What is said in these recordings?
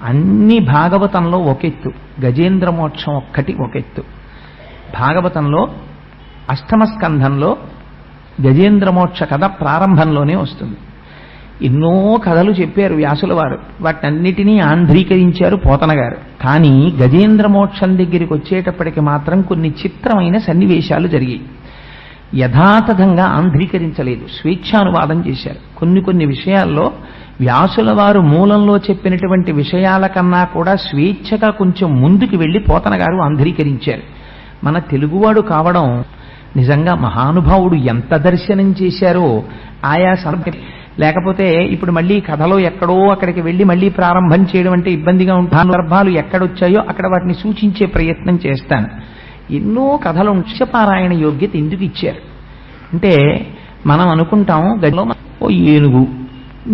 అన్ని భాగవతంలో ఒకెత్తు, గజేంద్ర మోక్షం ఒక్కటి ఒకెత్తు. భాగవతంలో అష్టమ స్కంధంలో గజేంద్ర మోక్ష కథ ప్రారంభంలోనే వస్తుంది. ఎన్నో కథలు చెప్పారు వ్యాసుల వారు, వాటన్నిటినీ ఆంధ్రీకరించారు పోతన గారు. కానీ గజేంద్ర మోక్షం దగ్గరికి వచ్చేటప్పటికి మాత్రం కొన్ని చిత్రమైన సన్నివేశాలు జరిగాయి. యథాతథంగా ఆంధ్రీకరించలేదు, స్వేచ్ఛానువాదం చేశారు. కొన్ని విషయాల్లో వ్యాసుల వారు మూలంలో చెప్పినటువంటి విషయాల కన్నా కూడా స్వేచ్ఛగా కొంచెం ముందుకు వెళ్ళి పోతన గారు ఆంధ్రీకరించారు. మన తెలుగువాడు కావడం నిజంగా మహానుభావుడు ఎంత దర్శనం చేశారో ఆయా లేకపోతే ఇప్పుడు మళ్ళీ కథలో ఎక్కడో అక్కడికి వెళ్ళి మళ్ళీ ప్రారంభం చేయడం అంటే ఇబ్బందిగా ఉంటుంది. సందర్భాలు ఎక్కడొచ్చాయో అక్కడ వాటిని సూచించే ప్రయత్నం చేస్తాను. ఎన్నో కథలు పారాయణ యోగ్యత ఎందుకు ఇచ్చారు అంటే, మనం అనుకుంటాం గదిలో ఓ ఏనుగు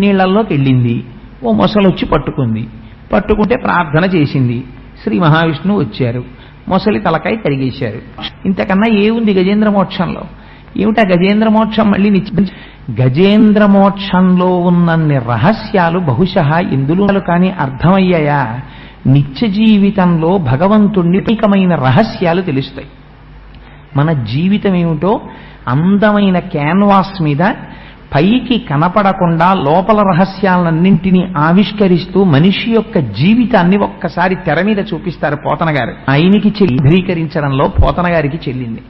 నీళ్లల్లోకి వెళ్ళింది, ఓ మొసలొచ్చి పట్టుకుంటే ప్రార్థన చేసింది, శ్రీ మహావిష్ణువు వచ్చారు, మొసలి తలకాయ కడిగేశారు. ఇంతకన్నా ఏముంది గజేంద్ర మోక్షంలో? ఏమిటా గజేంద్ర మోక్షం? మళ్ళీ గజేంద్ర మోక్షంలో ఉన్నన్ని రహస్యాలు బహుశः ఎందులో కానీ అర్థమయ్యాయా? నిత్య జీవితంలో భగవంతుణ్ణి అనేకమైన రహస్యాలు తెలుస్తాయి. మన జీవితం ఏమిటో అందమైన క్యాన్వాస్ మీద పైకి కనపడకుండా లోపల రహస్యాలన్నింటినీ ఆవిష్కరిస్తూ మనిషి యొక్క జీవితాన్ని ఒక్కసారి తెర మీద చూపిస్తారు పోతన గారు. ఆయనకి చిత్రీకరించడంలో పోతన గారికి చెల్లింది.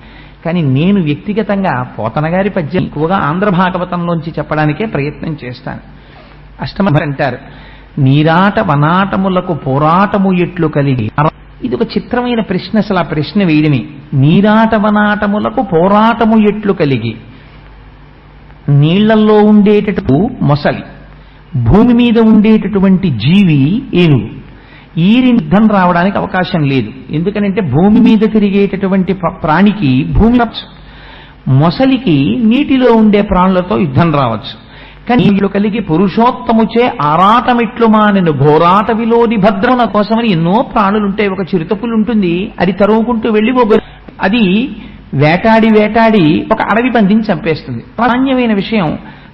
కానీ నేను వ్యక్తిగతంగా పోతన గారి పద్యం ఎక్కువగా ఆంధ్ర భాగవతంలోంచి చెప్పడానికే ప్రయత్నం చేస్తాను. అష్టమ అంటారు, నీరాట వనాటములకు పోరాటము ఎట్లు కలిగి. ఇది ఒక చిత్రమైన ప్రశ్న. అసలు ఆ ప్రశ్న వేయడమే. నీరాట వనాటములకు పోరాటము ఎట్లు కలిగి, నీళ్లలో ఉండేటట్టు మొసలి, భూమి మీద ఉండేటటువంటి జీవి ఏనుగు. ఈ యుద్ధం రావడానికి అవకాశం లేదు. ఎందుకనంటే భూమి మీద తిరిగేటటువంటి ప్రాణికి భూమి, మొసలికి నీటిలో ఉండే ప్రాణులతో యుద్ధం రావచ్చు. కానీ వీళ్ళు కలిగి పురుషోత్తముచే ఆరాటమిట్లు మానెను ఘోరాట విలోని భద్రమున కోసమని ఎన్నో ప్రాణులుంటాయి. ఒక చిరుతపులు ఉంటుంది, అది తరుముకుంటూ వెళ్ళి అది వేటాడి ఒక అడవి పందిని చంపేస్తుంది. సామాన్యమైన విషయం.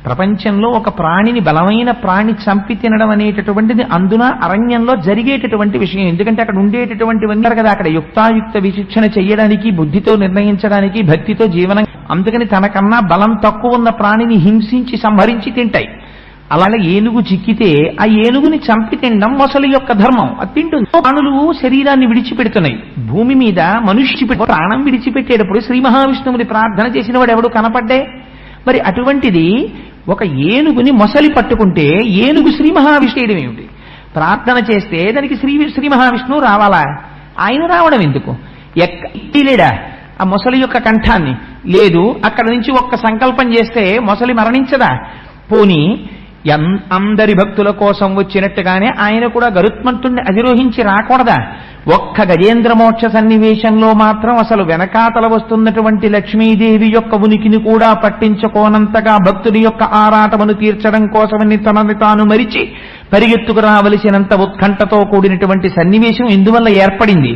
ప్రపంచంలో ఒక ప్రాణిని, బలమైన ప్రాణి చంపి తినడం అనేటటువంటిది అందున అరణ్యంలో జరిగేటటువంటి విషయం. ఎందుకంటే అక్కడ ఉండేటటువంటివన్నీ కదా, అక్కడ యుక్తాయుక్త విశిక్షణ చేయడానికి, బుద్ధితో నిర్ణయించడానికి, భక్తితో జీవనం. అందుకని తనకన్నా బలం తక్కువ ఉన్న ప్రాణిని హింసించి సంహరించి తింటాయి. అలాగే ఏనుగు చిక్కితే ఆ ఏనుగుని చంపి తినడం మొసలి యొక్క ధర్మం. అది తింటుంది. ప్రాణులు శరీరాన్ని విడిచిపెడుతున్నాయి. భూమి మీద మనిషి ప్రాణం విడిచిపెట్టేటప్పుడు శ్రీ మహావిష్ణువుని ప్రార్థన చేసిన వాడు ఎవడు కనపడ్డే? మరి అటువంటిది ఒక ఏనుగుని మొసలి పట్టుకుంటే ఏనుగు శ్రీ మహావిష్ణువు ఏమిటి? ప్రార్థన చేస్తే దానికి శ్రీ మహావిష్ణువు రావాలా? ఆయన రావడం ఎందుకు? లేడా ఆ మొసలి యొక్క కంఠాన్ని? లేదు. అక్కడ నుంచి ఒక్క సంకల్పం చేస్తే మొసలి మరణించదా? పోనీ అందరి భక్తుల కోసం వచ్చినట్టుగానే ఆయన కూడా గరుత్మంతుణ్ణి అధిరోహించి రాకూడదా? ఒక్క గజేంద్ర మోక్ష సన్నివేశంలో మాత్రం అసలు వెనకాతల వస్తున్నటువంటి లక్ష్మీదేవి యొక్క ఉనికిని కూడా పట్టించుకోనంతగా భక్తుడి యొక్క ఆరాటమును తీర్చడం కోసమని తనని తాను మరిచి పరిగెత్తుకు రావలసినంత ఉత్కంఠతో కూడినటువంటి సన్నివేశం ఎందువల్ల ఏర్పడింది?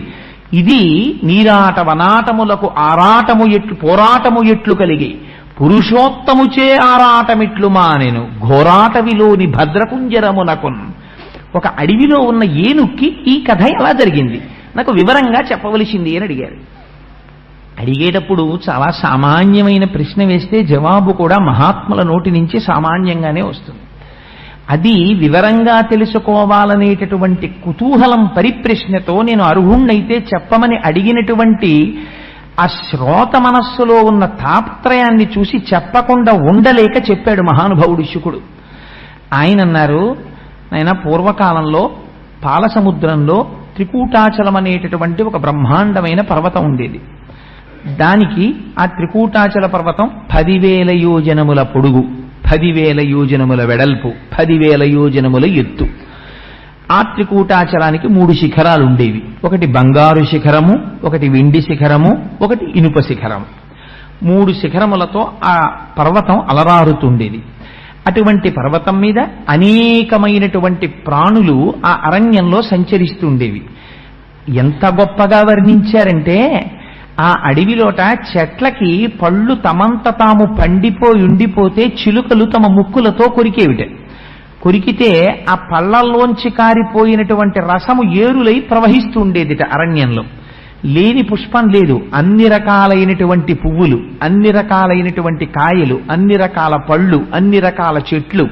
ఇది నీరాట వనాటములకు ఆరాటము ఎట్లు పోరాటము ఎట్లు కలిగి పురుషోత్తముచే ఆరాటమిట్లు మానెను ఘోరాటవిలోని భద్రకుంజరమునకున్. ఒక అడవిలో ఉన్న ఏనుక్కి ఈ కథ ఎలా జరిగింది నాకు వివరంగా చెప్పవలసింది అని అడిగారు. అడిగేటప్పుడు చాలా సామాన్యమైన ప్రశ్న వేస్తే జవాబు కూడా మహాత్ముల నోటి నుంచి సామాన్యంగానే వస్తుంది. అది వివరంగా తెలుసుకోవాలనేటటువంటి కుతూహలం పరిప్రశ్నతో నేను అర్హుణ్ణైతే చెప్పమని అడిగినటువంటి ఆ శ్రోత మనస్సులో ఉన్న తాపత్రయాన్ని చూసి చెప్పకుండా ఉండలేక చెప్పాడు మహానుభావుడు శుకుడు. ఆయన అన్నారు, ఆయన పూర్వకాలంలో పాలసముద్రంలో త్రికూటాచలం అనేటటువంటి ఒక బ్రహ్మాండమైన పర్వతం ఉండేది. దానికి ఆ త్రికూటాచల పర్వతం 10,000 యోజనముల పొడుగు, 10,000 యోజనముల వెడల్పు, 10,000 యోజనముల ఎత్తు. ఆ త్రికూటాచలానికి 3 శిఖరాలు ఉండేవి. ఒకటి బంగారు శిఖరము, ఒకటి వెండి శిఖరము, ఒకటి ఇనుప శిఖరము. 3 శిఖరములతో ఆ పర్వతం అలరారుతుండేది. అటువంటి పర్వతం మీద అనేకమైనటువంటి ప్రాణులు ఆ అరణ్యంలో సంచరిస్తుండేవి. ఎంత గొప్పగా వర్ణించారంటే, ఆ అడవిలోట చెట్లకి పళ్ళు తమంత తాము పండిపోయి ఉండిపోతే చిలుకలు తమ ముక్కులతో కొరికేవిట. కొరికితే ఆ పళ్ళల్లోంచి కారిపోయినటువంటి రసము ఏరులై ప్రవహిస్తూ ఉండేదిట అరణ్యంలో. లేని పుష్పం లేదు. అన్ని రకాలైనటువంటి పువ్వులు, అన్ని రకాలైనటువంటి కాయలు, అన్ని రకాల పళ్ళు, అన్ని రకాల చెట్లు.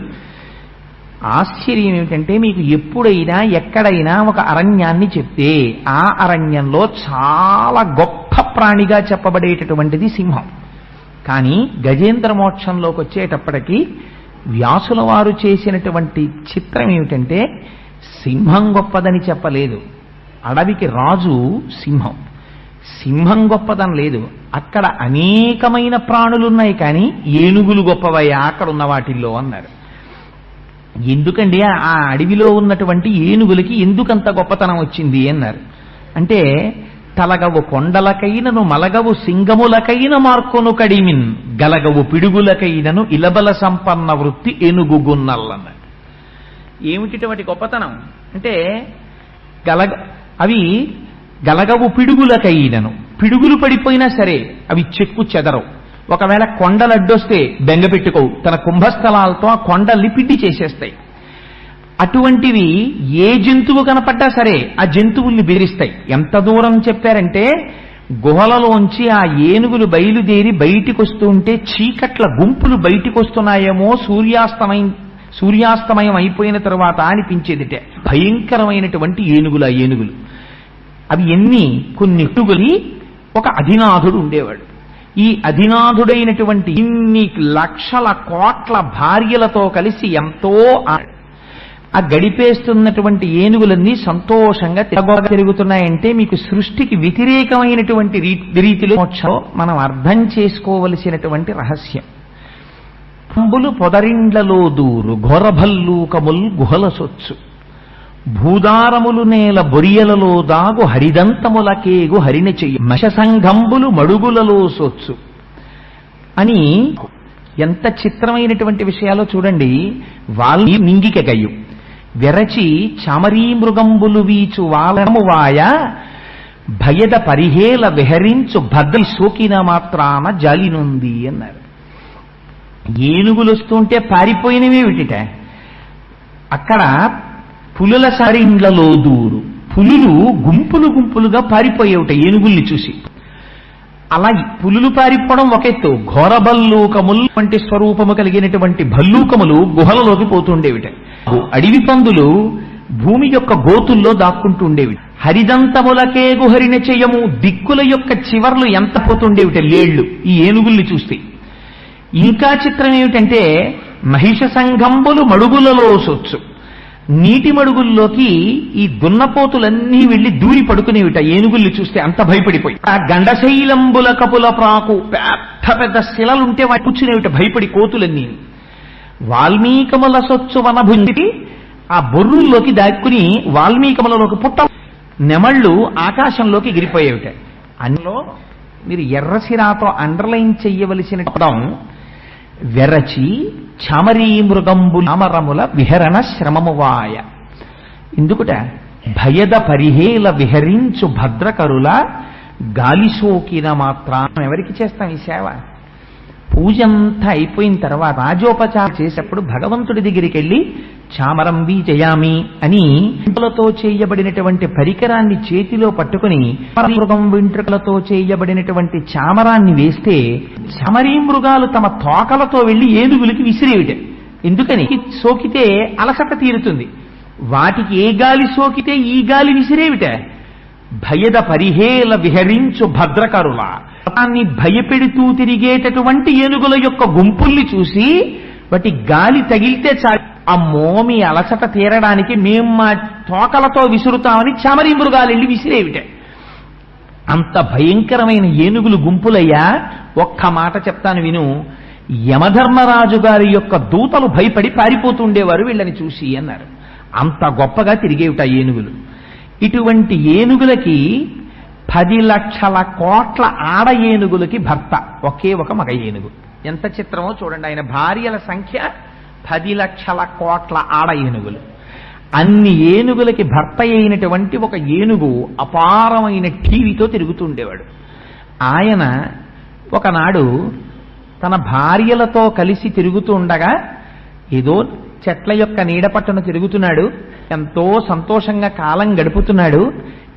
ఆశ్చర్యం ఏమిటంటే, మీకు ఎప్పుడైనా ఎక్కడైనా ఒక అరణ్యాన్ని చెప్తే ఆ అరణ్యంలో చాలా గొప్ప ప్రాణిగా చెప్పబడేటటువంటిది సింహం. కానీ గజేంద్ర మోక్షంలోకి వచ్చేటప్పటికీ వ్యాసుల వారు చేసినటువంటి చిత్రం ఏమిటంటే, సింహం గొప్పదని చెప్పలేదు. అడవికి రాజు సింహం. సింహం గొప్పదని లేదు. అక్కడ అనేకమైన ప్రాణులున్నాయి, కానీ ఏనుగులు గొప్పవయ్యా అక్కడ ఉన్న వాటిల్లో అన్నారు. ఎందుకండి ఆ అడవిలో ఉన్నటువంటి ఏనుగులకి ఎందుకంత గొప్పతనం వచ్చింది అన్నారు. అంటే తలగవు కొండలకైనను మలగవు సింగములకైన మార్కొను కడిమిన్ గలగవు పిడుగులకైనను ఇలబల సంపన్న వృత్తి ఏనుగుగున్నల్లన్నారు. ఏమిటి గొప్పతనం అంటే, అవి గలగవు పిడుగులకైనను, పిడుగులు పడిపోయినా సరే అవి చెక్కు చెదరవు. ఒకవేళ కొండలు అడ్డొస్తే బెంగ పెట్టుకోవు, తన కుంభస్థలాలతో ఆ కొండల్ని పిండి చేసేస్తాయి. అటువంటివి ఏ జంతువు కనపడ్డా సరే ఆ జంతువుల్ని బెదిరిస్తాయి. ఎంత దూరం చెప్పారంటే, గుహలలోంచి ఆ ఏనుగులు బయలుదేరి బయటికి వస్తూ ఉంటే చీకట్ల గుంపులు బయటికి వస్తున్నాయేమో సూర్యాస్తమయం అయిపోయిన తరువాత అనిపించేదిటే. భయంకరమైనటువంటి ఏనుగులు. ఆ ఏనుగులు అవి కొన్ని ఏనుగులి ఒక అధినాథుడు ఉండేవాడు. ఈ అధినాథుడైనటువంటి ఇన్ని లక్షల కోట్ల భార్యలతో కలిసి ఎంతో ఆ గడిపేస్తున్నటువంటి ఏనుగులన్నీ సంతోషంగా తిరుగుతున్నాయంటే, మీకు సృష్టికి వ్యతిరేకమైనటువంటి రీతిలో మనం అర్థం చేసుకోవలసినటువంటి రహస్యం. కంబులు పొదరిండ్లలో దూరు ఘోరభల్లూకముల్ గుహల సొచ్చు భూదారములు నేల బొరియలలో దాగు హరిదంతములకేగు హరిణ చెయ్యి మశసంఘంబులు మడుగులలో సొచ్చు అని ఎంత చిత్రమైనటువంటి విషయాలో చూడండి. వాళ్ళు నింగికెగయు వెరచి చామరీ మృగంబులు వీచు వాలమువాయ భయద పరిహేల విహరించు భద్రి సోకిన మాత్రాన జాలినుంది అన్నారు. ఏనుగులు వస్తుంటే పారిపోయినవేమిటిట. అక్కడ పులుల సరిండ్లలో దూరు, పులులు గుంపులు గుంపులుగా పారిపోయేవిట ఏనుగుల్ని చూసి. అలా పులులు పారిపోవడం ఒక ఎత్తు, ఘోరభల్లూకములు వంటి స్వరూపము కలిగినటువంటి భల్లూకములు గుహలలోకి పోతుండేవిట. అడవి పందులు భూమి యొక్క గోతుల్లో దాక్కుంటూ ఉండేవి. హరిదంతములకే గుహరిన చెయ్యము, దిక్కుల యొక్క చివర్లు ఎంత పోతుండేవిట లేళ్లు ఈ ఏనుగుల్ని చూస్తే. ఇంకా చిత్రం ఏమిటంటే, మహిష సంఘంబులు మడుగులలో సొచ్చు, నీటి మడుగుల్లోకి ఈ దున్నపోతులన్నీ వెళ్లి దూరి పడుకునేవిట ఏనుగుల్ని చూస్తే, అంత భయపడిపోయి. ఆ గండశైలంబుల కపుల ప్రాకు పెద్ద పెద్ద శిలలుంటే వాటి కూర్చునేవిట భయపడి కోతులన్నీ. వాల్మీకముల సొచ్చు వనభుంజికి ఆ బొర్రుల్లోకి దాక్కుని వాల్మీకములలోకి పుట్ట నెమళ్ళు ఆకాశంలోకి ఎగిరిపోయేవిట. అందులో మీరు ఎర్రసిరాతో అండర్లైన్ చెయ్యవలసిన పదం వెరచి చామరీ మృగంబు నామరముల విహరణ శ్రమమువాయ. ఎందుకుట, భయద పరిహేల విహరించు భద్రకరుల గాలి సోకిన మాత్రం. ఎవరికి చేస్తాం ఈ సేవ? పూజంతా అయిపోయిన తర్వాత రాజోపచారం చేసేప్పుడు భగవంతుడి దగ్గరికి వెళ్ళి చామరం జయామి అని వెంట్రుకలతో చేయబడినటువంటి పరికరాన్ని చేతిలో పట్టుకుని మృగం వెంట్రుకలతో చేయబడినటువంటి చామరాన్ని వేస్తే చామరీ మృగాలు తమ తోకలతో వెళ్లి ఏనుగులకి విసిరేవిటే. ఎందుకని? సోకితే అలసట తీరుతుంది. వాటికి ఏ గాలి సోకితే ఈ గాలి విసిరేవిటే. భయద పరిహేల విహరించు భద్రకరుల, దాన్ని భయపెడుతూ తిరిగేటటువంటి ఏనుగుల యొక్క గుంపుల్ని చూసి వాటి గాలి తగిలితే చాలు, అమ్మో మీ అలసట తీరడానికి మేము మా తోకలతో విసురుతామని చామరీ మృగాలు వెళ్ళి విసిరేవిటే. అంత భయంకరమైన ఏనుగులు గుంపులయ్యా. ఒక్క మాట చెప్తాను విను. యమధర్మరాజు గారి యొక్క దూతలు భయపడి పారిపోతుండేవారు వీళ్ళని చూసి అన్నారు. అంత గొప్పగా తిరిగేవిట ఏనుగులు. ఇటువంటి ఏనుగులకి 10 లక్షల కోట్ల ఆడ ఏనుగులకి భర్త ఒకే ఒక మగ ఏనుగు. ఎంత చిత్రమో చూడండి. ఆయన భార్యల సంఖ్య 10 లక్షల కోట్ల ఆడ ఏనుగులు. అన్ని ఏనుగులకి భర్త అయినటువంటి ఒక ఏనుగు అపారమైన టీవీతో తిరుగుతుండేవాడు. ఆయన ఒకనాడు తన భార్యలతో కలిసి తిరుగుతూ ఉండగా ఏదో చెట్ల యొక్క నీడ పట్టున తిరుగుతున్నాడు, ఎంతో సంతోషంగా కాలం గడుపుతున్నాడు.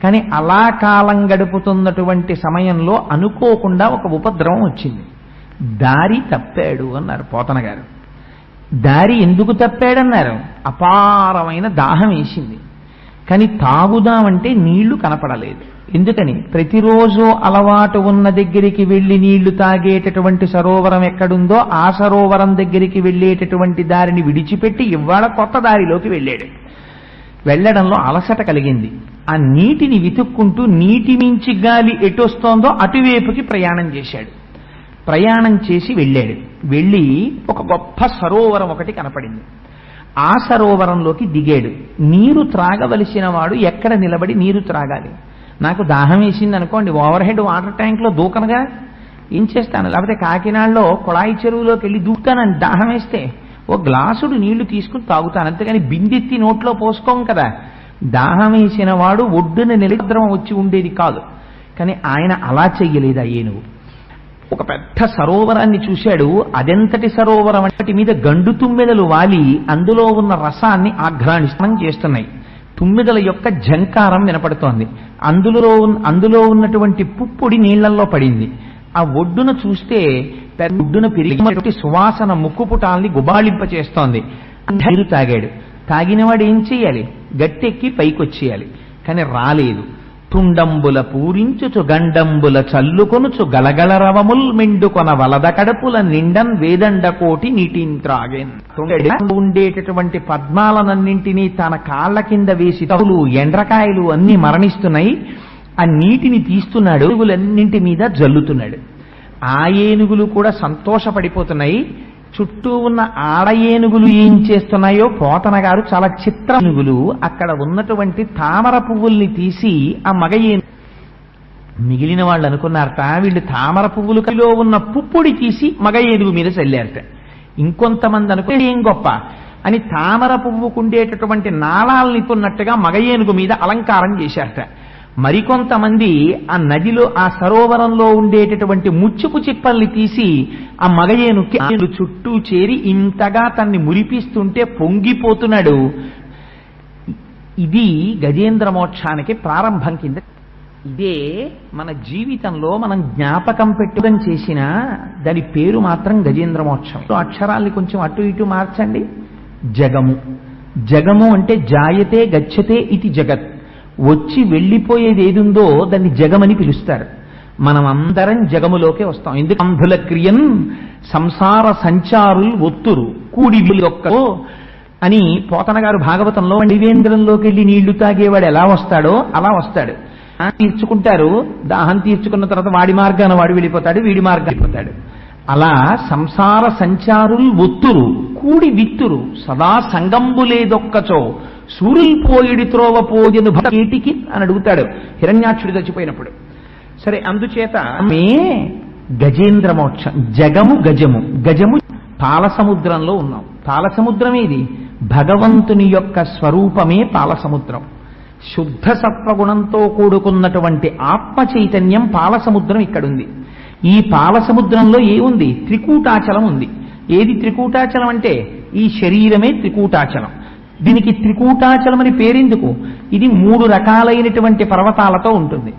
కానీ అలా కాలం గడుపుతున్నటువంటి సమయంలో అనుకోకుండా ఒక ఉపద్రవం వచ్చింది. దారి తప్పాడు అన్నారు పోతన గారు. దారి ఎందుకు తప్పాడన్నారు? అపారమైన దాహం వేసింది, కానీ తాగుదామంటే నీళ్లు కనపడలేదు. ఎందుకని? ప్రతిరోజు అలవాటు ఉన్న దగ్గరికి వెళ్లి నీళ్లు తాగేటటువంటి సరోవరం ఎక్కడుందో ఆ సరోవరం దగ్గరికి వెళ్లేటటువంటి దారిని విడిచిపెట్టి ఇవాళ కొత్త దారిలోకి వెళ్ళాడు. వెళ్లడంలో అలసట కలిగింది. ఆ నీటిని వెతుక్కుంటూ నీటి మించి గాలి ఎటొస్తోందో అటువైపుకి ప్రయాణం చేశాడు. ప్రయాణం చేసి వెళ్ళాడు. వెళ్ళి ఒక గొప్ప సరోవరం ఒకటి కనపడింది. ఆ సరోవరంలోకి దిగాడు. నీరు త్రాగవలసిన వాడు ఎక్కడ నిలబడి నీరు త్రాగాలి? నాకు దాహం వేసింది అనుకోండి, ఓవర్ హెడ్ వాటర్ ట్యాంక్లో దూకనగా ఏం చేస్తాను? లేకపోతే కాకినాడలో కొళాయి చెరువులోకి వెళ్ళి దూకుతానని దాహం వేస్తే ఓ గ్లాసుడు నీళ్లు తీసుకుని తాగుతాను, అంతేగాని బిందెత్తి నోట్లో పోసుకోం కదా. దాహం వేసిన వాడు ఒడ్డున నిలద్రవం వచ్చి ఉండేది కాదు. కానీ ఆయన అలా చెయ్యలేదు. ఆ ఏనుగు ఒక పెద్ద సరోవరాన్ని చూశాడు. అదెంతటి సరోవరం అంటే మీద గండు తుమ్మెదలు వాలి అందులో ఉన్న రసాన్ని ఆఘ్రాణిస్తం చేస్తున్నాయి. తుమ్మెదల యొక్క ఝంకారం వినపడుతోంది. అందులో ఉన్నటువంటి పుప్పొడి నీళ్లలో పడింది. ఆ ఒడ్డున చూస్తే ఒడ్డున పెరిగినటువంటి సువాసన ముక్కుపుటాల్ని గుబాళింప చేస్తోంది. నీరు తాగాడు. తాగినవాడు ఏం చెయ్యాలి? గట్టెక్కి పైకొచ్చేయాలి. కానీ రాలేదు. తుండంబుల పూరించుచు గండంబుల చల్లుకొనుచు గలగల రవముల్ మెండుకొన వలద కడపుల నిండన్ వేదండ కోటి నీటిని త్రాగేన్. ఉండేటటువంటి పద్మాలనన్నింటినీ తన కాళ్ల కింద వేసి తవులు ఎండ్రకాయలు అన్ని మరణిస్తున్నాయి. ఆ నీటిని తీస్తున్నాడు, ఏనుగులన్నింటి మీద జల్లుతున్నాడు. ఆ ఏనుగులు కూడా సంతోషపడిపోతున్నాయి. చుట్టూ ఉన్న ఆడ ఏనుగులు ఏం చేస్తున్నాయో పోతన గారు చాలా చిత్ర ఏనుగులు అక్కడ ఉన్నటువంటి తామర పువ్వుల్ని తీసి ఆ మగ ఏనుగు, మిగిలిన వాళ్ళు అనుకున్నారట వీళ్ళు తామర పువ్వులలో ఉన్న పుప్పొడి తీసి మగ ఏనుగు మీద చల్లారట. ఇంకొంతమంది అనుకుని ఏం గొప్ప అని తామర పువ్వుకుండేటటువంటి నాళాలని కొన్నట్టుగా మగ ఏనుగు మీద అలంకారం చేశారట. మరికొంతమంది ఆ నదిలో ఆ సరోవరంలో ఉండేటటువంటి ముచ్చుపు చిప్పల్ని తీసి ఆ మగ ఏనుగు చుట్టూ చేరి ఇంతగా తన్ని మురిపిస్తుంటే పొంగిపోతున్నాడు. ఇది గజేంద్ర మోక్షానికి ప్రారంభం కింద. ఇదే మన జీవితంలో మనం జ్ఞాపకం పెట్టుకొని చేసిన దాని పేరు మాత్రం గజేంద్ర మోక్షం. అక్షరాల్ని కొంచెం అటు ఇటు మార్చండి. జగము. జగము అంటే జాయతే గచ్చతే ఇది జగత్. వచ్చి వెళ్ళిపోయేది ఏదుందో దాన్ని జగమని పిలుస్తారు. మనం అందరం జగములోకే వస్తాం. ఎందుకు? అంధుల క్రియన్ సంసార సంచారులు ఒత్తురు కూడి వీళ్ళొక్కో అని పోతన గారు భాగవతంలో దేవేంద్రంలోకి వెళ్ళి నీళ్లు తాగేవాడు ఎలా వస్తాడో అలా వస్తాడు. తీర్చుకుంటారు. దాహం తీర్చుకున్న తర్వాత వాడి మార్గాన వాడు వెళ్ళిపోతాడు, వీడి మార్గాన వెళ్ళిపోతాడు. అలా సంసార సంచారులు ఒత్తురు కూడి విత్తురు సదా సంగంబులేదొక్కచో సూర్యులు పోయిడి త్రోవ పోయను భేటికి అని అడుగుతాడు హిరణ్యాక్షుడు చచ్చిపోయినప్పుడు. సరే, అందుచేత మే గజేంద్ర మోక్షం. జగము గజము. గజము పాలసముద్రంలో ఉన్నాం. పాలసముద్రం ఏది? భగవంతుని యొక్క స్వరూపమే పాలసముద్రం. శుద్ధ సత్వగుణంతో కూడుకున్నటువంటి ఆత్మ చైతన్యం పాలసముద్రం ఇక్కడుంది. ఈ పాలసముద్రంలో ఏముంది? త్రికూటాచలం ఉంది. ఏది త్రికూటాచలం అంటే ఈ శరీరమే త్రికూటాచలం. దీనికి త్రికూటాచలం అని పేరెందుకు? ఇది 3 రకాలైనటువంటి పర్వతాలతో ఉంటుంది.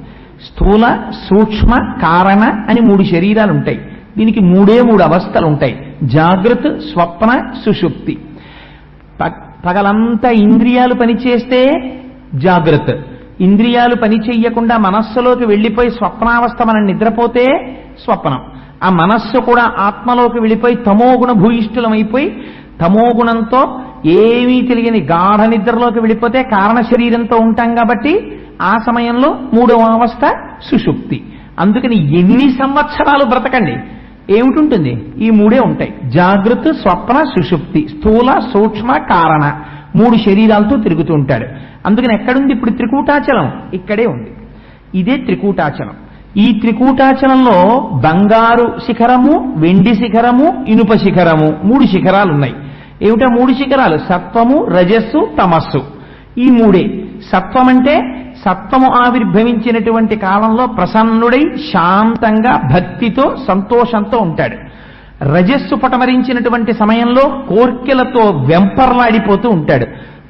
స్థూల, సూక్ష్మ, కారణ అని 3 శరీరాలు ఉంటాయి. దీనికి 3 అవస్థలు ఉంటాయి. జాగ్రత్త, స్వప్న, సుషుప్తి. పగలంతా ఇంద్రియాలు పనిచేస్తే జాగ్రత్త. ఇంద్రియాలు పని చెయ్యకుండా మనస్సులోకి వెళ్ళిపోయి స్వప్నావస్థ మనం నిద్రపోతే స్వప్నం. ఆ మనస్సు కూడా ఆత్మలోకి వెళ్ళిపోయి తమోగుణ భూయిష్ఠులమైపోయి తమోగుణంతో ఏమీ తెలియని గాఢ నిద్రలోకి వెళ్ళిపోతే కారణ శరీరంతో ఉంటాం కాబట్టి ఆ సమయంలో 3వ అవస్థ సుషుప్తి. అందుకని ఎన్ని సంవత్సరాలు బ్రతకండి ఏమిటి? ఈ 3 ఉంటాయి. జాగ్రత్త, స్వప్న, సుషుప్తి. స్థూల, సూక్ష్మ, కారణ 3 శరీరాలతో తిరుగుతూ ఉంటాడు. అందుకని ఎక్కడుంది ఇప్పుడు త్రికూటాచలం? ఇక్కడే ఉంది. ఇదే త్రికూటాచలం. ఈ త్రికూటాచలంలో బంగారు శిఖరము, వెండి శిఖరము, ఇనుప శిఖరము 3 శిఖరాలు ఉన్నాయి. ఏమిటా 3 శిఖరాలు? సత్వము, రజస్సు, తమస్సు. ఈ 3. సత్వం అంటే సత్వము ఆవిర్భవించినటువంటి కాలంలో ప్రసన్నుడై శాంతంగా భక్తితో సంతోషంతో ఉంటాడు. రజస్సు పటమరించినటువంటి సమయంలో కోర్కెలతో వెంపర్లాడిపోతూ ఉంటాడు.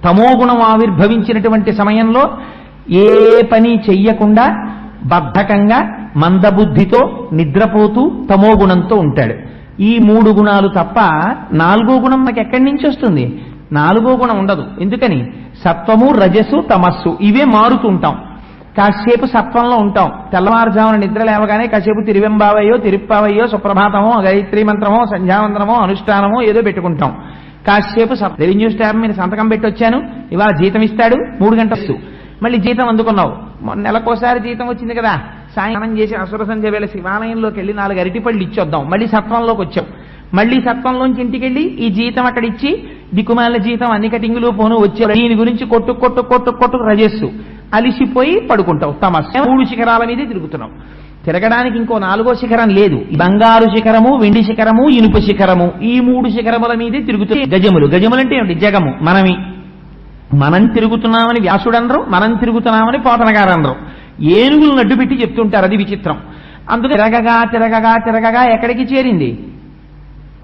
తమోగుణం ఆవిర్భవించినటువంటి సమయంలో ఏ పని చెయ్యకుండా బద్ధకంగా మందబుద్ధితో నిద్రపోతూ తమోగుణంతో ఉంటాడు. ఈ 3 గుణాలు తప్ప 4వ గుణం మనకి ఎక్కడి నుంచి వస్తుంది? 4వ గుణం ఉండదు. ఎందుకని? సత్వము, రజస్సు, తమస్సు ఇవే మారుతుంటాం. కాసేపు సత్వంలో ఉంటాం, తెల్లవారుజామున నిద్ర లేవగానే కాసేపు తిరువెంబావయ్యో, తిరుప్పావయ్యో, సుప్రభాతమో, గాయత్రీ మంత్రమో, సంధ్యావందనమో, అనుష్ఠానమో ఏదో పెట్టుకుంటాం. కాసేపు రెవెన్యూ స్టాఫ్ మీద సంతకం పెట్టి వచ్చాను, ఇవాళ జీతం ఇస్తాడు, 3 గంటలు మళ్ళీ జీతం అందుకున్నావు. నెలకోసారి జీతం వచ్చింది కదా, సాయంత్రం చేసి అసుర సంధ్య వేళ శివాలయంలోకి వెళ్ళి 4 అరటిపళ్ళు ఇచ్చొద్దాం, మళ్ళీ సత్వంలోకి వచ్చాం. మళ్ళీ సత్వంలోంచి ఇంటికి వెళ్ళి ఈ జీతం అక్కడ ఇచ్చి దిక్కుమాల జీతం అన్ని కటింగులు పోను వచ్చే దీని గురించి కొట్టు రజస్సు, అలిసిపోయి పడుకుంటావు. తమస్సు. 3 శిఖరాల మీదే తిరుగుతున్నావు. తిరగడానికి ఇంకో 4వ శిఖరం లేదు. బంగారు శిఖరము, వెండి శిఖరము, ఇనుప శిఖరము, ఈ 3 శిఖరముల మీదే తిరుగుతున్నాయి. గజములు అంటే ఏమిటి? జగము మనమి. మనం తిరుగుతున్నామని వ్యాసుడనరు, మనం తిరుగుతున్నామని పోతనగారు అనరు. ఏనుగులు నడ్డు పెట్టి చెప్తుంటారు, అది విచిత్రం. అందుకే తిరగగా ఎక్కడికి చేరింది?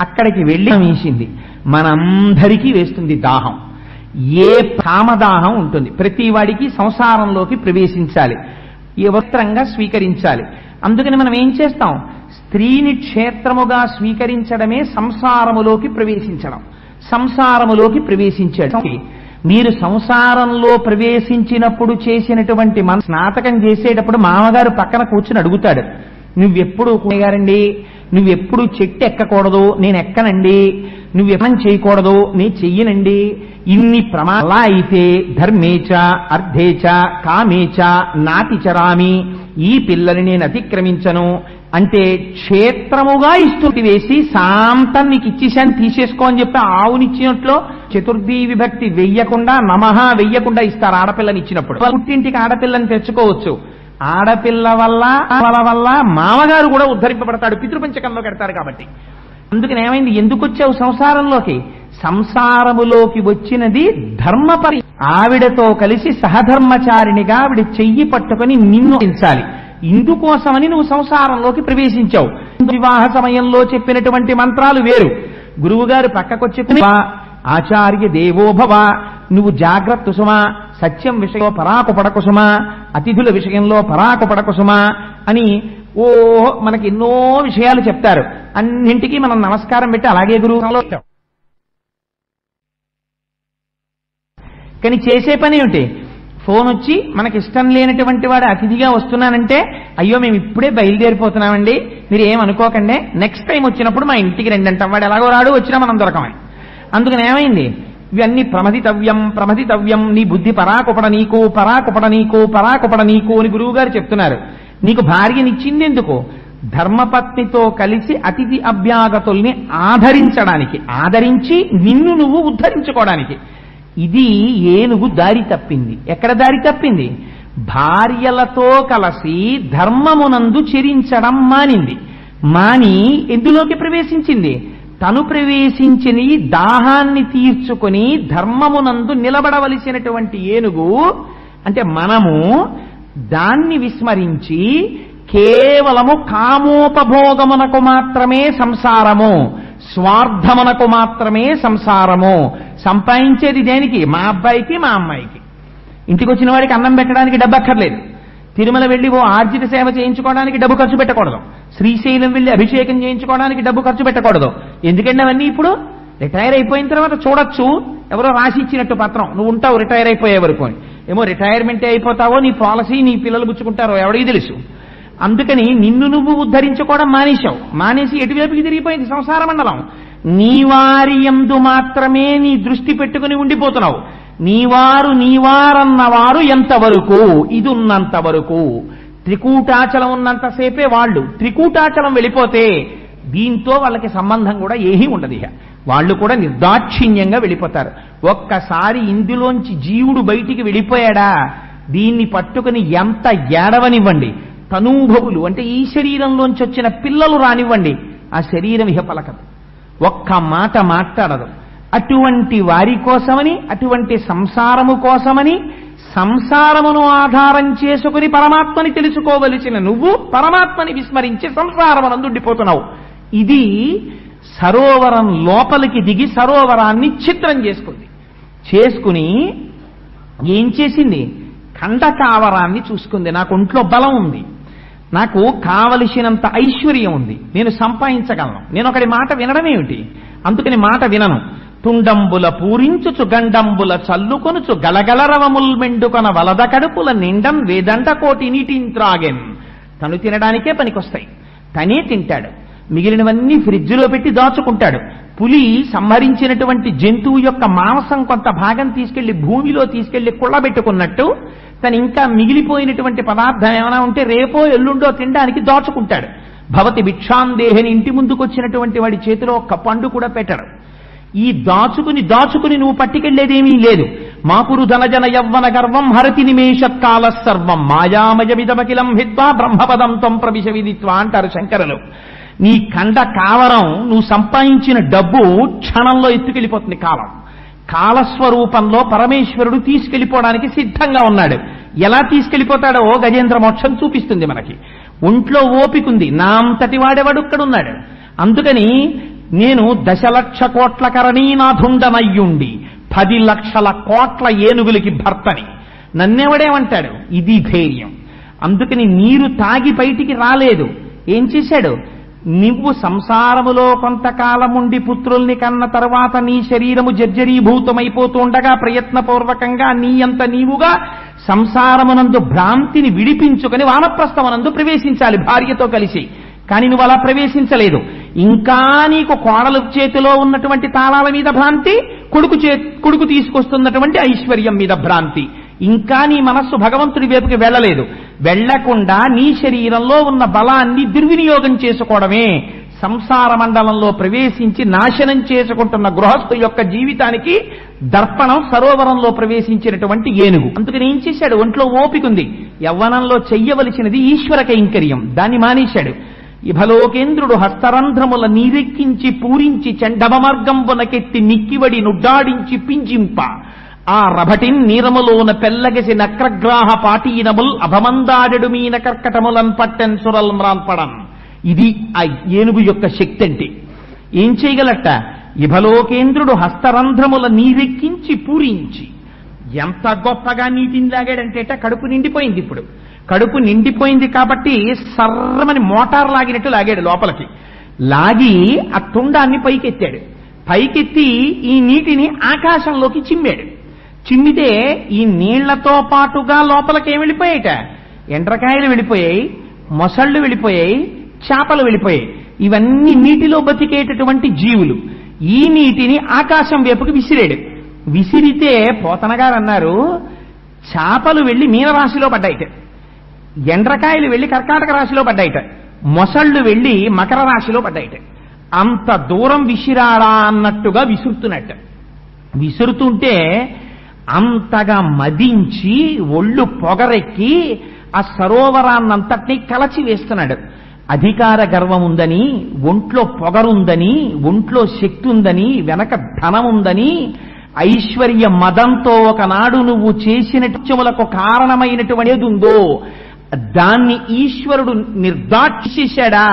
అక్కడికి వెళ్ళి వేసింది. మనందరికీ వేస్తుంది దాహం. ఏ కామదాహం ఉంటుంది. ప్రతి వాడికి సంసారంలోకి ప్రవేశించాలి, వస్త్రంగా స్వీకరించాలి. అందుకని మనం ఏం చేస్తాం? స్త్రీని క్షేత్రముగా స్వీకరించడమే సంసారములోకి ప్రవేశించడం. సంసారములోకి ప్రవేశించడం. మీరు సంసారంలో ప్రవేశించినప్పుడు చేసినటువంటి స్నాతకం చేసేటప్పుడు మామగారు పక్కన కూర్చుని అడుగుతాడు, నువ్వెప్పుడు గారండి, నువ్వెప్పుడు చెట్టు ఎక్కకూడదు, నేను ఎక్కనండి, నువ్వెప్పం చేయకూడదు, నేను చెయ్యనండి. ఇన్ని ప్రమాలా అయితే ధర్మేచ అర్థేచ కామేచ నాతిచరామి, ఈ పిల్లని నేను అతిక్రమించను అంటే క్షేత్రముగా ఇస్తుతి వేసి శాంతం నీకు ఇచ్చేసాను తీసేసుకో అని చెప్పి ఆవునిచ్చినట్లో చతుర్థీ విభక్తి వెయ్యకుండా నమః వెయ్యకుండా ఇస్తారు ఆడపిల్లని ఇచ్చినప్పుడు. పుట్టింటికి ఆడపిల్లని తెచ్చుకోవచ్చు. ఆడపిల్ల వల్ల మామగారు కూడా ఉద్ధరింపబడతాడు, పితృపంచకంలో కడతారు కాబట్టి. అందుకని ఏమైంది? ఎందుకు వచ్చావు సంసారంలోకి? సంసారములోకి వచ్చినది ధర్మపరి. ఆవిడతో కలిసి సహధర్మచారిణిగా ఆవిడ చెయ్యి పట్టుకుని నిన్ను హింసాలి. ఇందుకోసమని నువ్వు సంసారంలోకి ప్రవేశించావు. వివాహ సమయంలో చెప్పినటువంటి మంత్రాలు వేరు. గురువుగారు పక్కకొచ్చి ఆచార్య దేవోభవ, నువ్వు జాగ్రత్త సుమా, సత్యం విషయంలో పరాకుపడకు సుమా, అతిథుల విషయంలో పరాకుపడకు సుమా అని మనకి ఎన్నో విషయాలు చెప్తారు. అన్నింటికీ మనం నమస్కారం పెట్టి అలాగే గురువులో. కానీ చేసే పని ఏమిటి? ఫోన్ వచ్చి మనకి ఇష్టం లేనటువంటి వాడు అతిథిగా వస్తున్నానంటే, అయ్యో మేము ఇప్పుడే బయలుదేరిపోతున్నామండి, మీరు ఏమనుకోకండి, నెక్స్ట్ టైం వచ్చినప్పుడు మా ఇంటికి రండి అంటాం. వాడు ఎలాగో రాడు, వచ్చినా మనం దొరకమని. అందుకని ఏమైంది? ఇవన్నీ ప్రమదితవ్యం, నీ బుద్ధి పరాకుపడ నీకు అని గురువు గారు చెప్తున్నారు. నీకు భార్యనిచ్చింది ఎందుకు? ధర్మపత్నితో కలిసి అతిథి అభ్యాగతుల్ని ఆదరించడానికి, ఆదరించి నిన్ను నువ్వు ఉద్ధరించుకోవడానికి. ఇది ఏనుగు దారి తప్పింది. ఎక్కడ దారి తప్పింది? భార్యలతో కలిసి ధర్మమునందు చెరించడం మానింది. మాని ఎందులోకి ప్రవేశించింది? తను ప్రవేశించిన దాహాన్ని తీర్చుకొని ధర్మమునందు నిలబడవలసినటువంటి ఏనుగు అంటే మనము దాన్ని విస్మరించి కేవలము కామోపభోగమునకు మాత్రమే సంసారము, స్వార్థమునకు మాత్రమే సంసారము. సంపాదించేది దేనికి? మా అబ్బాయికి మా అమ్మాయికి. ఇంటికి వచ్చిన వాడికి అన్నం పెట్టడానికి డబ్బు అక్కర్లేదు. తిరుమల వెళ్ళి ఆర్జిత సేవ చేయించుకోవడానికి డబ్బు ఖర్చు పెట్టకూడదు. శ్రీశైలం వెళ్ళి అభిషేకం చేయించుకోవడానికి డబ్బు ఖర్చు పెట్టకూడదు. ఎందుకంటే అవన్నీ ఇప్పుడు రిటైర్ అయిపోయిన తర్వాత చూడొచ్చు. ఎవరో రాసి ఇచ్చినట్టు పత్రం, నువ్వు ఉంటావు రిటైర్ అయిపోయే వరకు అని. ఏమో రిటైర్మెంటే అయిపోతావో, నీ పాలసీ నీ పిల్లలు పుచ్చుకుంటారో ఎవరికి తెలుసు. అందుకని నిన్ను నువ్వు ఉద్ధరించుకోవడం మానేశావు. మానేసి ఎటువైపుకి తిరిగిపోయింది సంసార మండలం. నీ వారి యందు మాత్రమే నీ దృష్టి పెట్టుకుని ఉండిపోతున్నావు. నీవారన్నవారు ఎంతవరకు? ఇది ఉన్నంత వరకు. త్రికూటాచలం ఉన్నంతసేపే వాళ్ళు. త్రికూటాచలం వెళ్ళిపోతే దీంతో వాళ్ళకి సంబంధం కూడా ఏమీ ఉండదు. వాళ్ళు కూడా నిర్దాక్షిణ్యంగా వెళ్ళిపోతారు. ఒక్కసారి ఇందులోంచి జీవుడు బయటికి వెళ్ళిపోయాడా, దీన్ని పట్టుకుని ఎంత ఏడవనివ్వండి, తనూభవులు అంటే ఈ శరీరంలోంచి వచ్చిన పిల్లలు రానివ్వండి, ఆ శరీరం ఇహ పలకదు, ఒక్క మాట మాట్లాడదు. అటువంటి వారి కోసమని, అటువంటి సంసారము కోసమని, సంసారమును ఆధారం చేసుకుని పరమాత్మని తెలుసుకోవలసిన నువ్వు పరమాత్మని విస్మరించి సంసారమునందు ఉండిపోతున్నావు. ఇది సరోవరం లోపలికి దిగి సరోవరాన్ని ఛిద్రం చేసుకుని ఏం చేసింది? ఖండకావరాన్ని చూసుకుంది. నాకు ఒంట్లో బలం ఉంది, నాకు కావలసినంత ఐశ్వర్యం ఉంది, నేను సంపాదించగలను, నేను ఒకటి మాట వినడమేమిటి, అందుకని మాట వినను. తుండంబుల పూరించుచు గండంబుల చల్లుకొనుచు గలగలరవముల్ మెండుకొన వలద కడుపుల నిండం వేదండ కోటి నీటింత్రాగెం. తను తినడానికే పనికొస్తాయి, తనే తింటాడు, మిగిలినవన్నీ ఫ్రిడ్జ్లో పెట్టి దాచుకుంటాడు. పులి సంహరించినటువంటి జంతువు యొక్క మాంసం కొంత భాగం తీసుకెళ్లి భూమిలో తీసుకెళ్లి కుళ్ళబెట్టుకున్నట్టు తను ఇంకా మిగిలిపోయినటువంటి పదార్థం ఏమైనా ఉంటే రేపో ఎల్లుండో తినడానికి దాచుకుంటాడు. భవతి భిక్షాందేహని ఇంటి ముందుకొచ్చినటువంటి వాడి చేతిలో ఒక్క పండు కూడా పెట్టడు. ఈ దాచుకుని నువ్వు పట్టుకెళ్లేదేమీ లేదు. మాకురు ధనజన యవ్వన గర్వం హరతి నిమేషత్కాల సర్వం మాయామయమిదమకిలం హిత్వా బ్రహ్మపదం త్వం ప్రవిశ విదిత్వా అంటారు శంకరులు. నీ కండ కావరం, నువ్వు సంపాదించిన డబ్బు క్షణంలో ఎత్తుకెళ్ళిపోతుంది. కాలస్వరూపంలో పరమేశ్వరుడు తీసుకెళ్లిపోవడానికి సిద్ధంగా ఉన్నాడు. ఎలా తీసుకెళ్లిపోతాడో గజేంద్ర మోక్షం చూపిస్తుంది మనకి. ఒంట్లో ఓపికంది, నా అంతటి వాడెవడు ఇక్కడున్నాడు. అందుకని నేను 10,00,000 కోట్ల కరణీనాథుండనయ్యుండి 10 లక్షల కోట్ల ఏనుగులకి భర్తని, నన్నెవడేమంటాడు? ఇది ధైర్యం. అందుకని నీరు తాగి బయటికి రాలేదు. ఏం చేశాడు? నువ్వు సంసారములో కొంతకాలముండి పుత్రుల్ని కన్న తర్వాత నీ శరీరము జర్జరీభూతమైపోతుండగా ప్రయత్నపూర్వకంగా నీ అంత నీవుగా సంసారమునందు భ్రాంతిని విడిపించుకొని వానప్రస్థమునందు ప్రవేశించాలి భార్యతో కలిసి. కానీ నువ్వు అలా ప్రవేశించలేదు. ఇంకా నీకు కోడలు చేతిలో ఉన్నటువంటి తాళాల మీద భ్రాంతి, కొడుకు తీసుకొస్తున్నటువంటి ఐశ్వర్యం మీద భ్రాంతి. ఇంకా నీ మనస్సు భగవంతుడి వైపుకి వెళ్ళలేదు. వెళ్లకుండా నీ శరీరంలో ఉన్న బలాన్ని దుర్వినియోగం చేసుకోవడమే సంసార మండలంలో ప్రవేశించి నాశనం చేసుకుంటున్న గృహస్థు యొక్క జీవితానికి దర్పణం సరోవరంలో ప్రవేశించినటువంటి ఏనుగు. అందుకని ఏం చేశాడు? ఒంట్లో ఓపికంది, యవ్వనంలో చెయ్యవలసినది ఈశ్వర కైంకర్యం, దాన్ని మానేశాడు. ఇభలోకేంద్రుడు హస్తరంధ్రముల నీరెక్కించి పూరించి చండమమార్గంబునకెత్తి నిక్కివడి నుడ్డాడించి పింజింప ఆ రభటిన్ నీరములోన పెల్లగసి నక్రగ్రాహ పాటీనముల్ అభమందాడెడు మీన కర్కటములన్ పట్టెన్ సురల్ మ్రాన్పడన్. ఇది ఆ ఏనుగు యొక్క శక్తి అంటే. ఏం చేయగలట? ఇభలోకేంద్రుడు హస్తరంధ్రముల నీరెక్కించి పూరించి. ఎంత గొప్పగా నీటిని లాగాడంటేట కడుపు నిండిపోయింది. ఇప్పుడు కడుపు నిండిపోయింది కాబట్టి సర్రమని మోటార్ లాగినట్టు లాగాడు లోపలికి. లాగి ఆ తుండాన్ని పైకెత్తాడు. పైకెత్తి ఈ నీటిని ఆకాశంలోకి చిమ్మాడు. చిమ్మితే ఈ నీళ్లతో పాటుగా లోపలికేం వెళ్ళిపోయాయట? ఎండ్రకాయలు వెళ్ళిపోయాయి, మొసళ్ళు వెళ్ళిపోయాయి, చేపలు వెళ్ళిపోయాయి. ఇవన్నీ నీటిలో బతికేటటువంటి జీవులు. ఈ నీటిని ఆకాశం వైపుకి విసిరాడు. విసిరితే పోతనగారు అన్నారు, చేపలు వెళ్లి మీనరాశిలో పడ్డాయిట, ఎండ్రకాయలు వెళ్లి కర్కాటక రాశిలో పడ్డాయిట, మొసళ్ళు వెళ్లి మకర రాశిలో పడ్డాయిట. అంత దూరం విసిరాడా అన్నట్టుగా విసురుతున్నట్ట. విసురుతుంటే అంతగా మదించి ఒళ్ళు పొగరెక్కి ఆ సరోవరాన్నంతటినీ కలచి వేస్తున్నాడు. అధికార గర్వం ఉందని, ఒంట్లో పొగరుందని, ఒంట్లో శక్తి ఉందని, వెనక ధనం ఉందని, ఐశ్వర్య మదంతో ఒకనాడు నువ్వు చేసిన తుచ్చములకు కారణమైనటువంటి ఏదుందో దాన్ని ఈశ్వరుడు నిర్దాక్షించేశాడా,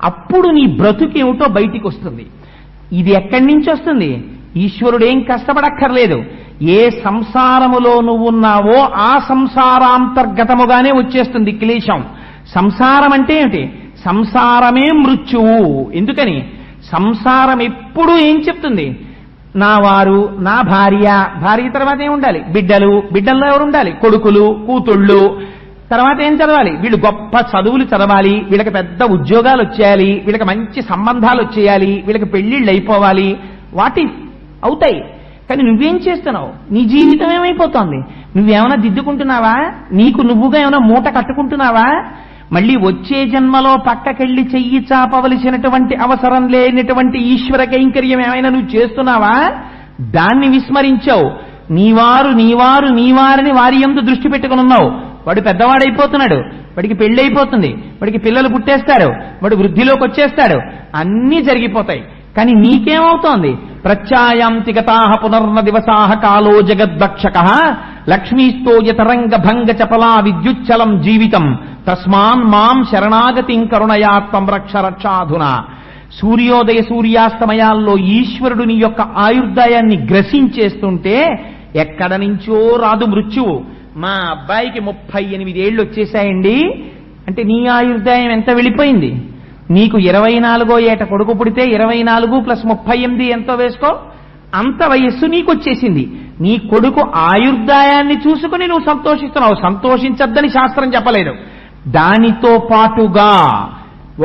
అప్పుడు నీ బ్రతుకేమిటో బయటికి వస్తుంది. ఇది ఎక్కడి నుంచి వస్తుంది? ఈశ్వరుడేం కష్టపడక్కర్లేదు. ఏ సంసారములో నువ్వున్నావో ఆ సంసారాంతర్గతముగానే వచ్చేస్తుంది క్లేశం. సంసారం అంటే ఏమిటి? సంసారమే మృత్యువు. ఎందుకని? సంసారం ఎప్పుడూ ఏం చెప్తుంది? నా వారు, నా భార్య, భార్య తర్వాత ఏం ఉండాలి? బిడ్డలు, బిడ్డల్లో ఎవరు ఉండాలి? కొడుకులు, కూతుళ్ళు. తర్వాత ఏం చదవాలి? వీళ్ళు గొప్ప చదువులు చదవాలి, వీళ్ళకి పెద్ద ఉద్యోగాలు వచ్చేయాలి, వీళ్ళకి మంచి సంబంధాలు వచ్చేయాలి, వీళ్ళకి పెళ్లిళ్ళు అయిపోవాలి. వాటి అవుతాయి. కానీ నువ్వేం చేస్తున్నావు? నీ జీవితం ఏమైపోతోంది? నువ్వేమైనా దిద్దుకుంటున్నావా? నీకు నువ్వుగా ఏమైనా మూట కట్టుకుంటున్నావా? మళ్ళీ వచ్చే జన్మలో పక్కకెళ్లి చెయ్యి చాపవలసినటువంటి అవసరం లేనటువంటి ఈశ్వర కైంకర్యం ఏమైనా నువ్వు చేస్తున్నావా? దాన్ని విస్మరించావు. నీవారు నీవారు నీవారని వారి యందు దృష్టి పెట్టుకుని ఉన్నావు. వాడు పెద్దవాడైపోతున్నాడు, వాడికి పెళ్లి అయిపోతుంది, వాడికి పిల్లలు పుట్టేస్తారు, వాడు వృద్ధిలోకి వచ్చేస్తాడు, అన్నీ జరిగిపోతాయి. కానీ నీకేమవుతోంది? ప్రత్యాయాంతి గతాః పునర్న దివసాః కాలో జగద్దక్షకః లక్ష్మీస్తోయతరంగ భంగ చపలా విద్యుచ్చలం జీవితం తస్మాన్ మాం శరణాగతిం కరుణయా త్వం రక్ష రక్షాధునా. సూర్యోదయ సూర్యాస్తమయాల్లో ఈశ్వరుడు యొక్క ఆయుర్దాయాన్ని గ్రసించేస్తుంటే ఎక్కడ నుంచో రాదు మృత్యువు. మా అబ్బాయికి 38 ఏళ్ళు వచ్చేసాయండి అంటే నీ ఆయుర్దాయం ఎంత వెళ్ళిపోయింది? నీకు 24వ ఏట కొడుకు పుడితే 24 + 38 ఎంతో వేసుకో, అంత వయస్సు నీకొచ్చేసింది. నీ కొడుకు ఆయుర్దాయాన్ని చూసుకుని నువ్వు సంతోషిస్తున్నావు. సంతోషించద్దని శాస్త్రం చెప్పలేదు. దానితో పాటుగా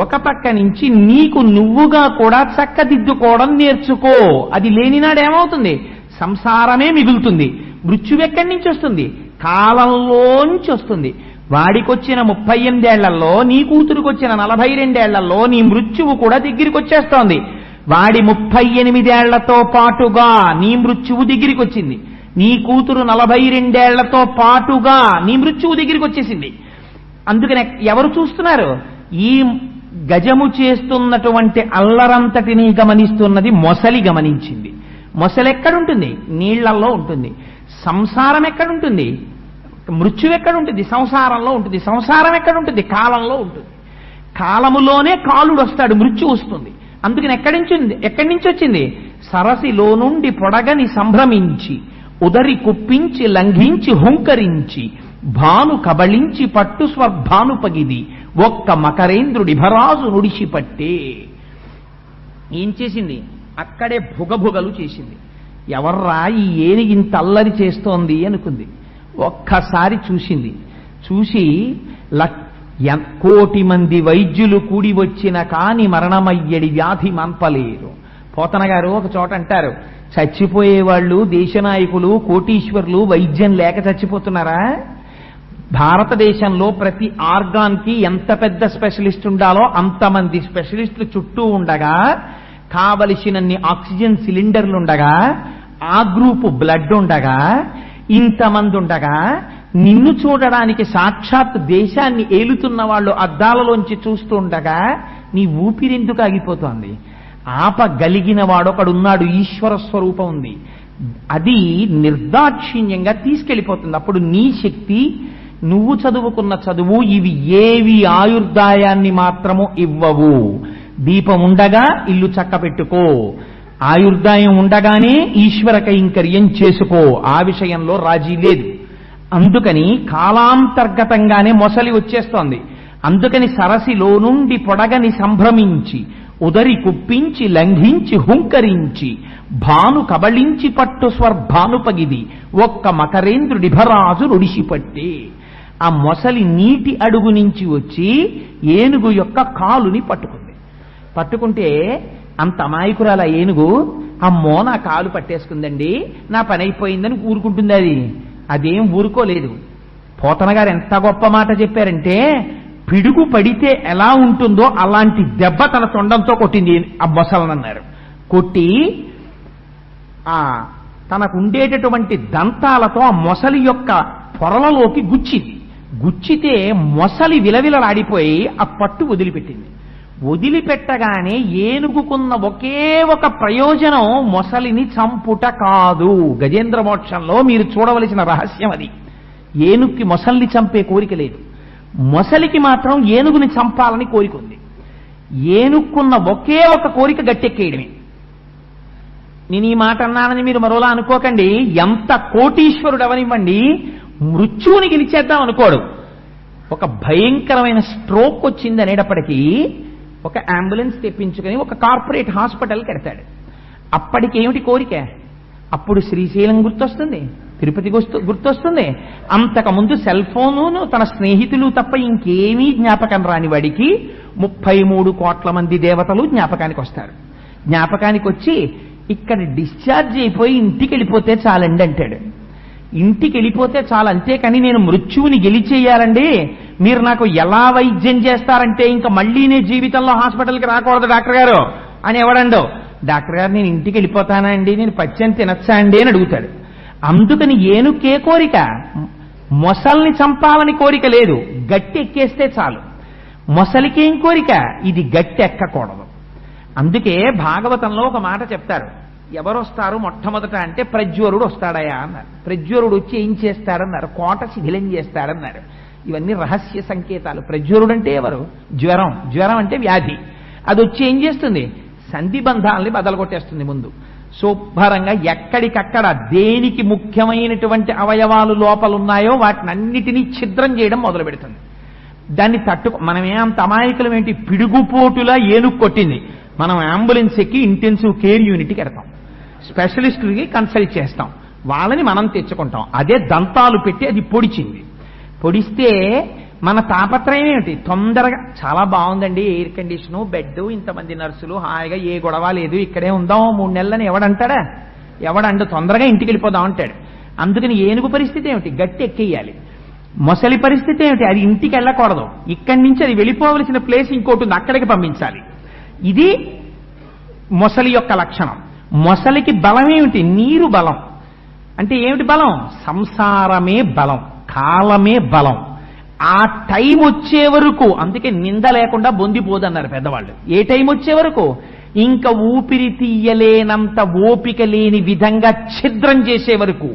ఒక పక్క నుంచి నీకు నువ్వుగా కూడా చక్కదిద్దుకోవడం నేర్చుకో. అది లేనినాడు ఏమవుతుంది? సంసారమే మిగులుతుంది. మృత్యువు ఎక్కడి నుంచి వస్తుంది? కాలంలోంచి వస్తుంది. వాడికొచ్చిన 38 ఏళ్లలో, నీ కూతురుకొచ్చిన 42 ఏళ్లలో నీ మృత్యువు కూడా దగ్గరికి వచ్చేస్తోంది. వాడి 38 ఏళ్లతో పాటుగా నీ మృత్యువు దగ్గరికి వచ్చింది. నీ కూతురు 42 ఏళ్లతో పాటుగా నీ మృత్యువు దగ్గరికి వచ్చేసింది. అందుకని ఎవరు చూస్తున్నారు? ఈ గజము చేస్తున్నటువంటి అల్లరంతటినీ గమనిస్తున్నది మొసలి గమనించింది. మొసలి ఎక్కడుంటుంది? నీళ్లలో ఉంటుంది. సంసారం ఎక్కడుంటుంది? మృత్యువు ఎక్కడుంటుంది? సంసారంలో ఉంటుంది. సంసారం ఎక్కడుంటుంది? కాలంలో ఉంటుంది. కాలములోనే కాలుడు వస్తాడు, మృత్యు వస్తుంది. అందుకని ఎక్కడి నుంచి వచ్చింది? సరసిలో నుండి పొడగని సంభ్రమించి, ఉదరి కుప్పించి లంఘించి హుంకరించి, భాను కబళించి పట్టు స్వర్భాను పగిది, ఒక్క మకరేంద్రుడి భరాజు నుడిసిపట్టే. ఏం చేసింది? అక్కడే భుగభుగలు చేసింది. ఎవర్రా ఈ ఏనుగు ఇంత అల్లరి చేస్తోంది అనుకుంది. ఒక్కసారి చూసింది. చూసి 1,000,000 మంది వైద్యులు కూడి వచ్చిన కాని మరణమయ్యడి వ్యాధి మాన్పలేరు. పోతన గారు ఒక చోట అంటారు, చచ్చిపోయేవాళ్ళు దేశనాయకులు కోటీశ్వర్లు వైద్యం లేక చచ్చిపోతున్నారా? భారతదేశంలో ప్రతి ఆర్గాన్కి ఎంత పెద్ద స్పెషలిస్ట్ ఉండాలో అంతమంది స్పెషలిస్టులు చుట్టూ ఉండగా, కావలసినన్ని ఆక్సిజన్ సిలిండర్లు ఉండగా, ఆ గ్రూపు బ్లడ్ ఉండగా, ఇంతమంది ఉండగా, నిన్ను చూడడానికి సాక్షాత్ దేశాన్ని ఏలుతున్న వాళ్ళు అద్దాలలోంచి చూస్తూ ఉండగా నీ ఊపిరెందుకు ఆగిపోతోంది? ఆపగలిగిన వాడొకడున్నాడు, ఈశ్వర స్వరూపం ఉంది. అది నిర్దాక్షిణ్యంగా తీసుకెళ్ళిపోతుంది. అప్పుడు నీ శక్తి, నువ్వు చదువుకున్న చదువు ఇవి ఏవి ఆయుర్దాయాన్ని మాత్రము ఇవ్వవు. దీపం ఉండగా ఇల్లు చక్కబెట్టుకో, ఆయుర్దాయం ఉండగానే ఈశ్వర కైంకర్యం చేసుకో. ఆ విషయంలో రాజీ లేదు. అందుకని కాలాంతర్గతంగానే మొసలి వచ్చేస్తోంది. అందుకని సరసిలో నుండి పొడగని సంభ్రమించి, ఉదరి కుప్పించి లంఘించి హుంకరించి, భాను కబళించి పట్టు స్వర్భాను పగిది, ఒక్క మకరేంద్రుడి భరాజు నుడిసిపట్టే. ఆ మొసలి నీటి అడుగు నుంచి వచ్చి ఏనుగు యొక్క కాలుని పట్టుకుంది. పట్టుకుంటే అంత అమాయకురాల ఏనుగు, అమ్మో నా కాలు పట్టేసుకుందండి, నా పని అయిపోయిందని ఊరుకుంటుంది. అదేం ఊరుకోలేదు. పోతన గారు ఎంత గొప్ప మాట చెప్పారంటే, పిడుగు పడితే ఎలా ఉంటుందో అలాంటి దెబ్బ తన తొండంతో కొట్టింది ఆ మొసలనన్నారు. కొట్టి తనకుండేటటువంటి దంతాలతో ఆ మొసలి యొక్క పొరలలోకి గుచ్చింది. గుచ్చితే మొసలి విలవిలలాడిపోయి ఆ పట్టు వదిలిపెట్టింది. వదిలిపెట్టగానే ఏనుగుకున్న ఒకే ఒక ప్రయోజనం మొసలిని చంపుట కాదు. గజేంద్ర మోక్షంలో మీరు చూడవలసిన రహస్యం అది. ఏనుగుకి మొసలిని చంపే కోరిక లేదు, మొసలికి మాత్రం ఏనుగుని చంపాలని కోరిక ఉంది. ఏనుక్కున్న ఒకే ఒక కోరిక గట్టెక్కేయడమే. నేను ఈ మాట అన్నానని మీరు మరోలా అనుకోకండి. ఎంత కోటీశ్వరుడు అవనివ్వండి, మృత్యువుని గెలిచేద్దాం అనుకోడు. ఒక భయంకరమైన స్ట్రోక్ వచ్చింది అనేటప్పటికీ ఒక అంబులెన్స్ తెప్పించుకొని ఒక కార్పొరేట్ హాస్పిటల్కి వెడతాడు. అప్పటికి ఏమిటి కోరిక? అప్పుడు శ్రీశైలం గుర్తొస్తుంది, తిరుపతి గుర్తొస్తుంది. అంతకుముందు సెల్ ఫోను, తన స్నేహితులు తప్ప ఇంకేమీ జ్ఞాపకం రాని వాడికి 33 కోట్ల మంది దేవతలు జ్ఞాపకానికి వస్తారు. జ్ఞాపకానికి వచ్చి ఇక్కడ డిశ్చార్జ్ అయిపోయి ఇంటికి వెళ్ళిపోతే చాలండి అంటాడు. ఇంటికి వెళ్ళిపోతే చాలు, అంతేకాని నేను మృత్యువుని గెలిచేయాలండి, మీరు నాకు ఎలా వైద్యం చేస్తారంటే ఇంకా మళ్ళీ నేను జీవితంలో హాస్పిటల్కి రాకూడదు డాక్టర్ గారు అని ఎవడండో. డాక్టర్ గారు నేను ఇంటికి వెళ్ళిపోతానా అండి, నేను పచ్చని తినచ్చా అండి అని అడుగుతాడు. అందుకని ఏనుకే కోరిక, మొసల్ని చంపాలని కోరిక లేదు, గట్టి ఎక్కేస్తే చాలు. మొసలికేం కోరిక? ఇది గట్టి ఎక్కకూడదు. అందుకే భాగవతంలో ఒక మాట చెప్తారు, ఎవరొస్తారు మొట్టమొదట అంటే ప్రజ్వరుడు వస్తాడయా అన్నారు. ప్రజ్వరుడు వచ్చి ఏం చేస్తాడన్నారు? కోట శిథిలం చేస్తాడన్నారు. ఇవన్నీ రహస్య సంకేతాలు. ప్రజ్వరుడు అంటే ఎవరు? జ్వరం. జ్వరం అంటే వ్యాధి. అది వచ్చి ఏం చేస్తుంది? సంధిబంధాలని బదలగొట్టేస్తుంది ముందు. శుభ్రంగా ఎక్కడికక్కడ దేనికి ముఖ్యమైనటువంటి అవయవాలు లోపలున్నాయో వాటినన్నిటినీ ఛిద్రం చేయడం మొదలు పెడుతుంది. దాన్ని మనమే అంత అమాయకులం ఏంటి? పిడుగుపోటులా ఏనుగు కొట్టింది. మనం అంబులెన్స్ ఎక్కి ఇంటెన్సివ్ కేర్ యూనిట్కి వెడతాం, స్పెషలిస్టులకి కన్సల్ట్ చేస్తాం, వాళ్ళని మనం తెచ్చుకుంటాం. అదే దంతాలు పెట్టి అది పొడిచింది. పొడిస్తే మన తాపత్రయం ఏమిటి? తొందరగా చాలా బాగుందండి, ఎయిర్ కండిషను, బెడ్, ఇంతమంది నర్సులు, హాయిగా ఏ గొడవ లేదు, ఇక్కడే ఉందాం 3 నెలలని ఎవడంటాడా? ఎవడండు? తొందరగా ఇంటికి వెళ్ళిపోదాం అంటాడు. అందుకని ఏనుగు పరిస్థితి ఏమిటి? గట్టి ఎక్కేయాలి. మొసలి పరిస్థితి ఏమిటి? అది ఇంటికి వెళ్ళకూడదు, ఇక్కడి నుంచి అది వెళ్ళిపోవలసిన ప్లేస్ ఇంకోటి ఉంది, అక్కడికి పంపించాలి. ఇది మొసలి యొక్క లక్షణం. మొసలికి బలం ఏమిటి? నీరు బలం. అంటే ఏమిటి బలం? సంసారమే బలం, కాలమే బలం. ఆ టైం వచ్చే వరకు, అందుకే నింద లేకుండా బొందిపోదన్నారు పెద్దవాళ్ళు. ఏ టైం వచ్చే వరకు? ఇంకా ఊపిరి తీయలేనంత ఓపిక లేని విధంగా ఛిద్రం చేసే వరకు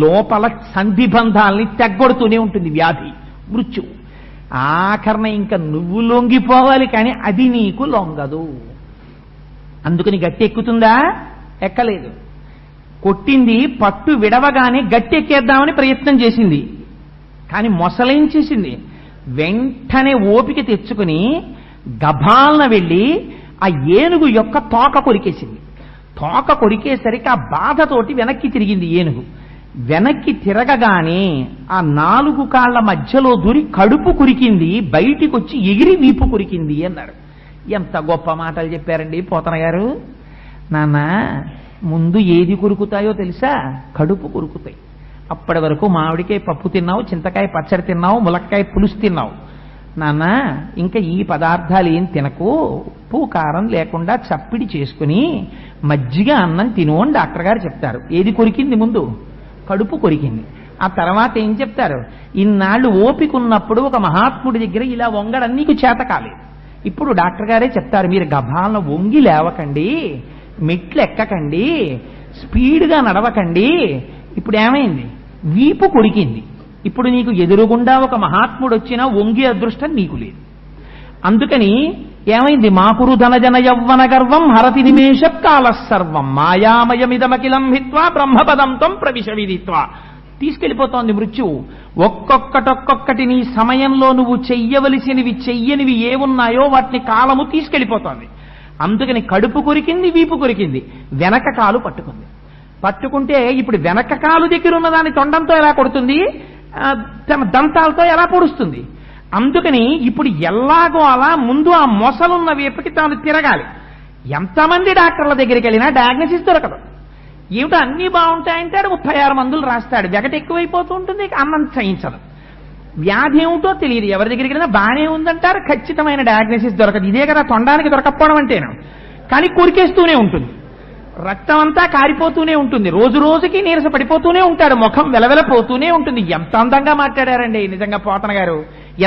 లోపల సంధిబంధాల్ని తెగ్గొడుతూనే ఉంటుంది వ్యాధి, మృత్యు. ఆఖరణ ఇంకా నువ్వు లొంగిపోవాలి, కానీ అది నీకు లొంగదు. అందుకని గట్టి ఎక్కుతుందా? ఎక్కలేదు. కొట్టింది, పట్టు విడవగానే గట్టి ఎక్కేద్దామని ప్రయత్నం చేసింది. కానీ మొసలేం చేసింది? వెంటనే ఓపిక తెచ్చుకుని గభాలన వెళ్ళి ఆ ఏనుగు యొక్క తోక కొరికేసింది. తోక కొరికేసరికి ఆ బాధతోటి వెనక్కి తిరిగింది ఏనుగు. వెనక్కి తిరగగానే ఆ 4 కాళ్ల మధ్యలో దూరి కడుపు కురికింది, బయటికి వచ్చి ఎగిరి వీపు కురికింది అన్నారు. ఎంత గొప్ప మాటలు చెప్పారండి పోతన గారు. నాన్న, ముందు ఏది కొరుకుతాయో తెలుసా? కడుపు కొరుకుతాయి. అప్పటి వరకు మామిడికాయ పప్పు తిన్నావు, చింతకాయ పచ్చడి తిన్నావు, ములక్కాయ పులుసు తిన్నావు. నాన్న, ఇంకా ఈ పదార్థాలు ఏం తినకు, ఉప్పు కారం లేకుండా చప్పిడి చేసుకుని మజ్జిగ అన్నం తిను అని డాక్టర్ గారు చెప్తారు. ఏది కొరికింది ముందు? కడుపు కొరికింది. ఆ తర్వాత ఏం చెప్తారు? ఇన్నాళ్ళు ఓపిక ఉన్నప్పుడు ఒక మహాత్ముడి దగ్గర ఇలా వంగడం నీకు చేత కాలేదు. ఇప్పుడు డాక్టర్ గారే చెప్తారు, మీరు గభాలను వంగి లేవకండి, మెట్లు ఎక్కకండి, స్పీడ్గా నడవకండి. ఇప్పుడు ఏమైంది? వీపు కొరికింది. ఇప్పుడు నీకు ఎదురుగుండా ఒక మహాత్ముడు వచ్చినా వంగి అదృష్టం నీకు లేదు. అందుకని ఏమైంది? మాకురు ధనజన యవ్వన గర్వం హరతి నిమేష కాల సర్వం మాయామయమిదమకిలం హిత్వా బ్రహ్మపదం త్వం ప్రవిశ విదిత్వా. తీసుకెళ్ళిపోతోంది మృత్యువు. ఒక్కొక్కటి నీ సమయంలో నువ్వు చెయ్యవలసినవి చెయ్యనివి ఏమున్నాయో వాటిని కాలము తీసుకెళ్ళిపోతోంది. అందుకని కడుపు కొరికింది, వీపు కొరికింది, వెనక కాలు పట్టుకుంది. పట్టుకుంటే ఇప్పుడు వెనక కాలు దగ్గర ఉన్నదాన్ని తొండంతో ఎలా కొడుతుంది? తన దంతాలతో ఎలా పొడుస్తుంది? అందుకని ఇప్పుడు ఎలాగో అలా ముందు ఆ మొసలున్న వైపుకి తాను తిరగాలి. ఎంతమంది డాక్టర్ల దగ్గరికి వెళ్ళినా డయాగ్నోసిస్ దొరకదు. ఏమిటో అన్నీ బాగుంటాయంటాడు, 36 మందులు రాస్తాడు, వెగట ఎక్కువైపోతూ ఉంటుంది, అన్నం చేయించదు. వ్యాధి ఏమిటో తెలియదు, ఎవరి దగ్గరికి వెళ్ళినా బాగానే ఉందంటారు, ఖచ్చితమైన డయాగ్నోసిస్ దొరకదు. ఇదే కదా తొండానికి దొరకపోవడం అంటేను. కానీ కొరికేస్తూనే ఉంటుంది, రక్తం అంతా కారిపోతూనే ఉంటుంది, రోజు రోజుకి నీరస పడిపోతూనే ఉంటాడు, ముఖం వెలవెలపోతూనే ఉంటుంది. ఎంత అందంగా మాట్లాడారండి నిజంగా పోతన గారు,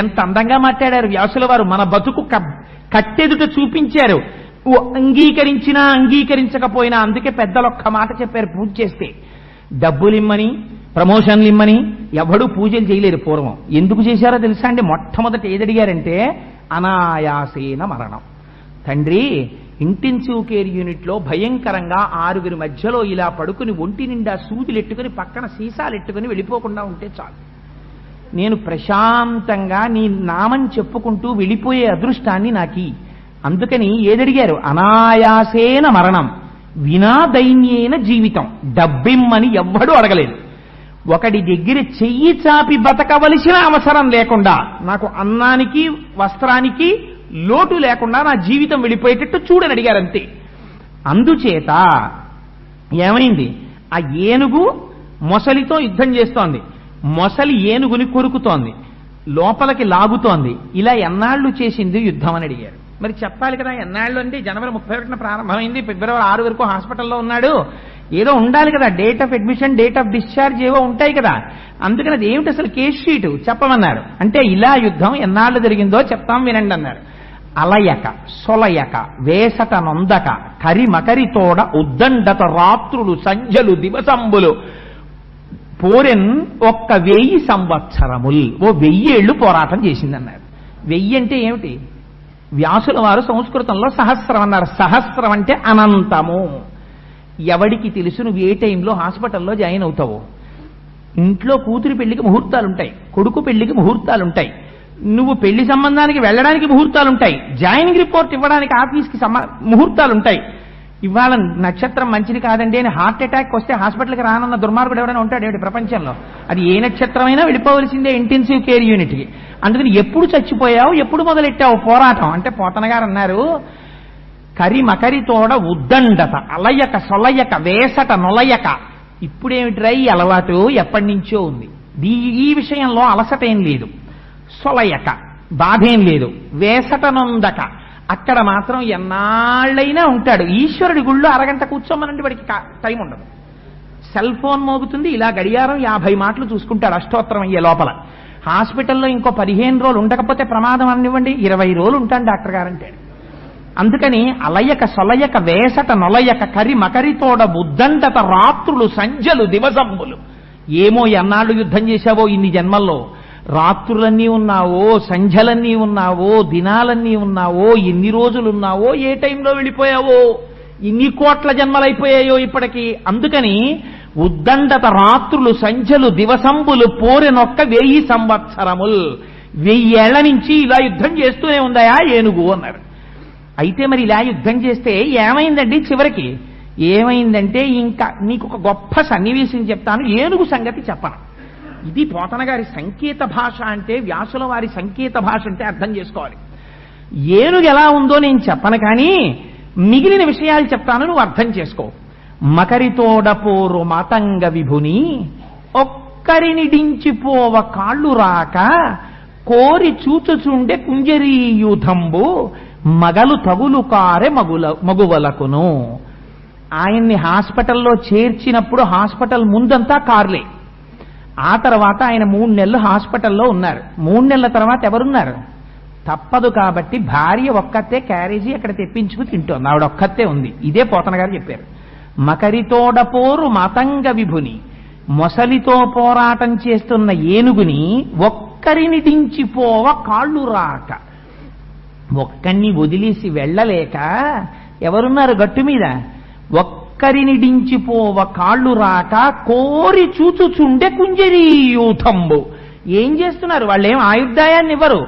ఎంత అందంగా మాట్లాడారు వ్యాసుల వారు. మన బతుకు కట్టెదుట చూపించారు, అంగీకరించినా అంగీకరించకపోయినా. అందుకే పెద్దలు ఒక్క మాట చెప్పారు, పూజ చేస్తే డబ్బులిమ్మని, ప్రమోషన్లు ఇమ్మని ఎవడూ పూజలు చేయలేరు పూర్వం. ఎందుకు చేశారో తెలుసా అండి? మొట్టమొదట ఏదడిగారంటే అనాయాసేన మరణం. తండ్రి, ఇంటెన్సివ్ కేర్ యూనిట్లో భయంకరంగా 6 మధ్యలో ఇలా పడుకుని ఒంటి నిండా సూదులెట్టుకుని పక్కన సీసాలెట్టుకుని వెళ్ళిపోకుండా ఉంటే చాలు, నేను ప్రశాంతంగా నీ నామం చెప్పుకుంటూ వెళ్ళిపోయే అదృష్టాన్ని నాకి. అందుకని ఏదడిగారు? అనాయాసేన మరణం వినా దైన్యేన జీవితం. డబ్బిమ్మని ఎవ్వడూ అడగలేదు. ఒకడి దగ్గర చెయ్యి చాపి బతకవలసిన అవసరం లేకుండా, నాకు అన్నానికి వస్త్రానికి లోటు లేకుండా నా జీవితం వెళ్ళిపోయేటట్టు చూడని అడిగారు అంతే. అందుచేత ఏమైంది? ఆ ఏనుగు మొసలితో యుద్ధం చేస్తోంది, మొసలి ఏనుగుని కొరుకుతోంది, లోపలికి లాగుతోంది. ఇలా ఎన్నాళ్ళు చేసింది యుద్ధం అని అడిగారు. మరి చెప్పాలి కదా, ఎన్నాళ్ళు అంటే జనవరి 31న ప్రారంభమైంది, ఫిబ్రవరి 6 వరకు హాస్పిటల్లో ఉన్నాడు, ఏదో ఉండాలి కదా, date of admission, date of discharge ఏవో ఉంటాయి కదా. అందుకని అది ఏమిటి అసలు కేస్ షీటు చెప్పమన్నారు. అంటే ఇలా యుద్ధం ఎన్నాళ్ళు జరిగిందో చెప్తాం వినండి అన్నారు. అలయక సొలయక వేసట నొందక కరిమకరితోడ ఉద్దండత రాత్రులు సంధ్యలు దివసంబులు పోరెన్ 1000 సంవత్సరముల్. 1000 ఏళ్ళు పోరాటం చేసిందన్నారు. 1000 అంటే ఏమిటి? వ్యాసుల వారు సంస్కృతంలో సహస్రం అన్నారు. సహస్రం అంటే అనంతము. ఎవడికి తెలుసు నువ్వు ఏ టైంలో హాస్పిటల్లో జాయిన్ అవుతావో? ఇంట్లో కూతురి పెళ్లికి ముహూర్తాలుంటాయి, కొడుకు పెళ్లికి ముహూర్తాలుంటాయి, నువ్వు పెళ్లి సంబంధానికి వెళ్ళడానికి ముహూర్తాలుంటాయి, జాయినింగ్ రిపోర్ట్ ఇవ్వడానికి ఆఫీస్కి ముహూర్తాలుంటాయి. ఇవాళ నక్షత్రం మంచిది కాదండి అని హార్ట్ అటాక్ వస్తే హాస్పిటల్కి రానన్న దుర్మార్గుడు ఎవరైనా ఉంటాడు ఏమిటి ప్రపంచంలో? అది ఏ నక్షత్రమైనా వెళ్ళిపోవలసిందే ఇంటెన్సివ్ కేర్ యూనిట్కి. అందుకని ఎప్పుడు చచ్చిపోయావు, ఎప్పుడు మొదలెట్టావు పోరాటం అంటే పోతన గారు అన్నారు, కరి మకరి తోడ ఉద్దండత అలయక సొలయక వేసట నొలయక. ఇప్పుడేమిట్రా ఈ అలవాటు? ఎప్పటి నుంచో ఉంది. ఈ విషయంలో అలసట ఏం లేదు, సొలయక బాధేం లేదు, వేసట నొందక అక్కడ మాత్రం ఎన్నాళ్ళైనా ఉంటాడు. ఈశ్వరుడి గుళ్ళో అరగంట కూర్చోమనండి వాడికి టైం ఉండదు. సెల్ ఫోన్ మోగుతుంది, ఇలా గడియారం 50 మాటలు చూసుకుంటాడు అష్టోత్తరం అయ్యే లోపల. హాస్పిటల్లో ఇంకో 15 రోజులు ఉండకపోతే ప్రమాదం అనివ్వండి, 20 రోజులు ఉంటాను డాక్టర్ గారంటే. అందుకని అలయక సొలయక వేసట నొలయక కరి మకరితోడ బుద్ధంటత రాత్రులు సంధ్యలు దివసంబులు. ఏమో ఎన్నాళ్ళు యుద్ధం చేశావో ఇన్ని జన్మల్లో, రాత్రులన్నీ ఉన్నావో, సంధ్యలన్నీ ఉన్నావో, దినాలన్నీ ఉన్నావో, ఎన్ని రోజులున్నావో, ఏ టైంలో వెళ్ళిపోయావో, ఇన్ని కోట్ల జన్మలైపోయాయో ఇప్పటికీ. అందుకని ఉద్దండత రాత్రులు సంధ్యలు దివసంబులు పోరెనొక్క 1000 సంవత్సరములు. 1000 ఏళ్ల నుంచి ఇలా యుద్ధం చేస్తూనే ఉందాయా ఏనుగు అన్నారు. అయితే మరి ఇలా యుద్ధం చేస్తే ఏమైందండి? చివరికి ఏమైందంటే, ఇంకా నీకు ఒక గొప్ప సన్నివేశం చెప్తాను, ఏనుగు సంగతి చెప్పను. ఇది పోతన గారి సంకేత భాష అంటే, వ్యాసుల వారి సంకేత భాష అంటే అర్థం చేసుకోవాలి. ఏనుగు ఎలా ఉందో నేను చెప్పను, కానీ మిగిలిన విషయాలు చెప్తాను, నువ్వు అర్థం చేసుకో. మకరితోడపోరు మాతంగ విభుని ఒక్కరినిడించిపోవ కాళ్ళు రాక కోరి చూచుచుండే కుంజరీయూథంబు మగలు తగులు కారె మగువలకును. ఆయన్ని హాస్పిటల్లో చేర్చినప్పుడు హాస్పిటల్ ముందంతా కార్లే. ఆ తర్వాత ఆయన 3 నెలలు హాస్పిటల్లో ఉన్నారు. 3 నెలల తర్వాత ఎవరున్నారు? తప్పదు కాబట్టి భార్య ఒక్కతే క్యారేజీ అక్కడ తెప్పించుకు తింటోంది, ఆవిడ ఒక్కతే ఉంది. ఇదే పోతన గారు చెప్పారు. మకరితోడపోరు మాతంగ విభుని, మొసలితో పోరాటం చేస్తున్న ఏనుగుని ఒక్కరిని దించిపోవ కాళ్ళు రాక. ఒక్కడిని వదిలేసి వెళ్ళలేక ఎవరున్నారు గట్టు మీద? ఒక్కరిని డించిపోవ కాళ్ళు రాక కోరి చూచుచుండే కుంజరీయూథంబు. ఏం చేస్తున్నారు వాళ్ళు? ఏం ఆయుర్దాయాన్ని ఇవ్వరు,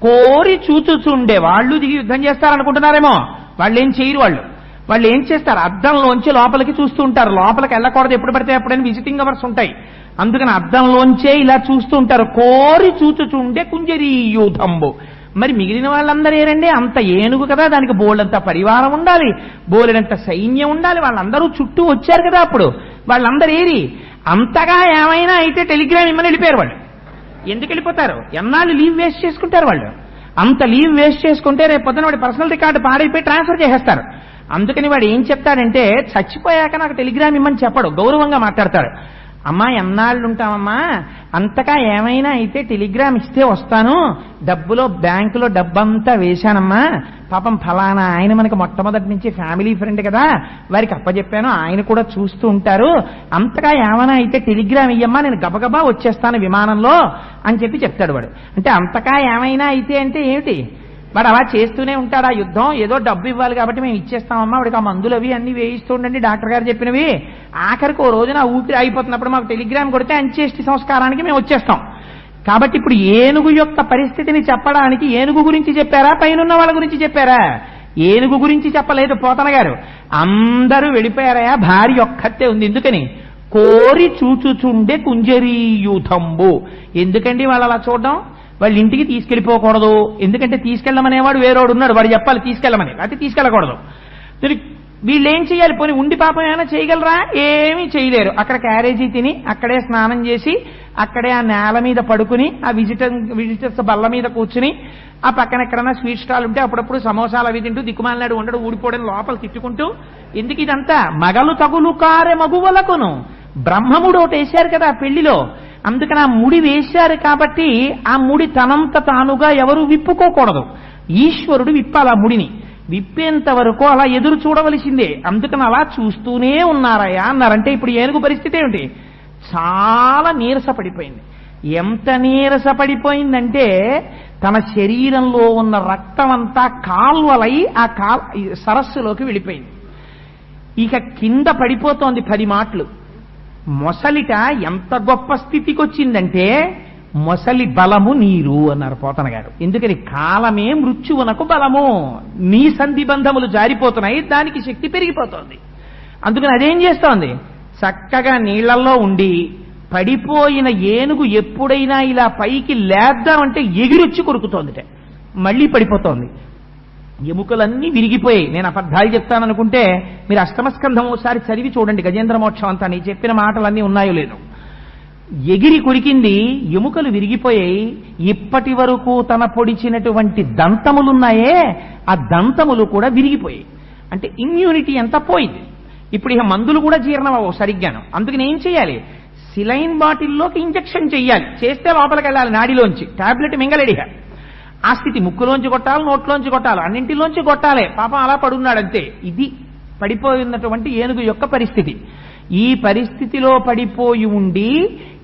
కోరి చూచుచుండే. వాళ్ళు దిగి యుద్ధం చేస్తారనుకుంటున్నారేమో, వాళ్ళు ఏం చేయరు. వాళ్ళు ఏం చేస్తారు? అద్దంలోంచి లోపలికి చూస్తూ ఉంటారు. లోపలికి వెళ్ళకూడదు, ఎప్పుడు పడితే అప్పుడైనా విజిటింగ్ అవర్స్ ఉంటాయి. అందుకని అద్దంలోంచే ఇలా చూస్తూ ఉంటారు. కోరి చూచుచుండే కుంజరీయూథంబు. మరి మిగిలిన వాళ్ళందరూ ఏరండి? అంత ఏనుగు కదా, దానికి బోల్డంత పరివారం ఉండాలి, బోలెడంత సైన్యం ఉండాలి, వాళ్ళందరూ చుట్టూ వచ్చారు కదా. అప్పుడు వాళ్ళందరూ ఏరి? అంతగా ఏమైనా అయితే టెలిగ్రామ్ ఇమ్మని వెళ్ళిపోయారు వాళ్ళు. ఎందుకు వెళ్ళిపోతారు? ఎన్నాళ్ళు లీవ్ వేస్ట్ చేసుకుంటారు వాళ్ళు. అంత లీవ్ వేస్ట్ చేసుకుంటే రేపు పొద్దున వాడి పర్సనల్ రికార్డు పాడైపోయి ట్రాన్స్ఫర్ చేసేస్తారు. అందుకని వాడు ఏం చెప్తాడంటే, చచ్చిపోయాక నాకు టెలిగ్రామ్ ఇమ్మని చెప్పడు, గౌరవంగా మాట్లాడతాడు. అమ్మా ఎన్నాళ్ళు ఉంటామమ్మా, అంతగా ఏమైనా అయితే టెలిగ్రామ్ ఇస్తే వస్తాను, డబ్బులో బ్యాంకులో డబ్బంతా వేశానమ్మా, పాపం ఫలానా ఆయన మనకి మొట్టమొదటి నుంచి ఫ్యామిలీ ఫ్రెండ్ కదా, వారికి అప్పచెప్పాను, ఆయన కూడా చూస్తూ ఉంటారు, అంతగా ఏమైనా అయితే టెలిగ్రామ్ ఇయ్యమ్మా, నేను గబగబా వచ్చేస్తాను విమానంలో అని చెప్తాడు వాడు. అంటే అంతగా ఏమైనా అయితే అంటే ఏమిటి? వాడు అలా చేస్తూనే ఉంటాడు ఆ యుద్ధం. ఏదో డబ్బు ఇవ్వాలి కాబట్టి మేము ఇచ్చేస్తామమ్మా, వాడికి ఆ మందులు అవి అన్ని వేయిస్తూ ఉండండి డాక్టర్ గారు చెప్పినవి. ఆఖరికి ఓ రోజున ఊపిరి అయిపోతున్నప్పుడు మాకు టెలిగ్రామ్ కొడితే అంత్యేష్టి సంస్కారానికి మేము వచ్చేస్తాం. కాబట్టి ఇప్పుడు ఏనుగు యొక్క పరిస్థితిని చెప్పడానికి ఏనుగు గురించి చెప్పారా, పైనున్న వాళ్ళ గురించి చెప్పారా? ఏనుగు గురించి చెప్పలేదు పోతన గారు. అందరూ వెళ్ళిపోయారయా, భార్య ఒక్కతే ఉంది. ఎందుకని? కోరి చూచుచుండే కుంజరీయూథంబు. ఎందుకండి వాళ్ళు అలా చూడడం? వాళ్ళ ఇంటికి తీసుకెళ్ళిపోకూడదు, ఎందుకంటే తీసుకెళ్ళమనేవాడు వేరేవాడు ఉన్నాడు, వాడు చెప్పాలి తీసుకెళ్ళమని, అయితే తీసుకెళ్ళకూడదు. వీళ్ళు ఏం చేయాలి? పోనీ ఉండి పాపం ఏమైనా చేయగలరా? ఏమీ చేయలేరు. అక్కడ క్యారేజీ తిని అక్కడే స్నానం చేసి అక్కడే ఆ నేల మీద పడుకుని ఆ విజిటర్స్ బల్ల మీద కూర్చుని ఆ పక్కన ఎక్కడన్నా స్వీట్ స్టాల్ ఉంటే అప్పుడప్పుడు సమోసాలు అవి తింటూ దిక్కుమాలినాడు ఉండడు, ఊడిపోవడం లోపల తిట్టుకుంటూ. ఎందుకు ఇదంతా? మగలు తగులు కారె మగువలకును. బ్రహ్మముడు ఒకటి వేశారు కదా పెళ్లిలో, అందుకని ఆ ముడి వేశారు కాబట్టి ఆ ముడి తనంత తానుగా ఎవరు విప్పుకోకూడదు, ఈశ్వరుడు విప్పాలి ఆ ముడిని. విప్పేంత వరకు అలా ఎదురు చూడవలసిందే. అందుకని అలా చూస్తూనే ఉన్నారయ్యా అన్నారంటే ఇప్పుడు ఏనుగు పరిస్థితి ఏమిటి? చాలా నీరస పడిపోయింది. ఎంత నీరసపడిపోయిందంటే తన శరీరంలో ఉన్న రక్తం అంతా కాల్వలై ఆ సరస్సులోకి వెళ్ళిపోయింది. ఇక కింద పడిపోతోంది 10 మాటలు. మొసలిట ఎంత గొప్ప స్థితికి వచ్చిందంటే మొసలి బలము నీరు అన్నారు పోతన గారు. ఎందుకని కాలమే మృత్యువునకు బలము. నీ సంధి బంధములు జారిపోతున్నాయి, దానికి శక్తి పెరిగిపోతోంది. అందుకని అదేం చేస్తోంది, చక్కగా నీళ్లలో ఉండి పడిపోయిన ఏనుగు ఎప్పుడైనా ఇలా పైకి లేద్దామంటే ఎగిరొచ్చి కొరుకుతోందిట, మళ్ళీ పడిపోతోంది. ఎముకలన్నీ విరిగిపోయాయి. నేను అబద్ధాలు చెప్తాననుకుంటే మీరు అష్టమస్కంధం ఒకసారి చదివి చూడండి, గజేంద్ర మోక్షం అంతా నీ చెప్పిన మాటలన్నీ ఉన్నాయో లేదో. ఎగిరి కొరికింది, ఎముకలు విరిగిపోయాయి. ఇప్పటి వరకు తన పొడిచినటువంటి దంతములున్నాయే ఆ దంతములు కూడా విరిగిపోయాయి. అంటే ఇమ్యూనిటీ అంతా పోయింది. ఇప్పుడు ఇక మందులు కూడా జీర్ణమవు సరిగ్గాను. అందుకని ఏం చేయాలి, సిలైన్ బాటిల్లోకి ఇంజెక్షన్ చెయ్యాలి. చేస్తే లోపలికి వెళ్ళాలి నాడిలోంచి, టాబ్లెట్ మింగలేడిగా. ఆ స్థితి ముక్కులోంచి కొట్టాలి, నోట్లోంచి కొట్టాలి, అన్నింటిలోంచి కొట్టాలి. పాపం అలా పడున్నాడంతే. ఇది పడిపోయినటువంటి ఏనుగు యొక్క పరిస్థితి. ఈ పరిస్థితిలో పడిపోయి ఉండి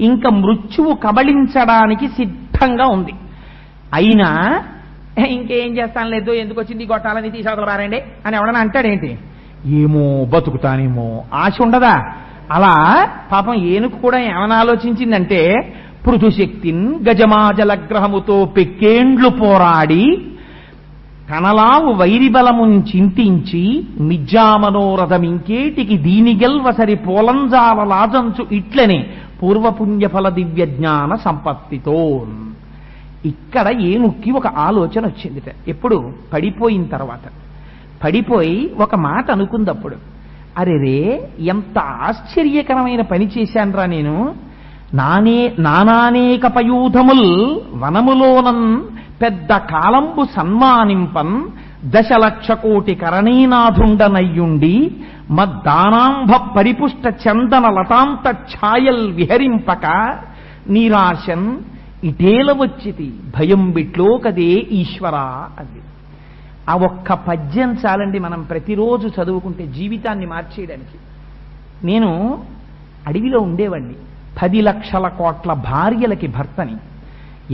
ఇంకా మృత్యువు కబళించడానికి సిద్ధంగా ఉంది. అయినా ఇంకేం చేస్తాను లేదు, ఎందుకు వచ్చింది గొట్టాలని తీసేవతల పారండి అని ఎవడన్నా అంటాడేంటి, ఏమో బతుకుతానేమో ఆశ ఉండదా. అలా పాపం ఏనుగు కూడా ఏమని ఆలోచించిందంటే, పృథుశక్తిన్ గజమాజలగ్రహముతో పెక్కేండ్లు పోరాడి కనలావు వైరిబలమున్ చింతించి మిజ్జామనోరథమింకేటికి దీనిగెల్వసరి పోలంజాల లాజంచు ఇట్లనే పూర్వపుణ్యఫల దివ్య జ్ఞాన సంపత్తితో. ఇక్కడ ఏనుక్కి ఒక ఆలోచన వచ్చిందిట. ఎప్పుడు పడిపోయిన తర్వాత పడిపోయి ఒక మాట అనుకుందప్పుడు, అరెరే ఎంత ఆశ్చర్యకరమైన పని చేశాన్రా నేను. నానానేక పయూధముల్ వనములోనన్ పెద్ద కాలంబు సన్మానింపన్ 10,00,000 కోటి కరణీనాథుండనయ్యుండి మద్దానాంభ పరిపుష్ట చందన లతాంత ఛాయల్ విహరింపక నీరాశన్ ఇటేల వచ్చితి భయం బిట్లో కదే ఈశ్వరా అది. ఆ ఒక్క పద్యం చాలండి మనం ప్రతిరోజు చదువుకుంటే జీవితాన్ని మార్చేయడానికి. నేను అడవిలో ఉండేవాడిని, 10 లక్షల కోట్ల భార్యలకి భర్తని.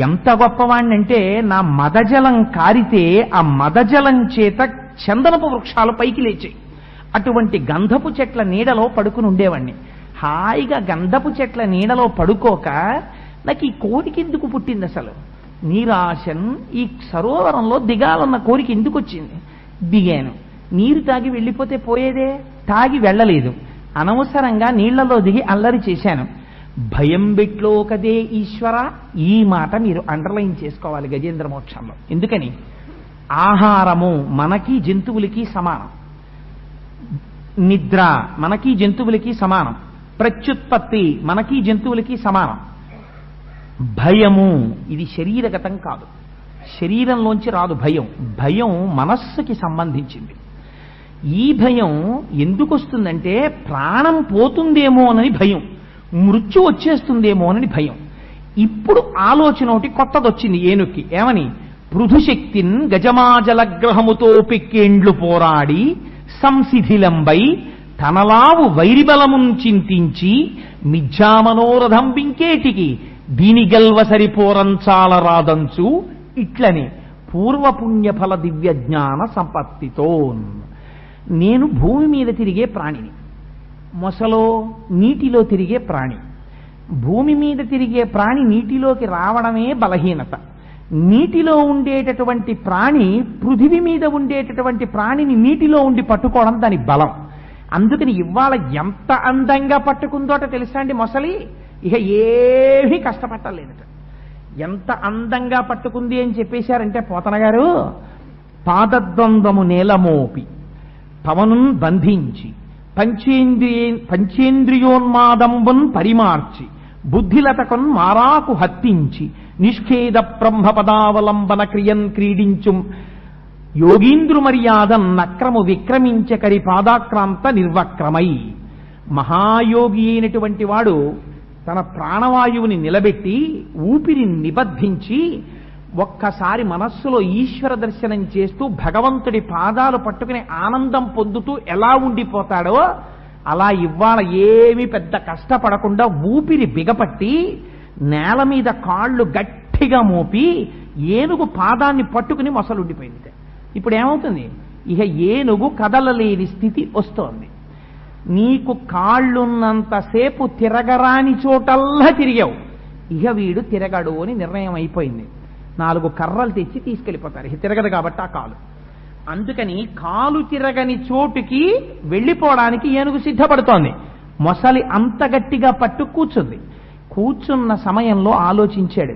ఎంత గొప్పవాణ్ణంటే నా మదజలం కారితే ఆ మదజలం చేత చందనపు వృక్షాలు పైకి లేచాయి. అటువంటి గంధపు చెట్ల నీడలో పడుకుని ఉండేవాణ్ణి. హాయిగా గంధపు చెట్ల నీడలో పడుకోక నాకు ఈ కోరిక ఎందుకు పుట్టింది అసలు, నీరాశన్ ఈ సరోవరంలో దిగాలన్న కోరిక ఎందుకు వచ్చింది. దిగాను, నీరు తాగి వెళ్ళిపోతే పోయేదే, తాగి వెళ్ళలేదు. అనవసరంగా నీళ్లలో దిగి అల్లరి చేశాను. భయం బిట్లో కదే ఈశ్వర, ఈ మాట మీరు అండర్లైన్ చేసుకోవాలి గజేంద్ర మోక్షంలో. ఎందుకని, ఆహారము మనకి జంతువులకి సమానం, నిద్ర మనకి జంతువులకి సమానం, ప్రత్యుత్పత్తి మనకి జంతువులకి సమానం. భయము ఇది శరీరగతం కాదు, శరీరంలోంచి రాదు భయం. భయం మనస్సుకి సంబంధించింది. ఈ భయం ఎందుకు వస్తుందంటే ప్రాణం పోతుందేమోనని భయం, మృత్యు వచ్చేస్తుందేమోనని భయం. ఇప్పుడు ఆలోచన ఒకటి కొత్తదొచ్చింది ఏనుక్కి. ఏమని, పృథుశక్తిన్ గజమాజలగ్రహముతో పెక్కేండ్లు పోరాడి సంశిథిలంబై తనలావు వైరిబలమున్ చింతించి మిథ్యామనోరథం వింకేటికి దీనిగల్వసరి పోరంచాల రాదంచు ఇట్లనే పూర్వపుణ్యఫల దివ్య జ్ఞాన సంపత్తితో. నేను భూమి మీద తిరిగే ప్రాణిని, మొసలో నీటిలో తిరిగే ప్రాణి. భూమి మీద తిరిగే ప్రాణి నీటిలోకి రావడమే బలహీనత. నీటిలో ఉండేటటువంటి ప్రాణి పృథివీ మీద ఉండేటటువంటి ప్రాణిని నీటిలో ఉండి పట్టుకోవడం దాని బలం. అందుకని ఇవాళ ఎంత అందంగా పట్టుకుందోట తెలుసా అండి మొసలి, ఇక ఏమీ కష్టపట్టలేదట. ఎంత అందంగా పట్టుకుంది అని చెప్పేశారంటే పోతన గారు, పాదద్వంద్వము నేలమోపి పవనున్ బంధించి పంచేంద్రియోన్మాదంబున్ పరిమార్చి బుద్ధిలతకొన్ మారాకు హత్తించి నిష్ఖేద బ్రహ్మపదావలంబన క్రియన్ క్రీడించు యోగీంద్రు మర్యాదన్ నక్రము విక్రమించకరి పాదాక్రాంత నిర్వక్రమై. మహాయోగి అయినటువంటి వాడు తన ప్రాణవాయువుని నిలబెట్టి ఊపిరి నిబద్ధించి ఒక్కసారి మనస్సులో ఈశ్వర దర్శనం చేస్తూ భగవంతుడి పాదాలు పట్టుకుని ఆనందం పొందుతూ ఎలా ఉండిపోతాడో అలా ఇవాళ ఏమీ పెద్ద కష్టపడకుండా ఊపిరి బిగపట్టి నేల మీద కాళ్ళు గట్టిగా మోపి ఏనుగు పాదాన్ని పట్టుకుని మొసలుండిపోయింది. ఇప్పుడు ఏమవుతుంది? ఇక ఏనుగు కదలలేని స్థితి వస్తోంది. నీకు కాళ్ళున్నంతసేపు తిరగరాని చోటల్లా తిరిగావు, ఇక వీడు తిరగడు అని నిర్ణయం అయిపోయింది. 4 కర్రలు తెచ్చి తీసుకెళ్ళిపోతారు, ఇక తిరగదు కాబట్టి ఆ కాలు. అందుకని కాలు తిరగని చోటుకి వెళ్ళిపోవడానికి ఏనుగు సిద్ధపడుతోంది. మొసలి అంత గట్టిగా పట్టు కూర్చుంది. కూర్చున్న సమయంలో ఆలోచించాడు,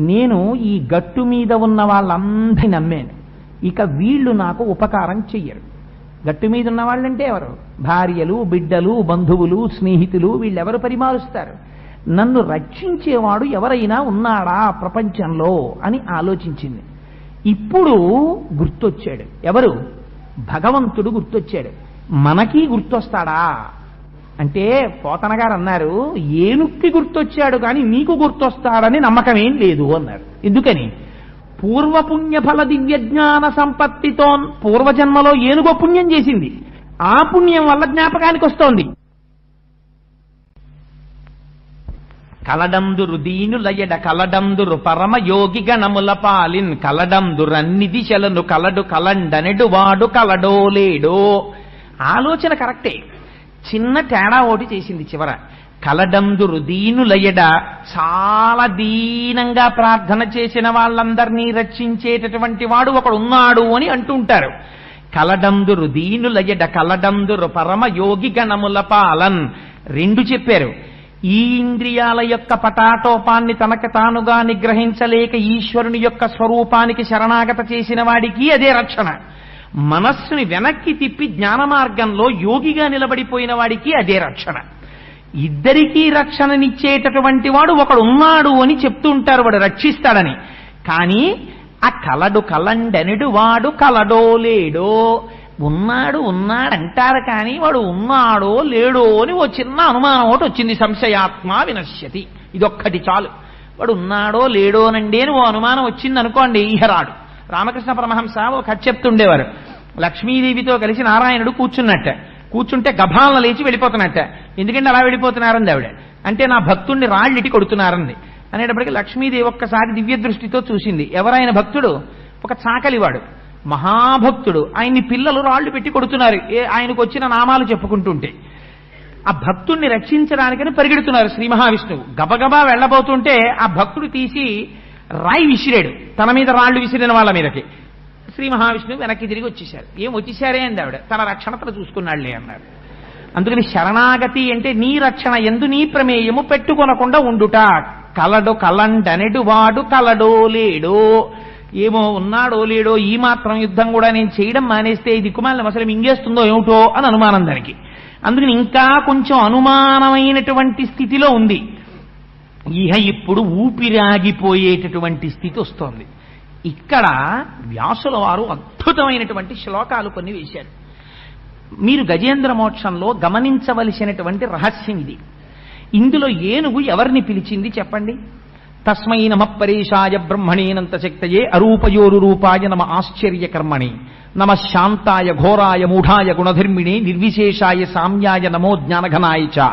నేను ఈ గట్టు మీద ఉన్న వాళ్ళందరినీ నమ్మాను, ఇక వీళ్ళు నాకు ఉపకారం చెయ్యరు. గట్టు మీద ఉన్న వాళ్ళంటే ఎవరు? భార్యలు, బిడ్డలు, బంధువులు, స్నేహితులు, వీళ్ళెవరు పరిమారుస్తారు? నన్ను రక్షించేవాడు ఎవరైనా ఉన్నాడా ప్రపంచంలో అని ఆలోచించింది. ఇప్పుడు గుర్తొచ్చాడు. ఎవరు? భగవంతుడు గుర్తొచ్చాడు. మనకి గుర్తొస్తాడా అంటే పోతన గారు అన్నారు, ఏనుక్కి గుర్తొచ్చాడు కానీ నీకు గుర్తొస్తాడని నమ్మకమేం లేదు అన్నారు. ఎందుకని? పూర్వపుణ్యఫల దివ్యజ్ఞాన సంపత్తితో పూర్వజన్మలో ఏనుగో పుణ్యం చేసింది, ఆ పుణ్యం వల్ల జ్ఞాపకానికి వస్తోంది. కలడందురు దీనులయడ కలడందురు పరమ యోగి గణముల పాలిన్ కలడందురన్ని దిశలను కలడు కలండనెడు వాడు కలడో లేడో. ఆలోచన కరెక్టే, చిన్న తేడా ఒకటి చేసింది చివర. కలడందురు దీనులయడ, చాలా దీనంగా ప్రార్థన చేసిన వాళ్ళందరినీ రక్షించేటటువంటి వాడు ఒకడు ఉన్నాడు అని అంటుంటారు. కలడందురు దీనులయడ కలడందురు పరమ యోగి గణముల పాలన్. 2 చెప్పారు. ఈ ఇంద్రియాల యొక్క పటాటోపాన్ని తనకు తానుగా నిగ్రహించలేక ఈశ్వరుని యొక్క స్వరూపానికి శరణాగత చేసిన వాడికి అదే రక్షణ. మనస్సుని వెనక్కి తిప్పి జ్ఞాన మార్గంలో యోగిగా నిలబడిపోయిన వాడికి అదే రక్షణ. ఇద్దరికీ రక్షణనిచ్చేటటువంటి వాడు ఒకడు ఉన్నాడు అని చెప్తూ ఉంటారు, వాడు రక్షిస్తాడని. కానీ ఆ కలడు కలండెనడు వాడు కలడో లేడో. ఉన్నాడంటారు కానీ వాడు ఉన్నాడో లేడో అని ఓ చిన్న అనుమానం ఒకటి వచ్చింది. సంశయాత్మ వినశ్యతి, ఇదొక్కటి చాలు. వాడు ఉన్నాడో లేడోనండి అని ఓ అనుమానం వచ్చింది అనుకోండి, ఇహ రాడు. రామకృష్ణ పరమహంస ఒక కథ చెప్తుండేవారు. లక్ష్మీదేవితో కలిసి నారాయణుడు కూర్చుంటే గభాలను లేచి వెళ్ళిపోతున్నట్ట. ఎందుకంటే అలా వెళ్ళిపోతున్నారంది ఆవిడ. అంటే నా భక్తుణ్ణి రాళ్ళిటి కొడుతున్నారంది. అనేటప్పటికీ లక్ష్మీదేవి ఒక్కసారి దివ్య దృష్టితో చూసింది. ఎవరైన భక్తుడు? ఒక చాకలివాడు, మహాభక్తుడు. ఆయన్ని పిల్లలు రాళ్లు పెట్టి కొడుతున్నారు, ఆయనకు వచ్చిన నామాలు చెప్పుకుంటుంటే. ఆ భక్తుణ్ణి రక్షించడానికని పరిగెడుతున్నారు శ్రీ మహావిష్ణువు. గబగబా వెళ్ళబోతుంటే ఆ భక్తుడు తీసి రాయి విసిరాడు, తన మీద రాళ్లు విసిరిన వాళ్ళ మీదకి. శ్రీ మహావిష్ణువు వెనక్కి తిరిగి వచ్చేశారు. ఏం వచ్చేశారే అంది ఆవిడ. తన రక్షణ తను చూసుకున్నాడులే అన్నారు. అందుకని శరణాగతి అంటే నీ రక్షణ ఎందు నీ ప్రమేయము పెట్టుకొనకుండా ఉండుట. కలడు కలండనెడు వాడు కలడో లేడో. ఏమో ఉన్నాడో లేడో, ఈ మాత్రం యుద్ధం కూడా నేను చేయడం మానేస్తే ఈ దిక్కుమాలిన అసలు మింగేస్తుందో ఏమిటో అని అనుమానం దానికి. అందుకని ఇంకా కొంచెం అనుమానమైనటువంటి స్థితిలో ఉంది. ఇహ ఇప్పుడు ఊపిరాగిపోయేటటువంటి స్థితి వస్తోంది. ఇక్కడ వ్యాసుల వారు అద్భుతమైనటువంటి శ్లోకాలు కొన్ని వేశారు. మీరు గజేంద్ర మోక్షంలో గమనించవలసినటువంటి రహస్యం ఇది. ఇందులో ఏనుగు ఎవరిని పిలిచింది చెప్పండి? తస్మై నమ పరేశాయ బ్రహ్మణేనంత శక్తయే అరూపయోరు రూపాయ నమ ఆశ్చర్యకర్మణి నమ శాంతాయ ఘోరాయ మూఢాయ గుణధర్మిణే నిర్విశేషాయ సామ్యాయ నమో జ్ఞానఘనాయ చ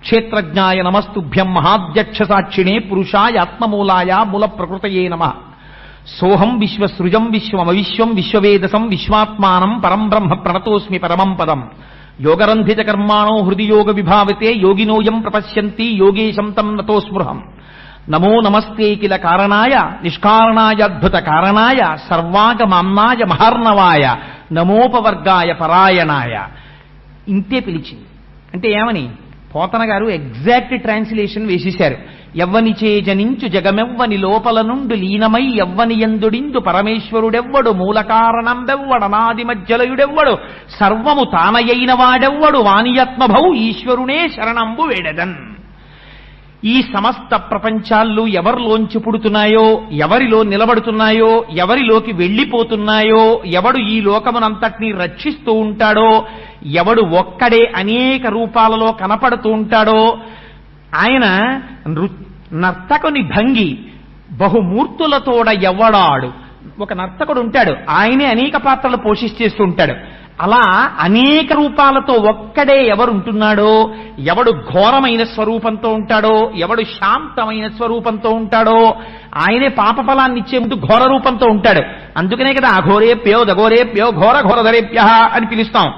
క్షేత్రజ్ఞాయ నమస్తుభ్యం మహాధ్యక్ష సాక్షిణే పురుషాయ ఆత్మమూలాయ మూల ప్రకృతయే నమః. సోహం విశ్వసృజం విశ్వమవిశ్వం విశ్వవేదసం విశ్వాత్మానం పరం బ్రహ్మ ప్రణతోస్మి పరమం పదం. యోగరంధిత కర్మాణో హృది యోగ విభావితే యోగినోయం ప్రపశ్యంతి యోగేశం తం నతో స్మృహం. నమో నమస్తే కిల కారణాయ నిష్కారణాయ అద్భుత కారణాయ సర్వాగమామ్నాయ మహార్ణవాయ నమోపవర్గాయ పరాయణాయ. ఇంతే పిలిచింది. అంటే ఏమని? పోతన గారు ఎగ్జాక్ట్ ట్రాన్స్లేషన్ వేసేశారు. ఎవ్వనిచే జనించు జగమెవ్వని లోపల నుండి లీనమై ఎవ్వని యందుడిందు పరమేశ్వరుడెవ్వడు మూల కారణంబెవ్వడనాది మధ్యలయుడెవ్వడు సర్వము తానయైన వాడెవ్వడు వానియత్మభౌ ఈశ్వరునే శరణంబు వేడెదన్. ఈ సమస్త ప్రపంచాలు ఎవరిలోంచి పుడుతున్నాయో, ఎవరిలో నిలబడుతున్నాయో, ఎవరిలోకి వెళ్ళిపోతున్నాయో, ఎవడు ఈ లోకమునంతటినీ రక్షిస్తూ ఉంటాడో, ఎవడు ఒక్కడే అనేక రూపాలలో కనపడుతూ ఉంటాడో, ఆయన నర్తకుని భంగి బహుమూర్తులతోడ ఎవ్వడాడు. ఒక నర్తకుడు ఉంటాడు, ఆయనే అనేక పాత్రలు పోషిస్తూ ఉంటాడు. అలా అనేక రూపాలతో ఒక్కడే ఎవరుంటున్నాడో, ఎవడు ఘోరమైన స్వరూపంతో ఉంటాడో, ఎవడు శాంతమైన స్వరూపంతో ఉంటాడో ఆయనే పాపఫలాన్ని ఇచ్చే ముందు ఘోర రూపంతో ఉంటాడు. అందుకనే కదా అఘోరేప్యో దఘోరేప్యో ఘోర ఘోరధరేప్య అని పిలుస్తాం.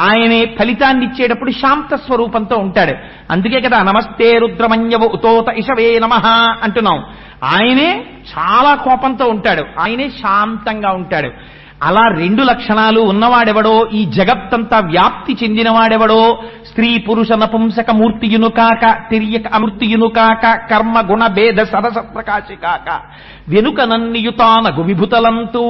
ఆయనే ఫలితాన్ని ఇచ్చేటప్పుడు శాంత స్వరూపంతో ఉంటాడు. అందుకే కదా నమస్తే రుద్రమన్యవ ఉతోత ఇషవే నమః అంటున్నాం. ఆయనే చాలా కోపంతో ఉంటాడు, ఆయనే శాంతంగా ఉంటాడు. అలా రెండు లక్షణాలు ఉన్నవాడెవడో, ఈ జగత్తంతా వ్యాప్తి చెందినవాడెవడో, స్త్రీ పురుష నపుంసక మూర్తియును కాక, తిర్యక అమూర్తియును కాక, కర్మ గుణ భేద సరస ప్రకాశి కాక, వెనుక నన్నియుతానగు విభుతలంతూ,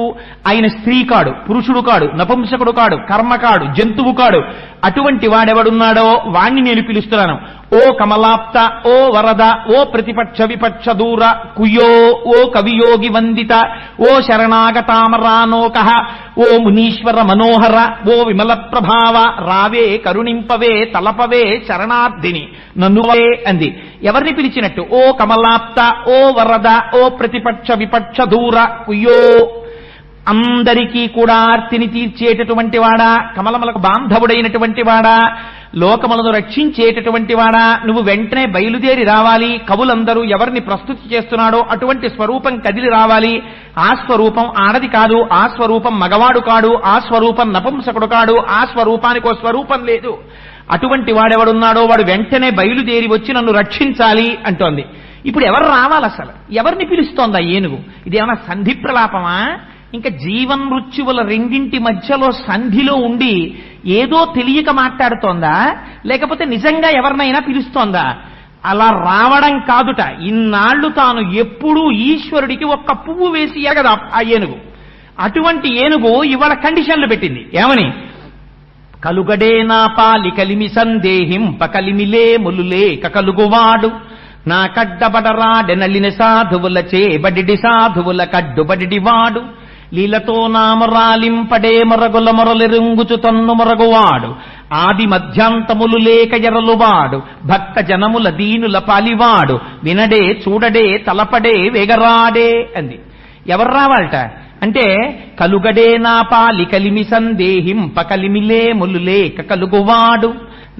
ఆయన స్త్రీ కాడు, పురుషుడు కాడు, నపుంసకుడు కాడు, కర్మ కాడు, జంతువు కాడు. అటువంటి వాడెవడున్నాడో వాణ్ణి నేను పిలుస్తున్నాను. ఓ కమలాప్త, ఓ వరద, ఓ ప్రతిపక్ష విపక్ష దూర కుయో, ఓ కవియోగి వందిత, ఓ శరణాగతామరానోక, ఓ మునీశ్వర మనోహర, ఓ విమల ప్రభావ, రావే కరుణింపవే తలపవే శరణార్థిని నన్నువే అంది. ఎవరిని పిలిచినట్టు? ఓ కమలాప్త, ఓ వరద, ఓ ప్రతిపక్ష విపక్ష దూర కుయో, అందరికీ కూడా ఆర్తిని తీర్చేటటువంటి వాడా, కమలములకు బాంధవుడైనటువంటి వాడా, లోకములను రక్షించేటటువంటి వాడా, నువ్వు వెంటనే బయలుదేరి రావాలి. కవులందరూ ఎవరిని ప్రస్తుతి చేస్తున్నాడో అటువంటి స్వరూపం కదిలి రావాలి. ఆ స్వరూపం ఆడది కాదు, ఆ స్వరూపం మగవాడు కాడు, ఆ స్వరూపం నపుంసకుడు కాడు, ఆ స్వరూపానికి ఓ స్వరూపం లేదు. అటువంటి వాడెవడున్నాడో వాడు వెంటనే బయలుదేరి వచ్చి నన్ను రక్షించాలి అంటోంది. ఇప్పుడు ఎవరు రావాలి? అసలు ఎవరిని పిలుస్తోందా ఏనుగు? ఇదేమన్నా సంధి ప్రలాపమా? ఇంకా జీవన్ మృత్యువుల రెండింటి మధ్యలో సంధిలో ఉండి ఏదో తెలియక మాట్లాడుతోందా, లేకపోతే నిజంగా ఎవరినైనా పిలుస్తోందా? అలా రావడం కాదుట. ఇన్నాళ్లు తాను ఎప్పుడూ ఈశ్వరుడికి ఒక్క పువ్వు వేసి ఎరగదా ఆ ఏనుగు. అటువంటి ఏనుగు ఇవాళ కండిషన్లు పెట్టింది. ఏమని? కలుగడే నా పాలి కలిమి సందేహింప కలిమిలే ములులే కలుగువాడు, నా కడ్డబడరాడె నలిని సాధువులచే బడిడి సాధువుల కడ్డుబడివాడు, లీలతో నామరాలింపడే మొరగుల మొరలెరుంగుచు తన్ను మొరగువాడు, ఆది మధ్యాంతములు లేక ఎరలువాడు, భక్త జనముల దీనుల పాలివాడు, వినడే చూడడే తలపడే వేగరాడే అంది. ఎవరు రావాలట అంటే, కలుగడే నా పాలి కలిమి సందేహింప కలిమిలే ములులే కలుగువాడు.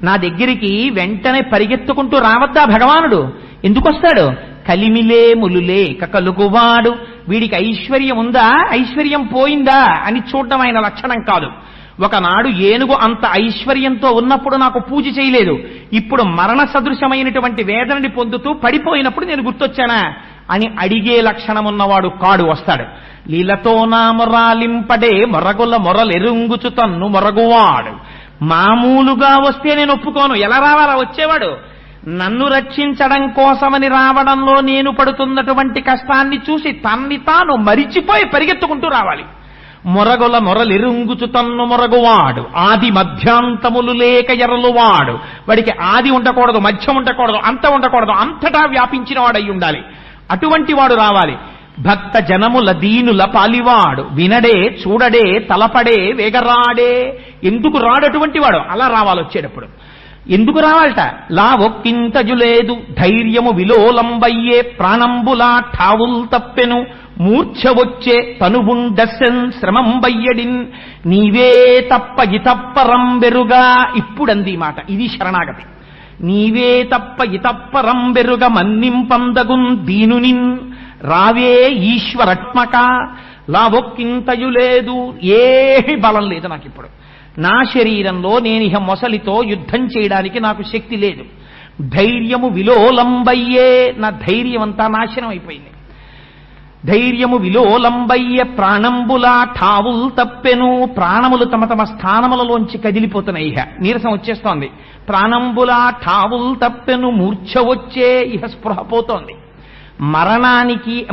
నా దగ్గరికి వెంటనే పరిగెత్తుకుంటూ రావద్దా భగవానుడు? ఎందుకొస్తాడు? కలిమిలే ములులే కలుగువాడు. వీడికి ఐశ్వర్యం ఉందా, ఐశ్వర్యం పోయిందా అని చూడడం ఆయన లక్షణం కాదు. ఒకనాడు ఏనుగు అంత ఐశ్వర్యంతో ఉన్నప్పుడు నాకు పూజ చేయలేదు, ఇప్పుడు మరణ సదృశమైనటువంటి వేదనని పొందుతూ పడిపోయినప్పుడు నేను గుర్తొచ్చానా అని అడిగే లక్షణం ఉన్నవాడు కాడు. వస్తాడు. లీలతో నా మొరాలింపడే మొరగుల మొరలెరుంగుచు తన్ను మొరగువాడు. మామూలుగా వస్తే నేను ఒప్పుకోను. ఎలా రావాలా వచ్చేవాడు? నన్ను రక్షించడం కోసమని రావడంలో నేను పడుతున్నటువంటి కష్టాన్ని చూసి తన్ని తాను మరిచిపోయి పరిగెత్తుకుంటూ రావాలి. మొరగుల మొరలెరుంగుచు తన్ను మొరగువాడు, ఆది మధ్యాంతములు లేక ఎరలువాడు. వాడికి ఆది ఉండకూడదు, మధ్యం ఉండకూడదు, అంతం ఉండకూడదు, అంతటా వ్యాపించిన వాడై ఉండాలి. అటువంటి వాడు రావాలి. భక్త జనముల దీనుల పాలివాడు, వినడే చూడడే తలపడే వేగరాడే. ఎందుకు రాడటువంటి వాడు? అలా రావాలి. వచ్చేటప్పుడు ఎందుకు రావాలట? లావొక్కింతజులేదు ధైర్యము విలోలంబయ్యే, ప్రాణంబులా ఠావుల్ తప్పెను మూర్ఛ వచ్చే తనువుండెన్ శ్రమం బయ్యడిన్, నీవే తప్ప ఇతప్పరం బెరుగా. ఇప్పుడంది మాట. ఇది శరణాగతి. నీవే తప్ప ఇతప్పరం బెరుగ మన్నింపందగున్ దీనునిన్, రావే ఈశ్వరత్మక. లావొక్కింతయులేదు, ఏమి బలం లేదు నాకిప్పుడు. నా శరీరంలో నేను ఇహ మొసలితో యుద్ధం చేయడానికి నాకు శక్తి లేదు. ధైర్యము విలోలంబయ్యే, నా ధైర్యం అంతా నాశనం అయిపోయింది. ధైర్యము విలోలంబయ్యే, ప్రాణంబులా ఠావుల్ తప్పెను. ప్రాణములు తమ తమ స్థానములలోంచి కదిలిపోతున్నాయి. ఇహ నీరసం వచ్చేస్తోంది. ప్రాణంబులా ఠావుల్ తప్పెను మూర్ఛ వచ్చే, ఇహ స్పృహ పోతోంది.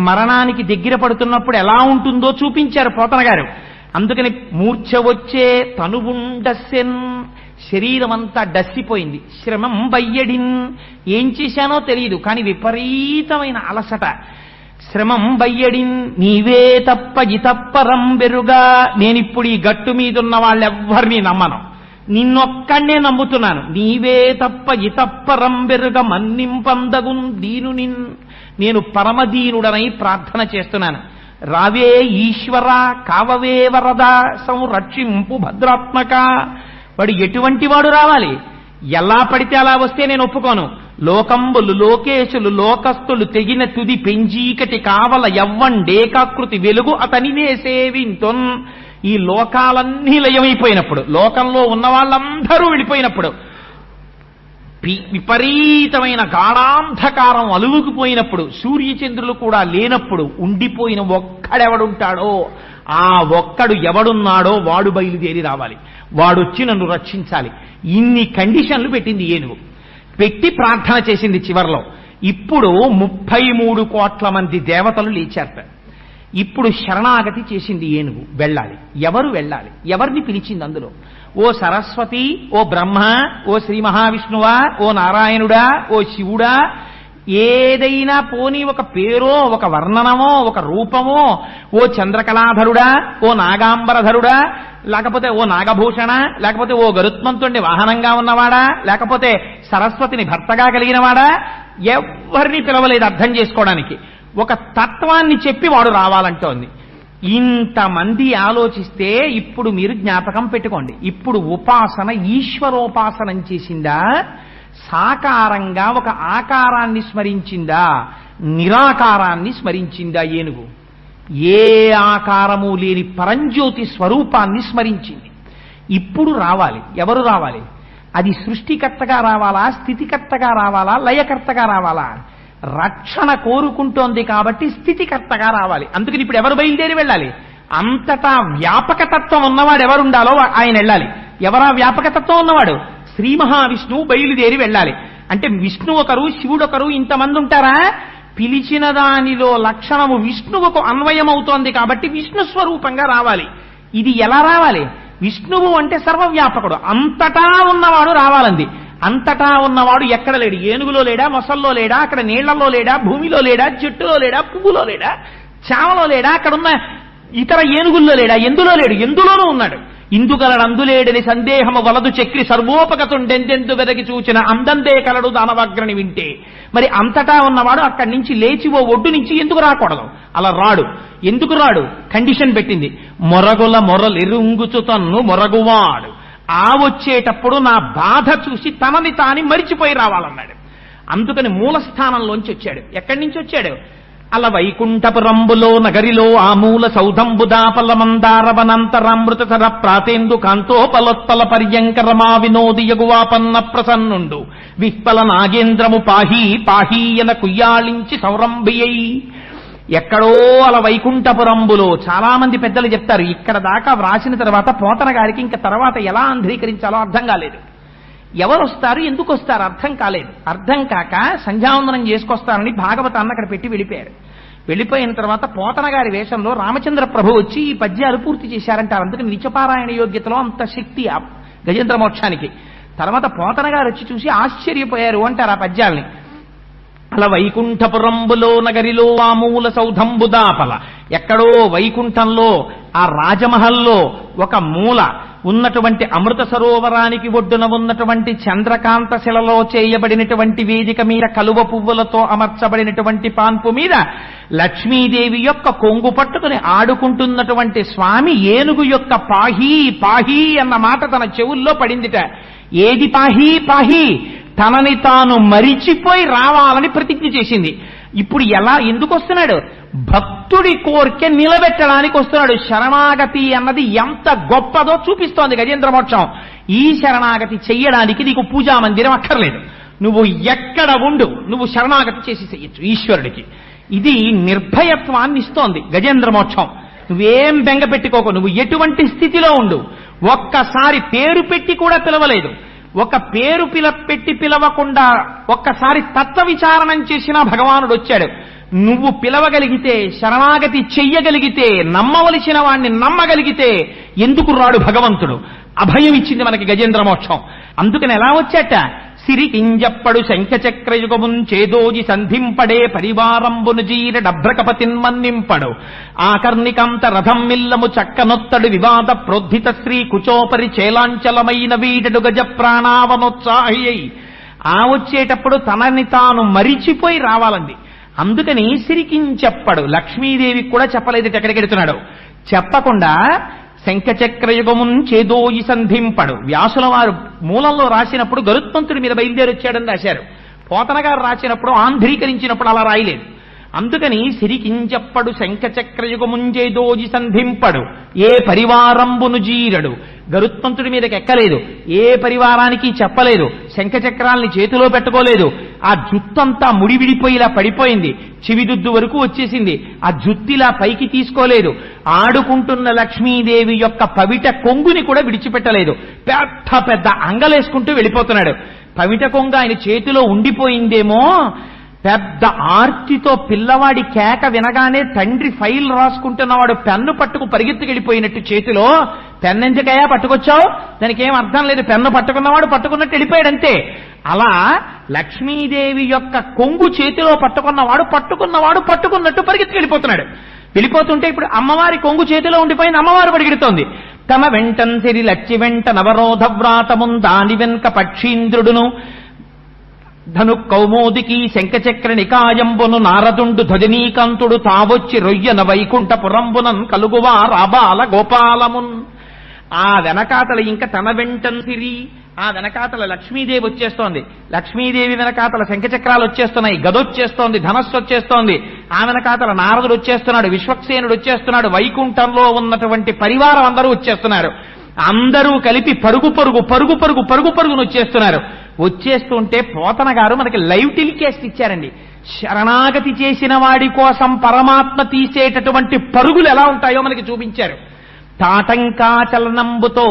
మరణానికి దగ్గర పడుతున్నప్పుడు ఎలా ఉంటుందో చూపించారు పోతన గారు. అందుకని మూర్ఛ వచ్చే తనువుండెన్, శరీరం అంతా డస్సిపోయింది. శ్రమం బయ్యడిన్, ఏం చేశానో తెలియదు కానీ విపరీతమైన అలసట. శ్రమం బయ్యడిన్, నీవే తప్ప ఇతప్పరం బెరుగా. నేనిప్పుడు ఈ గట్టు మీదున్న వాళ్ళెవ్వరినీ నమ్మను, నిన్నొక్కడే నమ్ముతున్నాను. నీవే తప్ప ఇతప్పరం బెరుగ మన్నింపందగున్ దీనునిన్. నేను పరమదీనుడనై ప్రార్థన చేస్తున్నాను. రావే ఈశ్వర కావవే వరద సంరక్షింపు భద్రాత్మక. వాడు ఎటువంటి వాడు రావాలి? ఎలా పడితే అలా వస్తే నేను ఒప్పుకోను. లోకంబులు లోకేశులు లోకస్తులు తెగిన తుది పెంజీకటి కావల యవ్వండేకాకృతి వెలుగు అతనినే సేవింతున్. ఈ లోకాలన్నీ లయమైపోయినప్పుడు, లోకంలో ఉన్న వాళ్ళందరూ వెళ్ళిపోయినప్పుడు, విపరీతమైన గాఢాంధకారం అలువుకుపోయినప్పుడు, సూర్యచంద్రులు కూడా లేనప్పుడు ఉండిపోయిన ఒక్కడెవడుంటాడో ఆ ఒక్కడు ఎవడున్నాడో వాడు బయలుదేరి రావాలి. వాడొచ్చి నన్ను రక్షించాలి. ఇన్ని కండిషన్లు పెట్టింది ఏనుగు. పెట్టి ప్రార్థన చేసింది చివర్లో. ఇప్పుడు 33 కోట్ల మంది దేవతలు లేచారట. ఇప్పుడు శరణాగతి చేసింది ఏనుగు. వెళ్ళాలి. ఎవరు వెళ్ళాలి? ఎవరిని పిలిచింది అందులో? ఓ సరస్వతి, ఓ బ్రహ్మ, ఓ శ్రీ మహావిష్ణువా, ఓ నారాయణుడా, ఓ శివుడా, ఏదైనా పోనీ ఒక పేరో ఒక వర్ణనమో ఒక రూపమో, ఓ చంద్రకళాధరుడా, ఓ నాగాంబరధరుడా, లేకపోతే ఓ నాగభూషణ, లేకపోతే ఓ గరుత్మంతుడిని వాహనంగా ఉన్నవాడా, లేకపోతే సరస్వతిని భర్తగా కలిగినవాడా, ఎవరిని పిలవలేదు అర్థం చేసుకోవడానికి. ఒక తత్వాన్ని చెప్పి వాడు రావాలంటోంది. ఇంతమంది ఆలోచిస్తే ఇప్పుడు మీరు జ్ఞాపకం పెట్టుకోండి. ఇప్పుడు ఉపాసన ఈశ్వరోపాసనం చేసిందా, సాకారంగా ఒక ఆకారాన్ని స్మరించిందా, నిరాకారాన్ని స్మరించిందా? ఏనుగు ఏ ఆకారము లేని పరంజ్యోతి స్వరూపాన్ని స్మరించింది. ఇప్పుడు రావాలి. ఎవరు రావాలి? అది సృష్టికర్తగా రావాలా, స్థితికర్తగా రావాలా, లయకర్తగా రావాలా? రక్షణ కోరుకుంటోంది కాబట్టి స్థితికర్తగా రావాలి. అందుకని ఇప్పుడు ఎవరు బయలుదేరి వెళ్ళాలి? అంతటా వ్యాపకతత్వం ఉన్నవాడు ఎవరుండాలో ఆయన వెళ్ళాలి. ఎవరా వ్యాపకతత్వం ఉన్నవాడు? శ్రీ మహావిష్ణువు బయలుదేరి వెళ్ళాలి. అంటే విష్ణు ఒకరు, శివుడు ఒకరు, ఇంతమంది ఉంటారా? పిలిచిన దానిలో లక్షణము విష్ణువుకు అన్వయమవుతోంది కాబట్టి విష్ణు స్వరూపంగా రావాలి. ఇది ఎలా రావాలి? విష్ణువు అంటే సర్వవ్యాపకుడు, అంతటా ఉన్నవాడు రావాలంది. అంతటా ఉన్నవాడు ఎక్కడ లేడు? ఏనుగులో లేడా, మొసల్లో లేడా, అక్కడ నీళ్లలో లేడా, భూమిలో లేడా, చెట్టులో లేడా, పువ్వులో లేడా, చావలో లేడా, అక్కడున్న ఇతర ఏనుగుల్లో లేడా? ఎందులో లేడు? ఎందులోనూ ఉన్నాడు. ఇందుగలడందులేడని సందేహము వలదు చక్రి సర్వోపగతుండెందెందు వెదకి చూచిన అందందే కలడు దానవాగ్రని వింటే. మరి అంతటా ఉన్నవాడు అక్కడి నుంచి లేచి ఓ ఒడ్డు నుంచి ఎందుకు రాకూడదు? అలా రాడు. ఎందుకు రాడు? కండిషన్ పెట్టింది. మొరగుల మొరలెరుంగుచు తన్ను మొరగువాడు ఆ వచ్చేటప్పుడు నా బాధ చూసి తనని తాని మరిచిపోయి రావాలన్నాడు. అందుకని మూలస్థానంలోంచి వచ్చాడు. ఎక్కడి నుంచి వచ్చాడు? అల వైకుంఠపురంబులో నగరిలో ఆ మూల సౌధంబుదాపల మందారవనంతరామృతసర ప్రాతేందు కాంతోపలోత్పల పర్యంకరమా వినోదియగువాపన్న ప్రసన్నుండు విహ్పల నాగేంద్రము పాహీ పాహీయన కుయ్యాళించి సౌరంభియ్యి. ఎక్కడో అలా వైకుంఠపురంబులో చాలా మంది పెద్దలు చెప్తారు. ఇక్కడ దాకా వ్రాసిన తర్వాత పోతన గారికి ఇంకా తర్వాత ఎలా ఆంధ్రీకరించాలో అర్థం కాలేదు. ఎవరు వస్తారు, ఎందుకు వస్తారు అర్థం కాలేదు. అర్థం కాక సంధ్యావందనం చేసుకొస్తారని భాగవతాన్ని అక్కడ పెట్టి వెళ్ళిపోయారు. వెళ్ళిపోయిన తర్వాత పోతన గారి వేషంలో రామచంద్ర ప్రభు వచ్చి ఈ పద్యాలు పూర్తి చేశారంటారు. అందుకని నిత్యపారాయణ యోగ్యతలో అంత శక్తి ఆ గజేంద్ర మోక్షానికి. తర్వాత పోతన గారు వచ్చి చూసి ఆశ్చర్యపోయారు అంటారు ఆ పద్యాల్ని. అలా వైకుంఠపురంబులో నగరిలో ఆ మూల సౌధంబుదాపల, ఎక్కడో వైకుంఠంలో ఆ రాజమహల్లో ఒక మూల ఉన్నటువంటి అమృత సరోవరానికి ఒడ్డున ఉన్నటువంటి చంద్రకాంత శిలలో చేయబడినటువంటి వేదిక మీద కలువ పువ్వులతో అమర్చబడినటువంటి పాన్పు మీద లక్ష్మీదేవి యొక్క కొంగు పట్టుకుని ఆడుకుంటున్నటువంటి స్వామి ఏనుగు యొక్క పాహీ పాహీ అన్న మాట తన చెవుల్లో పడిందిట. ఏది పాహీ పాహీ? తనని తాను మరిచిపోయి రావాలని ప్రతిజ్ఞ చేసింది. ఇప్పుడు ఎలా, ఎందుకు వస్తున్నాడు? భక్తుడి కోరిక నిలబెట్టడానికి వస్తున్నాడు. శరణాగతి అన్నది ఎంత గొప్పదో చూపిస్తోంది గజేంద్ర మోక్షం. ఈ శరణాగతి చెయ్యడానికి నీకు పూజా మందిరం అక్కర్లేదు. నువ్వు ఎక్కడ ఉండు, నువ్వు శరణాగతి చేసి చెయ్యొచ్చు ఈశ్వరుడికి. ఇది నిర్భయత్వాన్ని ఇస్తోంది గజేంద్ర మోక్షం. నువ్వేం బెంగ పెట్టుకోకు, నువ్వు ఎటువంటి స్థితిలో ఉండు. ఒక్కసారి పేరు పెట్టి కూడా పిలవలేదు. ఒక పేరు పెట్టి పిలవకుండా ఒక్కసారి తత్వ విచారణం చేసిన భగవానుడు వచ్చాడు. నువ్వు పిలవగలిగితే, శరణాగతి చెయ్యగలిగితే, నమ్మవలసిన వాణ్ణి నమ్మగలిగితే ఎందుకు రాడు భగవంతుడు? అభయం ఇచ్చింది మనకి గజేంద్ర మోక్షం. అందుకని ఎలా వచ్చాట? సిరికింజప్పడు శంఖచక్రయుగమున్ చేదోజి సంధింపడే పరివారంబును జీర డభ్రకపతిన్మన్నింపడు ఆకర్ణికంత రథం మిల్లము చక్కనొత్తడు వివాద ప్రోద్ధిత శ్రీ కుచోపరి చేలాంచలమైన వీడడు గజ ప్రాణావనోత్సాహి. ఆ వచ్చేటప్పుడు తనని తాను మరిచిపోయి రావాలండి. అందుకని సిరికించెప్పడు, లక్ష్మీదేవికి కూడా చెప్పలేదు ఎక్కడికి వెడుతున్నాడు. చెప్పకుండా శంఖచక్రయుగమున్ చేదోయి సంధింపడు. వ్యాసుల వారు మూలంలో రాసినప్పుడు గరుత్మంతుడి మీద బయలుదేరి వచ్చాడని రాశారు. పోతన గారు రాసినప్పుడు ఆంధ్రీకరించినప్పుడు అలా రాయలేదు. అందుకని సిరికించెప్పడు శంఖచక్రయుగముంజేదోజి సంధింపడు, ఏ పరివారంబును జీరడు. గరుత్మంతుడి మీదకి ఎక్కలేదు, ఏ పరివారానికి చెప్పలేదు, శంఖచక్రాల్ని చేతిలో పెట్టుకోలేదు. ఆ జుత్తంతా ముడివిడిపోయిలా పడిపోయింది, చివిదుద్దు వరకు వచ్చేసింది. ఆ జుత్తిలా పైకి తీసుకోలేదు. ఆడుకుంటున్న లక్ష్మీదేవి యొక్క పవిట కొంగుని కూడా విడిచిపెట్టలేదు. పెద్ద పెద్ద అంగలేసుకుంటూ వెళ్ళిపోతున్నాడు. పవిట కొంగు ఆయన చేతిలో ఉండిపోయిందేమో. పెద్ద ఆర్తితో పిల్లవాడి కేక వినగానే తండ్రి ఫైల్ రాసుకుంటున్నవాడు పెన్ను పట్టుకు పరిగెత్తుకెళ్ళిపోయినట్టు చేతిలో. పెన్నెందుకయ్యా పట్టుకొచ్చావు? దానికి ఏం అర్థం లేదు, పెన్ను పట్టుకున్నవాడు పట్టుకున్నట్టు వెళ్ళిపోయాడంతే. అలా లక్ష్మీదేవి యొక్క కొంగు చేతిలో పట్టుకున్నవాడు పట్టుకున్నట్టు పరిగెత్తుకెళ్ళిపోతున్నాడు. వెళ్ళిపోతుంటే ఇప్పుడు అమ్మవారి కొంగు చేతిలో ఉండిపోయింది, అమ్మవారు పరిగెడుతోంది. తమ వెంటన్ సిరి లచ్చి వెంట నవరోధ వ్రాతమున్ దాని వెనుక పక్షీంద్రుడును ధను కౌమోదికి శంఖచక్ర నికాయంబును నారదుండు ధ్వజనీకాంతుడు తావొచ్చి రొయ్యన వైకుంఠపురంబునన్ కలుగువా రాబాల గోపాలమున్. ఆ వెనకాతల ఇంకా తన వెంటన్ సిరి, ఆ వెనకాతల లక్ష్మీదేవి వచ్చేస్తోంది. లక్ష్మీదేవి వెనకాతల శంఖచక్రాలు వచ్చేస్తున్నాయి, గదొచ్చేస్తోంది, ధనస్సు వచ్చేస్తోంది. ఆ వెనకాతల నారదుడు వచ్చేస్తున్నాడు, విశ్వక్సేనుడు వచ్చేస్తున్నాడు, వైకుంఠంలో ఉన్నటువంటి పరివారం అందరూ వచ్చేస్తున్నారు. అందరూ కలిపి పరుగును వచ్చేస్తున్నారు. వచ్చేస్తుంటే పోతన గారు మనకి లైవ్ టెలికాస్ట్ ఇచ్చారండి. శరణాగతి చేసిన వాడి కోసం పరమాత్మ తీసేటటువంటి పరుగులు ఎలా ఉంటాయో మనకి చూపించారు. తాటంకాచలనంబుతో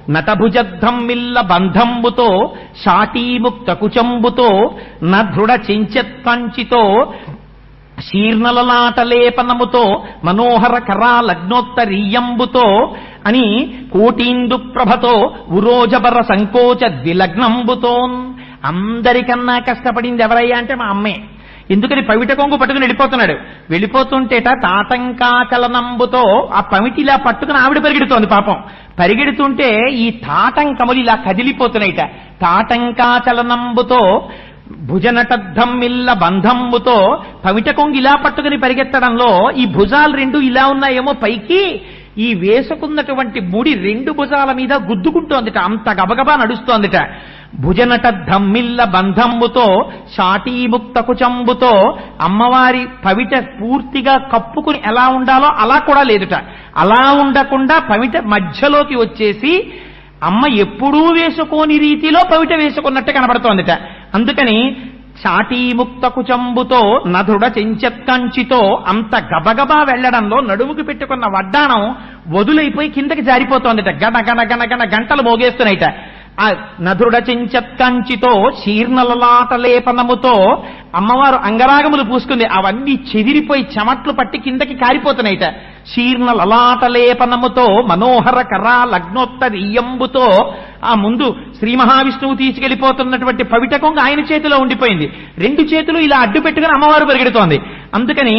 నటభుజద్ధమ్మిల్ల బంధంబుతో షాటీముక్త కుచంబుతో నృఢ చెంచెత్పంచితో శీర్ణలలాటలేపనముతో మనోహర కరాలగ్నోత్తరీయంబుతో అని కోటీందు ప్రభతో ఉరోజబర సంకోచ ద్విలగ్నంబుతోన్. అందరికన్నా కష్టపడింది ఎవరయ్యా అంటే మా అమ్మే. ఎందుకని పవిట కొంగు పట్టుకుని వెళ్ళిపోతున్నాడు. వెళ్ళిపోతుంటేట తాటంకాచలనంబుతో ఆ పమిటిలా పట్టుకుని ఆవిడ పరిగెడుతోంది. పాపం పరిగెడుతుంటే ఈ తాటంకములు ఇలా కదిలిపోతున్నాయిట. తాటంకాచలనంబుతో భుజనటద్ధమ్మిల్ల బంధంబుతో పవిట కొంగు ఇలా పట్టుకుని పరిగెత్తడంలో ఈ భుజాలు రెండు ఇలా ఉన్నాయేమో పైకి, ఈ వేసుకున్నటువంటి ముడి రెండు భుజాల మీద గుద్దుకుంటోందిట, అంత గబగబా నడుస్తోందిట. భుజనటద్ధమ్మిల్ల బంధంబుతో షాటీముక్త కుచంబుతో అమ్మవారి పవిట పూర్తిగా కప్పుకుని ఎలా ఉండాలో అలా కూడా లేదుట. అలా ఉండకుండా పవిట మధ్యలోకి వచ్చేసి అమ్మ ఎప్పుడూ వేసుకోని రీతిలో పవిట వేసుకున్నట్టు కనబడుతోందిట. అందుకని షాటీముక్త కుచంబుతో నధుడ చెంచెత్కంచితో అంత గబగబా వెళ్లడంలో నడుముకి పెట్టుకున్న వడ్డాణం వదులైపోయి కిందకి జారిపోతోందిట. గణ గణ గణ గణ గంటలు మోగేస్తున్నాయిట. ఆ నధుడ చెంచెత్కంచితో శీర్ణలలాటలేపనముతో అమ్మవారు అంగరాగములు పూసుకుంది. అవన్నీ చెదిరిపోయి చెమట్లు పట్టి కిందకి కారిపోతున్నాయిట. శీర్ణలలాటలేపనముతో మనోహర కరాలగ్నోత్తరీయంబుతో ఆ ముందు శ్రీ మహావిష్ణువు తీసుకెళ్లిపోతున్నటువంటి పవిట కొంగ ఆయన చేతిలో ఉండిపోయింది. రెండు చేతులు ఇలా అడ్డు పెట్టుకుని అమ్మవారు పరిగెడుతోంది. అందుకని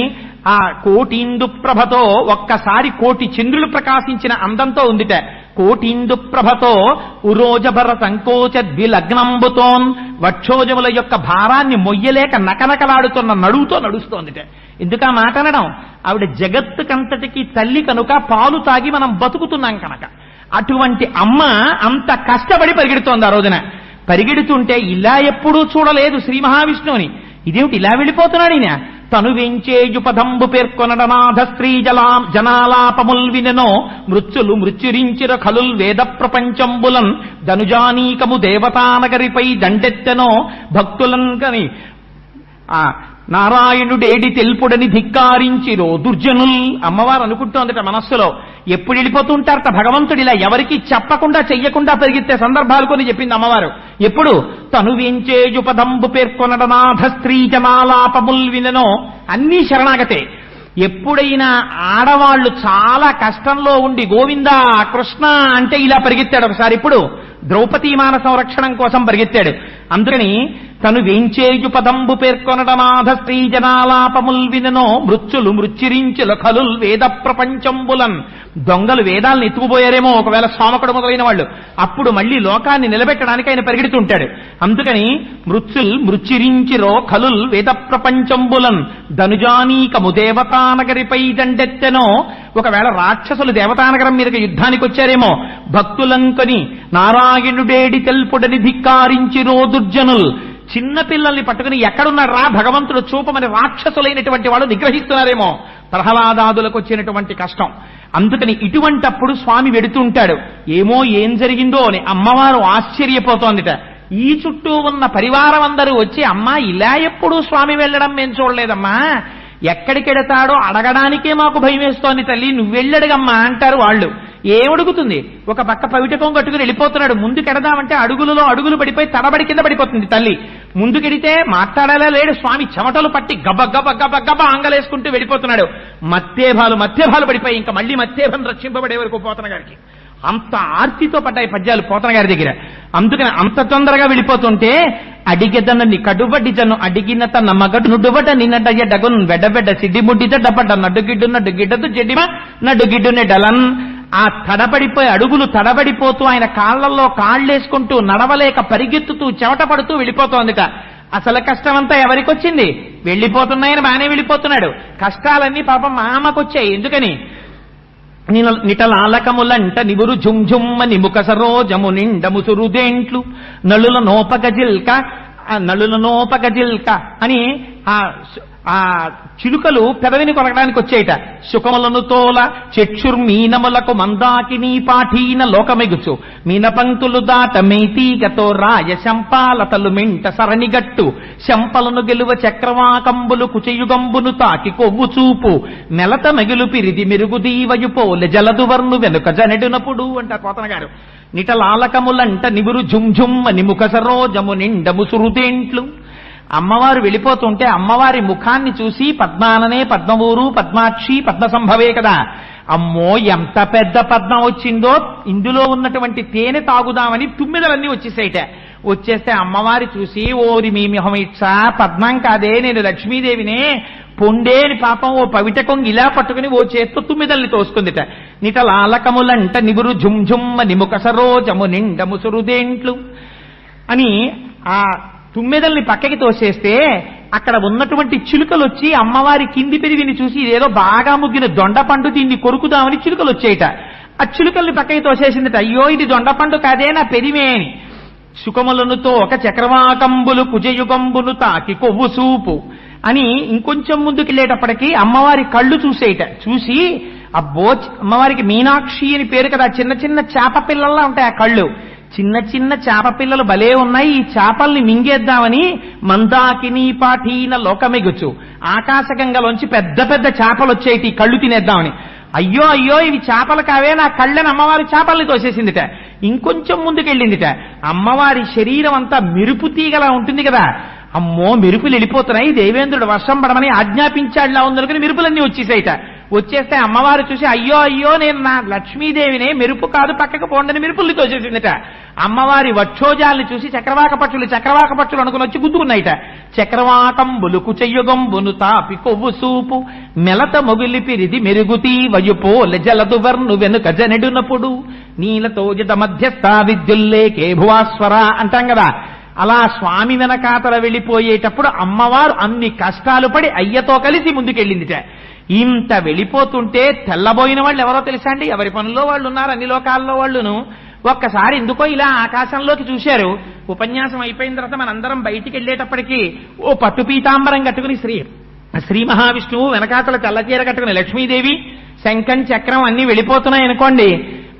ఆ కోటీందు ప్రభతో ఒక్కసారి కోటి చంద్రులు ప్రకాశించిన అందంతో ఉందిట. కోటీందు ప్రభతో ఉరోజభర సంకోచ ద్విలగ్నంబుతోన్ వక్షోజముల యొక్క భారాన్ని మొయ్యలేక నకనకలాడుతున్న నడువుతో నడుస్తోందిట. ఎందుకా మాట అనడం? ఆవిడ జగత్తుకంతటికి తల్లి కనుక, పాలు తాగి మనం బతుకుతున్నాం కనుక. అటువంటి అమ్మ అంత కష్టపడి పరిగెడుతోంది. ఆ రోజున పరిగెడుతుంటే ఇలా ఎప్పుడూ చూడలేదు శ్రీ మహావిష్ణువుని. ఇదేమిటి ఇలా వెళ్ళిపోతున్నాడు ఈయన? తను వెంచేయుపదంబు పేర్కొనడనాథ స్త్రీ జనాలాపముల్ వినెనో మృత్యులు మృత్యురించిర ఖలుల్ వేద ప్రపంచంబులన్ ధనుజానీకము దేవతానగరిపై దండెత్తెనో భక్తులన్ కని ఆ నారాయణుడేడి తెలుపుడని ధిక్కారించిరో దుర్జనుల్. అమ్మవారు అనుకుంటోందట మనస్సులో, ఎప్పుడు వెళ్ళిపోతుంటారట భగవంతుడు ఇలా ఎవరికి చెప్పకుండా చెయ్యకుండా పరిగెత్తే సందర్భాలు కొని చెప్పింది అమ్మవారు. ఎప్పుడు? తను వెంచేయుపదంబు పేర్కొనడనాథ స్త్రీ జనాలాపముల్ వినెనో. అన్నీ శరణాగతే. ఎప్పుడైనా ఆడవాళ్లు చాలా కష్టంలో ఉండి గోవిందా కృష్ణ అంటే ఇలా పరిగెత్తాడు ఒకసారి. ఇప్పుడు ద్రౌపదీ మాన సంరక్షణం కోసం పరిగెత్తాడు. అందుకని తను వేంచేయు పదంబు పేర్కొనటనాథ స్త్రీ జనాలాపముల్ విననో మృత్యులు మృత్యురించుల కలుల్ వేద ప్రపంచంబులన్. దొంగలు వేదాలను ఎత్తుకుపోయారేమో ఒకవేళ సోమకుడు మొదలైన వాళ్ళు, అప్పుడు మళ్లీ లోకాన్ని నిలబెట్టడానికి ఆయన పరిగెడుతుంటాడు. అందుకని మృత్యుల్ మృత్యురించిరో కలుల్ వేద ప్రపంచంబులన్ ధనుజానీకము దేవతానగరిపై దండెత్తెనో. ఒకవేళ రాక్షసులు దేవతానగరం మీదకి యుద్ధానికి వచ్చారేమో, భక్తులంకని నారాయణుడేడి తెల్పుడని ధిక్కారించిరో దుర్జనుల్. చిన్న పిల్లల్ని పట్టుకుని ఎక్కడున్నాడు రా భగవంతుడు చూపమని రాక్షసులైనటువంటి వాళ్ళు నిగ్రహిస్తున్నారేమో. ప్రహ్లాదాదులకు వచ్చినటువంటి కష్టం. అందుకని ఇటువంటప్పుడు స్వామి వెడుతుంటాడు. ఏమో ఏం జరిగిందో అని అమ్మవారు ఆశ్చర్యపోతోందిట. ఈ చుట్టూ ఉన్న పరివారం అందరూ వచ్చి, అమ్మా ఇలా ఎప్పుడూ స్వామి వెళ్ళడం మేము చూడలేదమ్మా, ఎక్కడికెడతాడో అడగడానికే మాకు భయం వేస్తోంది తల్లి, నువ్వెళ్ళడుగమ్మా అంటారు వాళ్ళు. ఏమడుగుతుంది? ఒక పక్క పవిటకం కట్టుకుని వెళ్ళిపోతున్నాడు. ముందుకెడదామంటే అడుగులలో అడుగులు పడిపోయి తడబడి కింద పడిపోతుంది తల్లి. ముందుకెడితే మాట్లాడేలా లేడు స్వామి, చెమటలు పట్టి గబ గబ గబ గబ ఆంగలేసుకుంటూ వెళ్ళిపోతున్నాడు. మధ్యభాలు పడిపోయి ఇంకా మళ్ళీ మధ్యభం రక్షింపబడే వరకు పోతన గారికి అంత ఆర్తితో పడ్డాయి పద్యాలు పోతన గారి దగ్గర. అందుకని అంత తొందరగా వెళ్ళిపోతుంటే అడిగెదనని కడుబడ్డి జను అడిగిన తన మగడు నుడుబడ్డ నిన్నడయ్య డగున్ వెడబెడ్డ సిడ్డి ముడ్డిత డబ్బడ్డ నడ్డుగిడ్డు నడ్డుగిడ్డదు జడ్డిమ నడ్డుగిడ్డునే డలన్. ఆ తడబడిపోయి అడుగులు తడబడిపోతూ ఆయన కాళ్లలో కాళ్లేసుకుంటూ నడవలేక పరిగెత్తుతూ చెమట పడుతూ వెళ్ళిపోతోందిట. అసలు కష్టమంతా ఎవరికొచ్చింది? వెళ్ళిపోతున్నాయని బానే వెళ్ళిపోతున్నాడు. కష్టాలన్నీ పాపం మామకొచ్చాయి. ఎందుకని? నిటలాలకములంట నివురు ఝుంఝుమ్మని ముఖ సరోజము నిండము సురుదేంట్లు నలుల నోపగజిల్క అని ఆ చిలుకలు పెదవిని కొనగడానికి వచ్చేట. సుఖములను తోల చక్షుర్మీనములకు మందాకిని పాఠీన లోకమెగుచు మీన పంక్తులు దాట మేతీగతో రాయ శంపాలతలు మెంట సరణిగట్టు శంపలను గెలువ చక్రవాకంబులు కుచయుగంబును తాకి కొవ్వు చూపు మెలత మెగులు పిరిది మెరుగు దీవయుపోలె జలదువర్ను వెనుక జనెడునప్పుడు అంటారు పోతన గారు. నిటలాలకములంట నివురు ఝుంఝుమ్మని ముఖ సరోజము నిండము సురుదేంట్లు. అమ్మవారు వెళ్ళిపోతుంటే అమ్మవారి ముఖాన్ని చూసి పద్మాననే పద్మవూరు పద్మాక్షి పద్మసంభవే కదా, అమ్మో ఎంత పెద్ద పద్మం వచ్చిందో, ఇందులో ఉన్నటువంటి తేనె తాగుదామని తుమ్మిదలన్నీ వచ్చేసాయిట. వచ్చేస్తే అమ్మవారి చూసి, ఓరి మీ మిహమిచ్చ పద్మం కాదే, నేను లక్ష్మీదేవినే, పొండేని పాపం ఓ పవిటకం ఇలా పట్టుకుని ఓ చేత్తో తుమ్మిదల్ని తోసుకుందిట. నిటలాలకములంట నివురు ఝుంఝుమ్మ నిముఖ సరోజము నిండము సురుదేంట్లు అని ఆ తుమ్మెదల్ని పక్కకి తోసేస్తే అక్కడ ఉన్నటువంటి చిలుకలు వచ్చి అమ్మవారి కింది పెరివిని చూసి ఇదేదో బాగా ముగ్గిన దొండపండు దీన్ని కొరుకుదామని చిలుకలు వచ్చేయట. ఆ చిలుకల్ని పక్కకి తోసేసిందట. అయ్యో ఇది దొండపండు కాదే నా పెరిమే అని. సుఖములనుతో ఒక చక్రవాకంబులు కుజయుగంబును తాకి కొవ్వు సూపు అని ఇంకొంచెం ముందుకెళ్లేటప్పటికీ అమ్మవారి కళ్ళు చూసేయట. చూసి అబ్బో, అమ్మవారికి మీనాక్షి అని పేరు కదా, చిన్న చిన్న చేప పిల్లల్లా ఉంటాయి ఆ కళ్ళు. చిన్న చిన్న చేప పిల్లలు భలే ఉన్నాయి, ఈ చేపల్ని మింగేద్దామని మందాకిని పాఠీన లోకమెగుచు ఆకాశగంగలోంచి పెద్ద పెద్ద చేపలు వచ్చేటి కళ్ళు తినేద్దామని. అయ్యో అయ్యో ఇవి చేపలు కావే, నా కళ్ళని అమ్మవారి చేపల్ని తోసేసిందిట. ఇంకొంచెం ముందుకెళ్ళిందిట. అమ్మవారి శరీరం అంతా మెరుపు తీగలా ఉంటుంది కదా, అమ్మో మెరుపులు వెళ్ళిపోతున్నాయి, దేవేంద్రుడు వర్షం పడమని ఆజ్ఞాపించాడులా ఉందనుకుని మెరుపులన్నీ వచ్చేసాయిట. వచ్చేస్తే అమ్మవారు చూసి, అయ్యో అయ్యో నేను నా లక్ష్మీదేవినే, మెరుపు కాదు పక్కకు పోండని మెరుపుల్ని తోచేసిందిట. అమ్మవారి వక్షోజాల్ని చూసి చక్రవాక పక్షులు అనుకుని వచ్చి గుద్దుకున్నాయిట. చక్రవాకంబులు కుచయుగంబును తాపి కొవ్వు సూపు మెలత మొగిలి పిరిది మెరుగుతీ వయుపోలె జలదువర్ను వెనుక జనెడునప్పుడు నీలతోజత మధ్యస్థ విద్యుల్లేకే భువాస్వర అంటాం కదా. అలా స్వామి వెనకాతల వెళ్ళిపోయేటప్పుడు అమ్మవారు అన్ని కష్టాలు పడి అయ్యతో కలిసి ముందుకెళ్ళిందిట. ఇంత వెళ్ళిపోతుంటే తెల్లబోయిన వాళ్ళు ఎవరో తెలుసా అండి? ఎవరి పనుల్లో వాళ్ళు ఉన్నారు, అన్ని లోకాల్లో వాళ్ళును. ఒక్కసారి ఎందుకో ఇలా ఆకాశంలోకి చూశారు. ఉపన్యాసం అయిపోయిన తర్వాత మనందరం బయటికి వెళ్ళేటప్పటికీ ఓ పట్టు పీతాంబరం కట్టుకుని శ్రీ మహావిష్ణువు వెనకాతల తెల్లచీర కట్టుకుని లక్ష్మీదేవి శంఖం చక్రం అన్ని వెళ్ళిపోతున్నాయి అనుకోండి,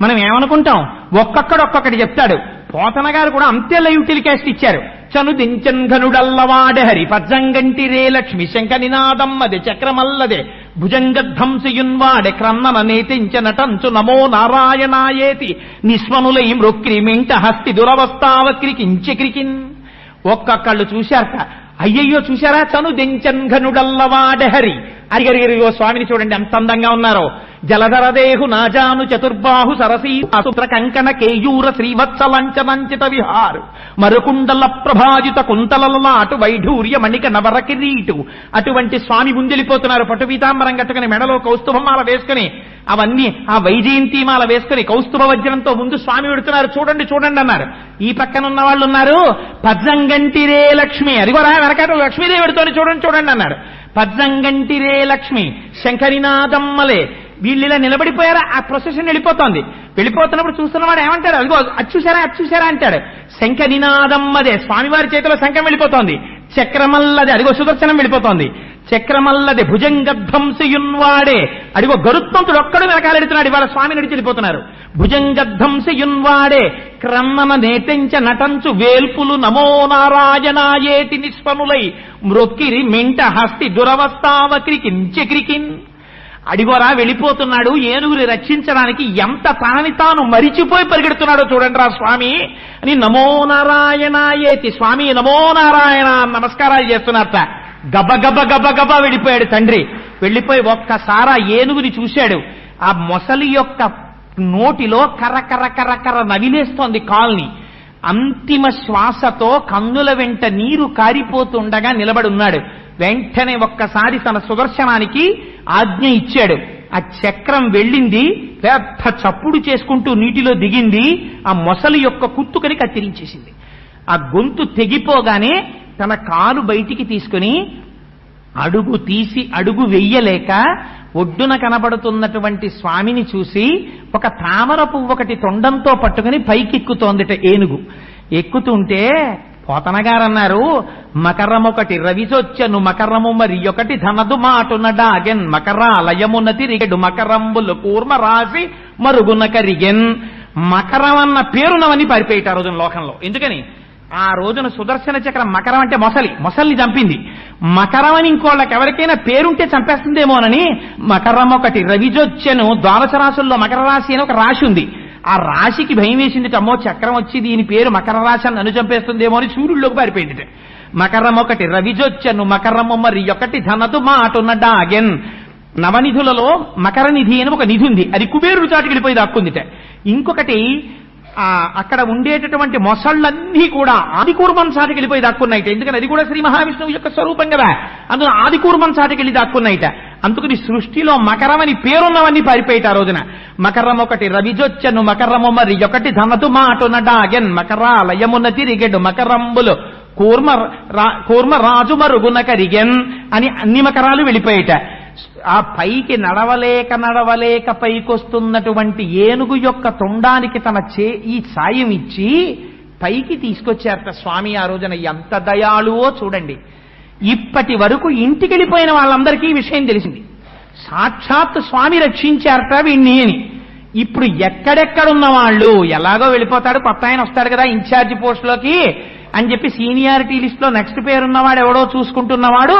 మనం ఏమనుకుంటాం? ఒక్కొక్కటి చెప్తాడు. పోతన గారు కూడా అంతే లైవ్ టెలికాస్ట్ ఇచ్చారు. చను దించన్ ఘనుడల్లవాడే హరి పజ్జంగంటి రే లక్ష్మి శంఖ నినాదమ్మదే చక్రమల్లదే భుజంగధ్వంసియున్వాడే క్రన్నన నేతించ నటంచు నమో నారాయణాయేతి నిస్వనులై మృక్రిమింట హస్తి దురవస్థావ క్రికిన్. ఒక్కొక్కళ్ళు చూశారట. అయ్యయ్యో చూశారా? చను దించన్ ఘనుడల్లవాడే హరి అరిగరిగరిగో స్వామిని చూడండి ఎంత అందంగా ఉన్నారో. జలధరదేహు నాజాను చతుర్బాహు సరసీ అసుత్ర కంకణ కేయూర శ్రీవత్సలంచనంచిత విహారు మరుకుండల ప్రభాజిత కుంతలలాటు వైఢూర్య మణిక నవర కిరీటు. అటువంటి స్వామి ముందెళ్ళిపోతున్నారు పట్టు పీతాంబరం కట్టుకుని, మెడలో కౌస్తుభమాల వేసుకుని, అవన్నీ ఆ వైజయంతిమాల వేసుకుని కౌస్తుభ వజ్రంతో ముందు స్వామి పెడుతున్నారు. చూడండి చూడండి అన్నారు. ఈ పక్కన ఉన్న వాళ్ళు ఉన్నారు, పజ్జంగంటిరే లక్ష్మి, అదిగోరా వెనకాల లక్ష్మీదేవి పెడుతోని చూడండి చూడండి అన్నారు. పజ్జంగంటిరే లక్ష్మి శంఖనినాదమ్మలే. వీళ్ళిలా నిలబడిపోయారా, ఆ ప్రొసెషన్ వెళ్ళిపోతోంది. వెళ్ళిపోతున్నప్పుడు చూస్తున్నవాడు ఏమంటాడు, అదిగో అచ్చుసారా అచ్చుసారా అంటాడు. శంఖ నినాదమ్మదే, స్వామివారి చేతిలో శంఖం వెళ్ళిపోతోంది. చక్రమల్లదే, అదిగో సుదర్శనం వెళ్ళిపోతోంది. చక్రమల్లదే భుజంగధ్వంసియున్వాడే, అడిగో గరుత్మంతుడు ఒక్కడు వెనకాలెడుతున్నాడు. ఇవాళ స్వామి నడిచి వెళ్ళిపోతున్నారు. భుజంగధ్వంసియున్వాడే క్రమ్మన నేటెంచ నటంచు వేల్పులు నమో నారాయణాయేటి నిష్పనులై మ్రొక్కిరి మెంట హస్తి దురవస్థావక్రికిన్. అడిగోరా వెళ్ళిపోతున్నాడు, ఏనుగుని రక్షించడానికి ఎంత తనని తాను మరిచిపోయి పరిగెడుతున్నాడో చూడండి రా స్వామి అని నమో నారాయణాయేతి, స్వామి నమో నారాయణ నమస్కారాలు చేస్తున్నారట. గబ గబ గబ గబ వెళ్ళిపోయాడు తండ్రి. వెళ్ళిపోయి ఒక్కసారి ఆ ఏనుగుని చూశాడు. ఆ మొసలి యొక్క నోటిలో కర్ర కర్ర కర్ర కర్ర నవిలేస్తోంది కాల్ని. అంతిమ శ్వాసతో కన్నుల వెంట నీరు కారిపోతుండగా నిలబడున్నాడు. వెంటనే ఒక్కసారి తన సుదర్శనానికి ఆజ్ఞ ఇచ్చాడు. ఆ చక్రం వెళ్ళింది, పెద్ద చప్పుడు చేసుకుంటూ నీటిలో దిగింది. ఆ మొసలి యొక్క కుత్తుకని కత్తిరించేసింది. ఆ గొంతు తెగిపోగానే తన కాలు బయటికి తీసుకుని అడుగు తీసి అడుగు వెయ్యలేక ఒడ్డున కనబడుతున్నటువంటి స్వామిని చూసి ఒక తామర పువ్వు ఒకటి తొండంతో పట్టుకుని పైకెక్కుతోందిట ఏనుగు. ఎక్కుతుంటే పోతనగారన్నారు, మకరమొకటి రవిసొచ్చను మకరము మరి ఒకటి ధనదు మాటునడాగెన్ మకరాలయమున తిరిగెడు మకరంబులు కూర్మ రాసి మరుగున కరిగెన్. మకరం అన్న పేరున్నవన్నీ పారిపోయేట ఆ రోజున లోకంలో. ఎందుకని ఆ రోజున సుదర్శన చక్రం మకరం అంటే మొసల్ని చంపింది. మకరం అని ఇంకోళ్ళకి ఎవరికైనా పేరుంటే చంపేస్తుందేమోనని మకరం ఒకటి రవిజొచ్చెను. ద్వాదశ రాశుల్లో మకర రాశి అని ఒక రాశి ఉంది. ఆ రాశికి భయం వేసింది, అమ్మో చక్రం వచ్చి దీని పేరు మకర రాశి అని నన్ను చంపేస్తుందేమో అని సూర్యుల్లోకి పారిపోయింది. మకరం ఒకటి రవిజొచ్చెను మకరము మరి ఒకటి ధనదు మాటున డాగెన్. నవనిధులలో మకర నిధి అని ఒక నిధి ఉంది, అది కుబేరుడు చాటుకి వెళ్ళిపోయి దాక్కుందిట. ఇంకొకటి అక్కడ ఉండేటటువంటి మొసళ్ళన్నీ కూడా ఆదికూర్మం చాటుకి వెళ్ళిపోయి దాక్కున్నాయిట. ఎందుకని అది కూడా శ్రీ మహావిష్ణువు యొక్క స్వరూపం కదా, అందులో ఆదికూర్మం చాటుకి వెళ్ళి దాక్కున్నాయిట. అందుకని సృష్టిలో మకరం అని పేరున్నవన్నీ పారిపోయిట ఆ రోజున. మకరం ఒకటి రవిజొచ్చను మకరము మరి ఒకటి ధనదు మాటున డాగెన్ మకరాలయమున తిరిగెడు మకరంబులు కూర్మ రాజు మరుగున కరిగెన్ అని అన్ని మకరాలు వెళ్ళిపోయేట. ఆ పైకి నడవలేక పైకొస్తున్నటువంటి ఏనుగు యొక్క తొండానికి తన ఈ సాయం ఇచ్చి పైకి తీసుకొచ్చారట స్వామి. ఆ రోజున ఎంత దయాళువో చూడండి. ఇప్పటి వరకు ఇంటికి వెళ్ళిపోయిన వాళ్ళందరికీ ఈ విషయం తెలిసింది, సాక్షాత్ స్వామి రక్షించారట వీణ్ణి అని. ఇప్పుడు ఎక్కడెక్కడున్న వాళ్ళు, ఎలాగో వెళ్ళిపోతాడు, కొత్త ఆయన వస్తాడు కదా ఇన్ఛార్జి పోస్టులోకి అని చెప్పి సీనియారిటీ లిస్ట్ లో నెక్స్ట్ పేరున్నవాడు ఎవడో చూసుకుంటున్నవాడు,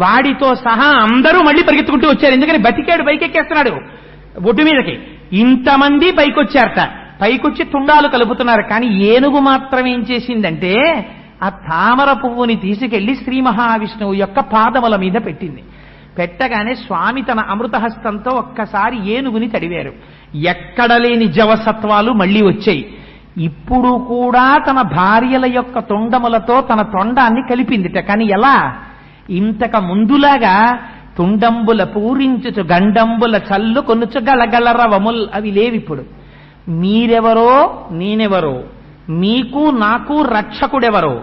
వాడితో సహా అందరూ మళ్ళీ పరిగెత్తుకుంటూ వచ్చారు. ఎందుకని బతికాడు, పైకెక్కేస్తున్నాడు ఒడ్డు మీదకి. ఇంతమంది పైకొచ్చారట. పైకొచ్చి తుండాలు కలుపుతున్నారు. కానీ ఏనుగు మాత్రం ఏం చేసిందంటే ఆ తామర పువ్వుని తీసుకెళ్లి శ్రీ మహావిష్ణువు యొక్క పాదముల మీద పెట్టింది. పెట్టగానే స్వామి తన అమృతహస్తంతో ఒక్కసారి ఏనుగుని తడివారు. ఎక్కడ లేని జవసత్వాలు మళ్లీ వచ్చాయి. ఇప్పుడు కూడా తన భార్యల యొక్క తొండములతో తన తొండాన్ని కలిపిందిట. కానీ ఎలా? ఇంతక ముందులాగా తుండంబుల పూరించుచు గండంబుల చల్లు కొనుచు గలగలరవముల్ అవి లేవిప్పుడు. మీరెవరో నేనెవరో, మీకు నాకు రక్షకుడెవరో,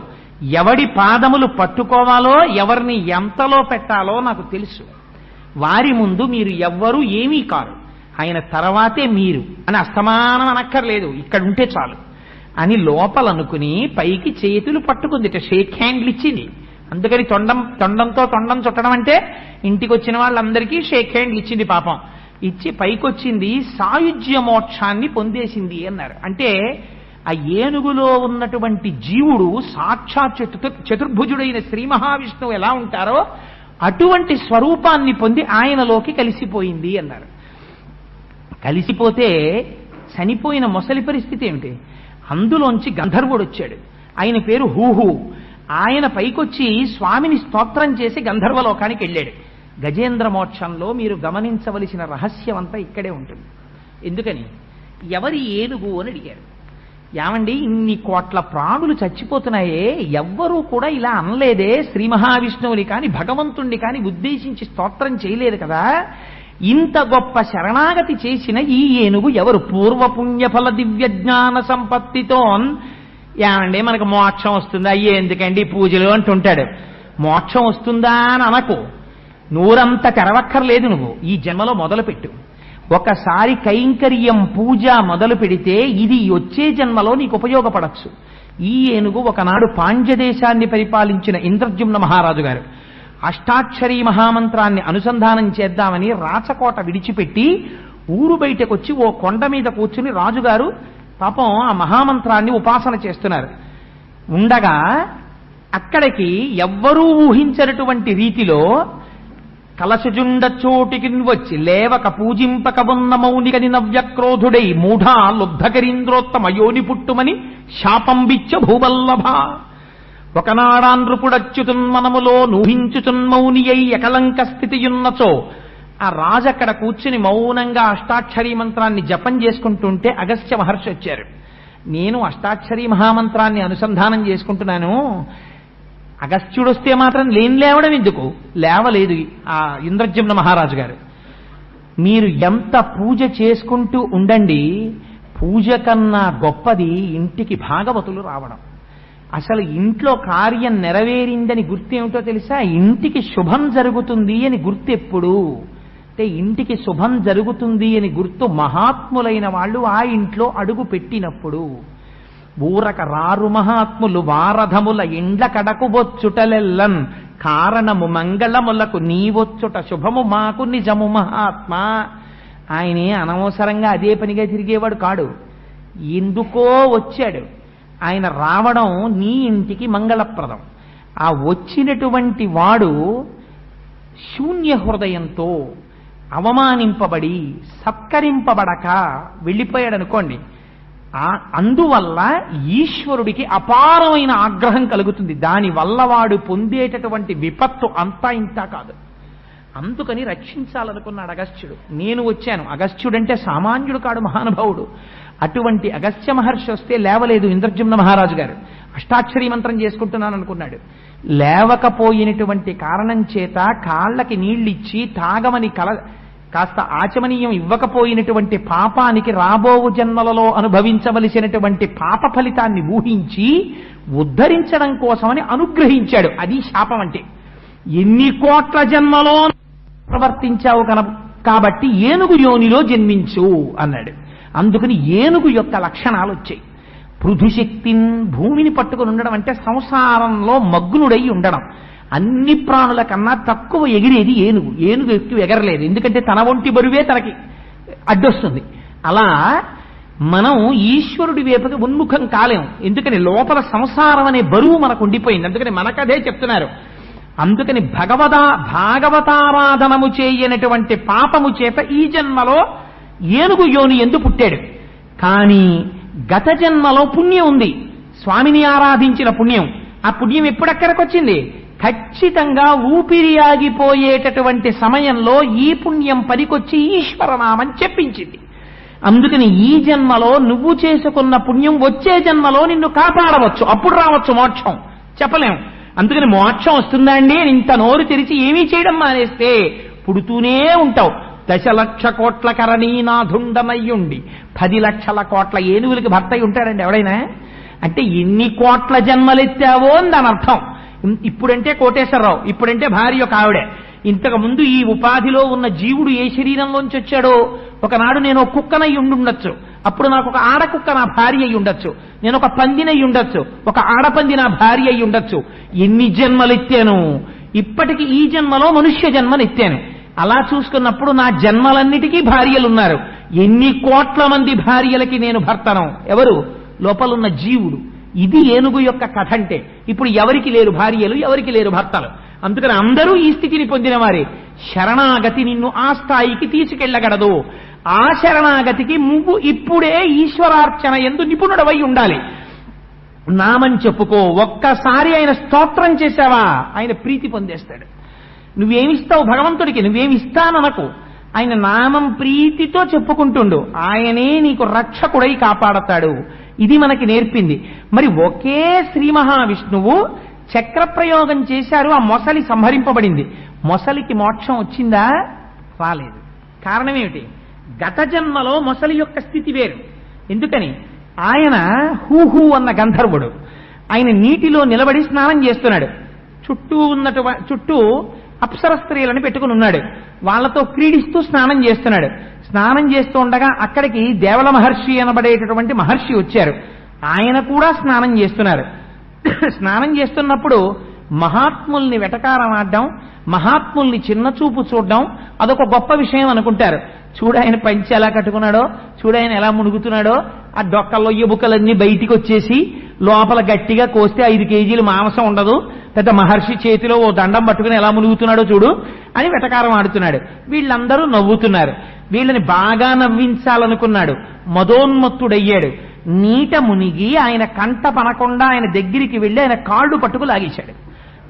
ఎవడి పాదములు పట్టుకోవాలో ఎవరిని ఎంతలో పెట్టాలో నాకు తెలుసు. వారి ముందు మీరు ఎవ్వరూ ఏమీ కారు, ఆయన తర్వాతే మీరు అని అస్తమానం అనక్కర్లేదు, ఇక్కడుంటే చాలు అని లోపలనుకుని పైకి చేతులు పట్టుకుందిట. షేక్ హ్యాండ్లు ఇచ్చింది. అందుకని తొండంతో తొండం చుట్టడం అంటే ఇంటికి వచ్చిన వాళ్ళందరికీ షేక్ హ్యాండ్లు ఇచ్చింది. పాపం ఇచ్చి పైకొచ్చింది, సాయుజ్య మోక్షాన్ని పొందేసింది అన్నారు. అంటే ఆ ఏనుగులో ఉన్నటువంటి జీవుడు సాక్షాత్ చతుర్భుజుడైన శ్రీ మహావిష్ణువు ఎలా ఉంటారో అటువంటి స్వరూపాన్ని పొంది ఆయనలోకి కలిసిపోయింది అన్నారు. కలిసిపోతే చనిపోయిన మొసలి పరిస్థితి ఏమిటి? అందులోంచి గంధర్వుడు వచ్చాడు. ఆయన పేరు హూహు. ఆయన పైకొచ్చి స్వామిని స్తోత్రం చేసి గంధర్వలోకానికి వెళ్ళాడు. గజేంద్ర మోక్షంలో మీరు గమనించవలసిన రహస్యం అంతా ఇక్కడే ఉంటుంది. ఎందుకని ఎవరి ఏనుగు అని అడిగారు. ఏమండి ఇన్ని కోట్ల ప్రాణులు చచ్చిపోతున్నాయే, ఎవ్వరూ కూడా ఇలా అనలేదే, శ్రీ మహావిష్ణువుని కాని భగవంతుణ్ణి కాని ఉద్దేశించి స్తోత్రం చేయలేదు కదా, ఇంత గొప్ప శరణాగతి చేసిన ఈ ఏనుగు ఎవరు? పూర్వపుణ్యఫల దివ్య జ్ఞాన సంపత్తితో. ఏమండి మనకు మోక్షం వస్తుందా, అయ్యే ఎందుకండి పూజలు అంటుంటాడు. మోక్షం వస్తుందా అని అనకు, నూరంతా తెరవక్కర్లేదు. నువ్వు ఈ జన్మలో మొదలుపెట్టు. ఒకసారి కైంకర్యం పూజ మొదలు పెడితే ఇది వచ్చే జన్మలో నీకు ఉపయోగపడచ్చు. ఈ ఏనుగు ఒకనాడు పాండ్యదేశాన్ని పరిపాలించిన ఇంద్రద్యుమ్న మహారాజు గారు అష్టాక్షరీ మహామంత్రాన్ని అనుసంధానం చేద్దామని రాచకోట విడిచిపెట్టి ఊరు బయటకొచ్చి ఓ కొండ మీద కూర్చుని రాజుగారు పాపం ఆ మహామంత్రాన్ని ఉపాసన చేస్తున్నారు. ఉండగా అక్కడికి ఎవ్వరూ ఊహించనటువంటి రీతిలో కలశజుండ చోటికి వచ్చి లేవక పూజింపక ఉన్న మౌనికని నవ్యక్రోధుడై మూఢా లుబ్ధకరీంద్రోత్తమ యోని పుట్టుమని శాపంబిచ్చ భూవల్లభ ఒకనాడానృపుడచ్యుతున్మనములో నూహించుచున్మౌని అయి ఎకలంక స్థితియున్నచో. ఆ రాజు అక్కడ కూర్చుని మౌనంగా అష్టాక్షరీ మంత్రాన్ని జపం చేసుకుంటుంటే అగస్త్య మహర్షి వచ్చారు. నేను అష్టాక్షరీ మహామంత్రాన్ని అనుసంధానం చేసుకుంటున్నాను, అగస్త్యుడు వస్తే మాత్రం లేవడం ఎందుకు? లేవలేదు ఆ ఇంద్రద్యుమ్న మహారాజు గారు. మీరు ఎంత పూజ చేసుకుంటూ ఉండండి, పూజ కన్నా గొప్పది ఇంటికి భాగవతులు రావడం. అసలు ఇంట్లో కార్యం నెరవేరిందని గుర్తు ఏమిటో తెలుసా? ఇంటికి శుభం జరుగుతుంది అని గుర్తు ఎప్పుడు అంటే, ఇంటికి శుభం జరుగుతుంది అని గుర్తు మహాత్ములైన వాళ్ళు ఆ ఇంట్లో అడుగు పెట్టినప్పుడు. ఊరక రారు మహాత్ములు వారధముల ఇండ్ల కడకుబొచ్చుటలెల్లన్ కారణము మంగళములకు నీవొచ్చుట శుభము మాకు నిజము మహాత్మా. ఆయనే అనవసరంగా అదే పనిగా తిరిగేవాడు కాడు, ఎందుకో వచ్చాడు. ఆయన రావడం నీ ఇంటికి మంగళప్రదం. ఆ వచ్చినటువంటి వాడు శూన్య హృదయంతో అవమానింపబడి సత్కరింపబడక వెళ్ళిపోయాడనుకోండి, అందువల్ల ఈశ్వరుడికి అపారమైన ఆగ్రహం కలుగుతుంది. దానివల్ల వాడు పొందేటటువంటి విపత్తు అంతా ఇంతా కాదు. అందుకని రక్షించాలనుకున్నాడు అగస్త్యుడు. నేను వచ్చాను. అగస్త్యుడంటే సామాన్యుడు కాడు, మహానుభావుడు. అటువంటి అగస్త్య మహర్షి వస్తే లేవలేదు ఇంద్రద్యుమ్న మహారాజు గారు. అష్టాక్షరీ మంత్రం చేసుకుంటున్నాను అనుకున్నాడు. లేవకపోయినటువంటి కారణం చేత కాళ్ళకి నీళ్ళిచ్చి తాగమని కాస్త ఆచమనీయం ఇవ్వకపోయినటువంటి పాపానికి రాబోవు జన్మలలో అనుభవించవలసినటువంటి పాప ఫలితాన్ని ఊహించి ఉద్ధరించడం కోసమని అనుగ్రహించాడు. అది శాపం అంటే. ఎన్ని కోట్ల జన్మలో ప్రవర్తించావు కాబట్టి ఏనుగు యోనిలో జన్మించు అన్నాడు. అందుకని ఏనుగు యొక్క లక్షణాలు వచ్చాయి. పృథుశక్తిన్, భూమిని పట్టుకుని ఉండడం అంటే సంసారంలో మగ్నుడై ఉండడం. అన్ని ప్రాణుల కన్నా తక్కువ ఎగిరేది ఏనుగు. ఏనుగు ఎక్కువ ఎగరలేదు, ఎందుకంటే తన ఒంటి బరువే తనకి అడ్డొస్తుంది. అలా మనం ఈశ్వరుడి వైపుకి ఉన్ముఖం కాలేం, ఎందుకని లోపల సంసారం అనే బరువు మనకు ఉండిపోయింది. అందుకని మనకదే చెప్తున్నారు. అందుకని భాగవతారాధనము చేయనటువంటి పాపము చేత ఈ జన్మలో ఏనుగు యోని ఎందు పుట్టాడు. కానీ గత జన్మలో పుణ్యం ఉంది, స్వామిని ఆరాధించిన పుణ్యం. ఆ పుణ్యం ఎప్పుడెక్కడికి వచ్చింది? ఖచ్చితంగా ఊపిరి ఆగిపోయేటటువంటి సమయంలో ఈ పుణ్యం పనికొచ్చి ఈశ్వరనామం చెప్పించింది. అందుకని ఈ జన్మలో నువ్వు చేసుకున్న పుణ్యం వచ్చే జన్మలో నిన్ను కాపాడవచ్చు, అప్పుడు రావచ్చు మోక్షం, చెప్పలేం. అందుకని మోక్షం వస్తుందా అండి అని ఇంత నోరు తెరిచి ఏమీ చేయడం మానేస్తే పుడుతూనే ఉంటావు. 10,00,000 కోట్ల కరణీనాథుండమయ్యుండి 10 లక్షల కోట్ల ఏనుగులకి భర్త అయి ఉంటాడండి ఎవడైనా? అంటే ఎన్ని కోట్ల జన్మలెత్తావో అని దాని అర్థం. ఇప్పుడంటే కోటేశ్వరరావు, ఇప్పుడంటే భార్య ఒక ఆవిడే. ఇంతకు ముందు ఈ ఉపాధిలో ఉన్న జీవుడు ఏ శరీరంలోంచి వచ్చాడో, ఒకనాడు నేను ఒక కుక్కనై ఉండుండొచ్చు, అప్పుడు నాకు ఒక ఆడకుక్క నా భార్య అయి ఉండొచ్చు, నేను ఒక పందినై ఉండొచ్చు, ఒక ఆడపంది నా భార్య అయి ఉండొచ్చు. ఎన్ని జన్మలెత్తాను? ఇప్పటికి ఈ జన్మలో మనుష్య జన్మనెత్తాను. అలా చూసుకున్నప్పుడు నా జన్మలన్నిటికీ భార్యలున్నారు. ఎన్ని కోట్ల మంది భార్యలకి నేను భర్తను? ఎవరు? లోపలున్న జీవుడు. ఇది ఏనుగు యొక్క కథ అంటే. ఇప్పుడు ఎవరికి లేరు భార్యలు, ఎవరికి లేరు భర్తలు. అందుకని అందరూ ఈ స్థితిని పొందిన వారే. శరణాగతి నిన్ను ఆ స్థాయికి తీసుకెళ్లగలదు. ఆ శరణాగతికి నువ్వు ఇప్పుడే ఈశ్వరార్చన యందు నిపుణుడవై ఉండాలి. నామని చెప్పుకో, ఒక్కసారి ఆయన స్తోత్రం చేశావా ఆయన ప్రీతి పొందేస్తాడు. నువ్వేమిస్తావు భగవంతుడికి? నువ్వేమిస్తాననకు. ఆయన నామం ప్రీతితో చెప్పుకుంటుండు. ఆయనే నీకు రక్షకుడై కాపాడతాడు. ఇది మనకి నేర్పింది. మరి ఒకే శ్రీ మహావిష్ణువు చక్రప్రయోగం చేశారు, ఆ మొసలి సంహరింపబడింది. మొసలికి మోక్షం వచ్చిందా? రాలేదు. కారణం ఏమిటి? గత జన్మలో మొసలి యొక్క స్థితి వేరు. ఎందుకని? ఆయన హూహూ అన్న గంధర్వుడు. ఆయన నీటిలో నిలబడి స్నానం చేస్తున్నాడు. చుట్టూ అప్సర స్త్రీలను పెట్టుకుని ఉన్నాడు. వాళ్లతో క్రీడిస్తూ స్నానం చేస్తున్నాడు. స్నానం చేస్తూ ఉండగా అక్కడికి దేవల మహర్షి అనబడేటటువంటి మహర్షి వచ్చారు. ఆయన కూడా స్నానం చేస్తున్నారు. స్నానం చేస్తున్నప్పుడు మహాత్ముల్ని వెటకారమాడడం, మహాత్ముల్ని చిన్నచూపు చూడడం అదొక గొప్ప విషయం అనుకుంటారు. చూడాయన పంచి ఎలా కట్టుకున్నాడో, చూడాయన ఎలా మునుగుతున్నాడో, ఆ డొక్కల్లో ఎముకలన్నీ బయటికి వచ్చేసి లోపల గట్టిగా కోస్తే 5 కేజీలు మాంసం ఉండదు, పెద్ద మహర్షి చేతిలో ఓ దండం పట్టుకుని ఎలా మునుగుతున్నాడో చూడు అని వెటకారం ఆడుతున్నాడు. వీళ్ళందరూ నవ్వుతున్నారు. వీళ్ళని బాగా నవ్వించాలనుకున్నాడు. మదోన్మత్తుడయ్యాడు. నీట మునిగి ఆయన కంట పనకుండా ఆయన దగ్గరికి వెళ్ళి ఆయన కాళ్ళు పట్టుకు లాగేశాడు.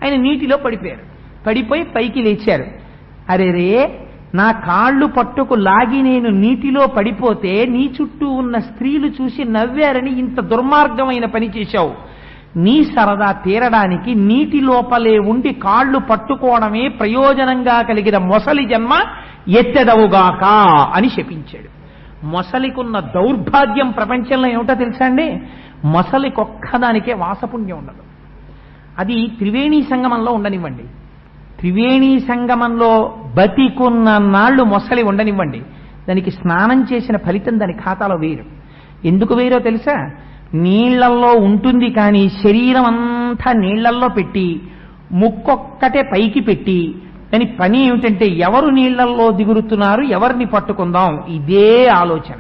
ఆయన నీటిలో పడిపోయారు. పడిపోయి పైకి లేచారు. అరేరే, నా కాళ్ళు పట్టుకు లాగి నేను నీటిలో పడిపోతే నీ చుట్టూ ఉన్న స్త్రీలు చూసి నవ్వారని ఇంత దుర్మార్గమైన పని చేశావు. నీ సరదా తీరడానికి నీటి లోపలే ఉండి కాళ్ళు పట్టుకోవడమే ప్రయోజనంగా కలిగిన మొసలి జన్మ ఎత్తెదవుగాక అని శపించాడు. మొసలికున్న దౌర్భాగ్యం ప్రపంచంలో ఏమిటో తెలుసా అండి? మొసలికొక్కదానికే వాసపుణ్యం ఉండదు. అది త్రివేణీ సంగమంలో ఉండనివ్వండి. త్రివేణీ సంగమంలో బతికున్న నాళ్లు మొసలి ఉండనివ్వండి. దానికి స్నానం చేసిన ఫలితం దాని ఖాతాలో వేరు. ఎందుకు వేరో తెలుసా? నీళ్లల్లో ఉంటుంది కానీ శరీరం అంతా నీళ్లల్లో పెట్టి ముక్కొక్కటే పైకి పెట్టి దాని పని ఏమిటంటే ఎవరు నీళ్లల్లో దిగురుతున్నారు, ఎవరిని పట్టుకుందాం, ఇదే ఆలోచన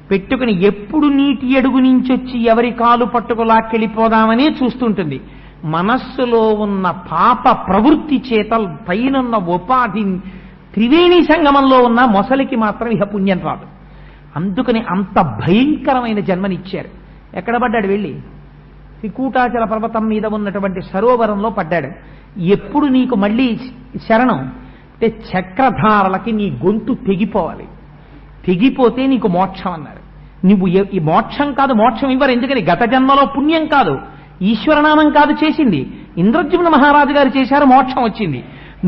పెట్టుకుని ఎప్పుడు నీటి అడుగు నుంచి వచ్చి ఎవరి కాలు పట్టుకు లాక్కెళ్ళిపోదామని చూస్తుంటుంది. మనస్సులో ఉన్న పాప ప్రవృత్తి చేత పైనున్న ఉపాధి త్రివేణీ సంగమంలో ఉన్న మొసలికి మాత్రం ఇహ పుణ్యం రాదు. అందుకని అంత భయంకరమైన జన్మనిచ్చారు. ఎక్కడ పడ్డాడు? వెళ్ళి త్రికూటాచల పర్వతం మీద ఉన్నటువంటి సరోవరంలో పడ్డాడు. ఎప్పుడు నీకు మళ్ళీ శరణం అంటే చక్రధారలకి నీ గొంతు తెగిపోవాలి. తెగిపోతే నీకు మోక్షం అన్నారు. నువ్వు ఈ మోక్షం కాదు, మోక్షం ఇవ్వరు. ఎందుకని? గత జన్మలో పుణ్యం కాదు, ఈశ్వరనామం కాదు చేసింది. ఇంద్రద్యుమ్న మహారాజు గారు చేశారు, మోక్షం వచ్చింది.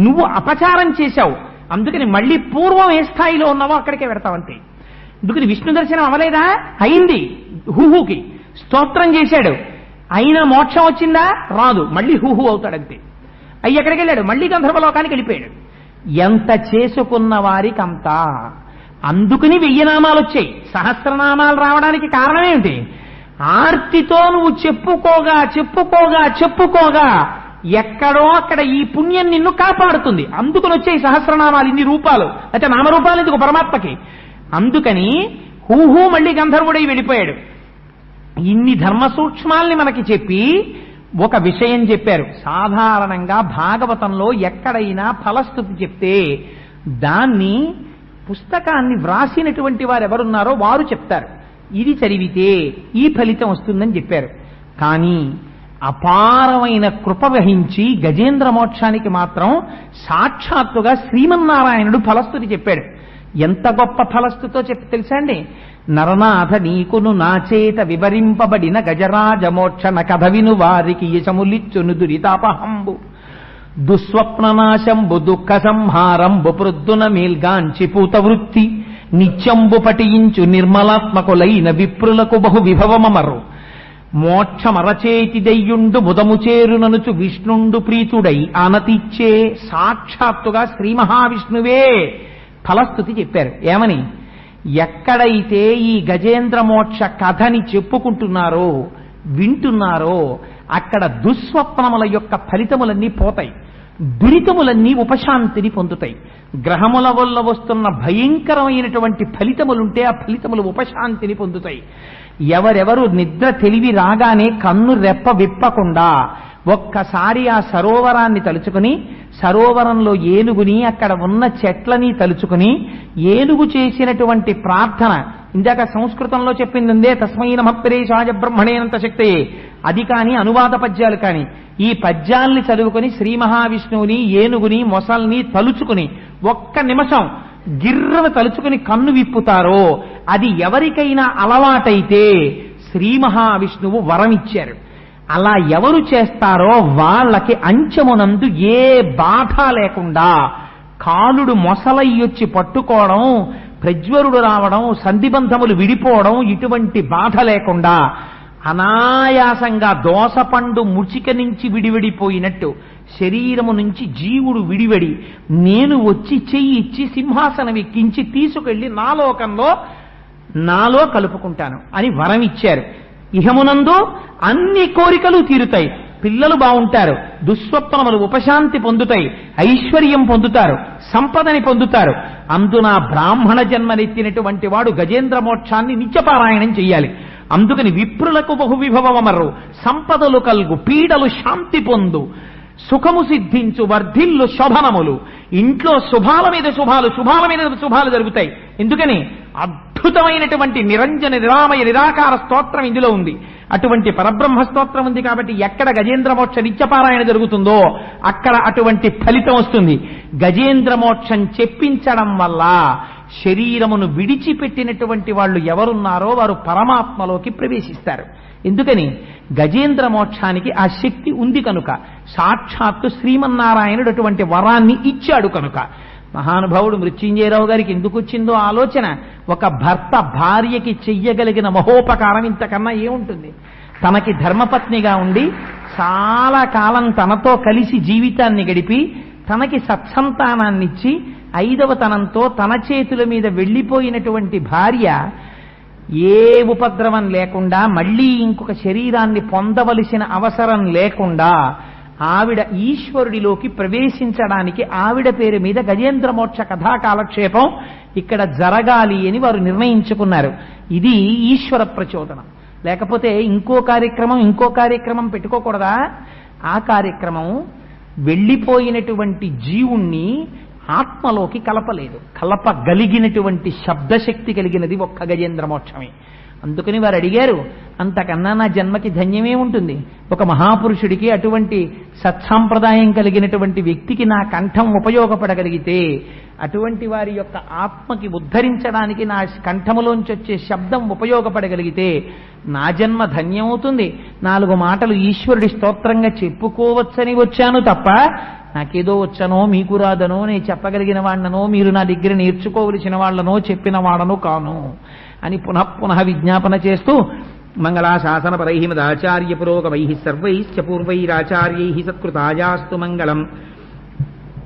నువ్వు అపచారం చేశావు. అందుకని మళ్ళీ పూర్వం ఏ స్థాయిలో ఉన్నావో అక్కడికే పెడతావంతే. అందుకని విష్ణు దర్శనం అవలేదా? అయింది. హూహూకి స్తోత్రం చేశాడు, అయినా మోక్షం వచ్చిందా? రాదు. మళ్ళీ హూహూ అవుతాడంతే. అయ్యి ఎక్కడికి వెళ్ళాడు? మళ్ళీ గంధర్వలోకానికి వెళ్ళిపోయాడు. ఎంత చేసుకున్న వారికి అంత. అందుకని 1000 నామాలు వచ్చాయి. సహస్రనామాలు రావడానికి కారణం ఏమిటి? ఆర్తితో నువ్వు చెప్పుకోగా చెప్పుకోగా చెప్పుకోగా ఎక్కడో అక్కడ ఈ పుణ్యం నిన్ను కాపాడుతుంది. అందుకని వచ్చాయి సహస్రనామాలు, ఇన్ని రూపాలు. అయితే నామరూపాలు ఎందుకు పరమాత్మకి? అందుకని హూహూ మళ్ళీ గంధర్వుడై వెళ్ళిపోయాడు. ఇన్ని ధర్మ సూక్ష్మాల్ని మనకి చెప్పి ఒక విషయం చెప్పారు. సాధారణంగా భాగవతంలో ఎక్కడైనా ఫలస్థుతి చెప్తే దాన్ని పుస్తకాన్ని వ్రాసినటువంటి వారు ఎవరున్నారో వారు చెప్తారు. ఇది చదివితే ఈ ఫలితం వస్తుందని చెప్పారు. కానీ అపారమైన కృప వహించి గజేంద్ర మోక్షానికి మాత్రం సాక్షాత్తుగా శ్రీమన్నారాయణుడు ఫలస్థుతి చెప్పాడు. ఎంత గొప్ప ఫలస్థుతో చెప్పి తెలుసా అండి? నరనాథ నీకును నాచేత వివరింపబడిన గజరాజ మోక్షణ కథ విను వారికి యశములిచ్చును దురితాపహంబు దుస్వప్ననాశంబు దుఃఖ సంహారంబు ప్రొద్దున మేల్గాంచి పూత వృత్తి నిత్యంబు పటించు నిర్మలాత్మకులైన విప్రులకు బహు విభవమమరు మోక్షమరచేతి దయ్యుండు ముదము చేరుననుచు విష్ణుండు ప్రీతుడై ఆనతిచ్చే. సాక్షాత్తుగా శ్రీ మహావిష్ణువే ఫలస్థుతి చెప్పారు. ఏమని? ఎక్కడైతే ఈ గజేంద్ర మోక్ష కథని చెప్పుకుంటున్నారో వింటున్నారో అక్కడ దుస్వప్నముల యొక్క ఫలితములన్నీ పోతాయి, దురితములన్నీ ఉపశాంతిని పొందుతాయి. గ్రహముల వల్ల వస్తున్న భయంకరమైనటువంటి ఫలితములుంటే ఆ ఫలితములు ఉపశాంతిని పొందుతాయి. ఎవరెవరు నిద్ర తెలివి రాగానే కన్ను రెప్ప విప్పకుండా ఒక్కసారి ఆ సరోవరాన్ని తలుచుకుని, సరోవరంలో ఏనుగుని, అక్కడ ఉన్న చెట్లని తలుచుకుని, ఏనుగు చేసినటువంటి ప్రార్థన, ఇందాక సంస్కృతంలో చెప్పింది ఉందే, తస్మై నమః పరేశాయ బ్రహ్మణేనంత శక్తయే, అది కాని అనువాద పద్యాలు కాని, ఈ పద్యాల్ని చదువుకుని శ్రీ మహావిష్ణువుని, ఏనుగుని, మొసల్ని తలుచుకుని ఒక్క నిమిషం గిర్రను తలుచుకుని కన్ను విప్పుతారో, అది ఎవరికైనా అలవాటైతే శ్రీ మహావిష్ణువు వరం ఇచ్చారు. అలా ఎవరు చేస్తారో వాళ్ళకి అంచెమునందు ఏ బాధ లేకుండా, కాలుడు మొసలయ్యొచ్చి పట్టుకోవడం, ప్రజ్వరుడు రావడం, సంధిబంధములు విడిపోవడం, ఇటువంటి బాధ లేకుండా అనాయాసంగా దోసపండు ముచిక నుంచి విడివిడిపోయినట్టు శరీరము నుంచి జీవుడు విడివడి, నేను వచ్చి చెయ్యి ఇచ్చి సింహాసనం ఎక్కించి తీసుకెళ్లి నా లోకంలో నాలో కలుపుకుంటాను అని వరం ఇచ్చారు. ఇహమునందు అన్ని కోరికలు తీరుతాయి, పిల్లలు బాగుంటారు, దుస్వప్నములు ఉపశాంతి పొందుతాయి, ఐశ్వర్యం పొందుతారు, సంపదని పొందుతారు. అందున బ్రాహ్మణ జన్మనెత్తినటువంటి వాడు గజేంద్ర మోక్షాన్ని నిత్యపారాయణం చెయ్యాలి. అందుకని విప్రులకు బహువిభవమరు, సంపదలు కల్గు, పీడలు శాంతి పొందు, సుఖము సిద్ధించు, వర్ధిల్లు శోభనములు. ఇంట్లో శుభాల మీద శుభాలు, శుభాల మీద శుభాలు జరుగుతాయి. ఎందుకని? అద్భుతమైనటువంటి నిరంజన నిరామయ నిరాకార స్తోత్రం ఇందులో ఉంది. అటువంటి పరబ్రహ్మ స్తోత్రం ఉంది కాబట్టి ఎక్కడ గజేంద్ర మోక్ష నిత్యపారాయణ జరుగుతుందో అక్కడ అటువంటి ఫలితం వస్తుంది. గజేంద్ర మోక్షం చెప్పించడం వల్ల శరీరమును విడిచిపెట్టినటువంటి వాళ్ళు ఎవరున్నారో వారు పరమాత్మలోకి ప్రవేశిస్తారు. ఎందుకని? గజేంద్ర మోక్షానికి ఆ శక్తి ఉంది కనుక, సాక్షాత్తు శ్రీమన్నారాయణుడు అటువంటి వరాన్ని ఇచ్చాడు కనుక. మహానుభావుడు మృత్యుంజయరావు గారికి ఎందుకు వచ్చిందో ఆలోచన, ఒక భర్త భార్యకి చెయ్యగలిగిన మహోపకారం ఇంతకన్నా ఏముంటుంది? తనకి ధర్మపత్నిగా ఉండి చాలా కాలం తనతో కలిసి జీవితాన్ని గడిపి తనకి సత్సంతానాన్నిచ్చి 5వ తనంతో తన చేతుల మీద వెళ్ళిపోయినటువంటి భార్య ఏ ఉపద్రవం లేకుండా, మళ్లీ ఇంకొక శరీరాన్ని పొందవలసిన అవసరం లేకుండా ఆవిడ ఈశ్వరుడిలోకి ప్రవేశించడానికి ఆవిడ పేరు మీద గజేంద్ర మోక్ష కథా కాలక్షేపం ఇక్కడ జరగాలి అని వారు నిర్ణయించుకున్నారు. ఇది ఈశ్వర ప్రచోదనం. లేకపోతే ఇంకో కార్యక్రమం పెట్టుకోకూడదా? ఆ కార్యక్రమం వెళ్ళిపోయినటువంటి జీవుణ్ణి ఆత్మలోకి కలపలేదు. కలపగలిగినటువంటి శబ్దశక్తి కలిగినది ఒక్క గజేంద్ర మోక్షమే. అందుకని వారు అడిగారు, అంతకన్నా నా జన్మకి ధన్యమే ఉంటుంది? ఒక మహాపురుషుడికి, అటువంటి సత్సాంప్రదాయం కలిగినటువంటి వ్యక్తికి నా కంఠం ఉపయోగపడగలిగితే, అటువంటి వారి యొక్క ఆత్మకి ఉద్ధరించడానికి నా కంఠములోంచి వచ్చే శబ్దం ఉపయోగపడగలిగితే నా జన్మ ధన్యమవుతుంది. 4 మాటలు ఈశ్వరుడి స్తోత్రంగా చెప్పుకోవచ్చని వచ్చాను తప్ప నాకేదో వచ్చనో మీకు రాదనో, నేను చెప్పగలిగిన వాళ్లనో, మీరు నా దగ్గర నేర్చుకోవలసిన వాళ్లనో చెప్పిన వాడను కాను అని పునః విజ్ఞాపన చేస్తూ, మంగళాశాసన పరై మదాచార్య పురోగమై సర్వైశ్చ పూర్వైరాచార్యై సత్కృతాయాస్తు మంగళం.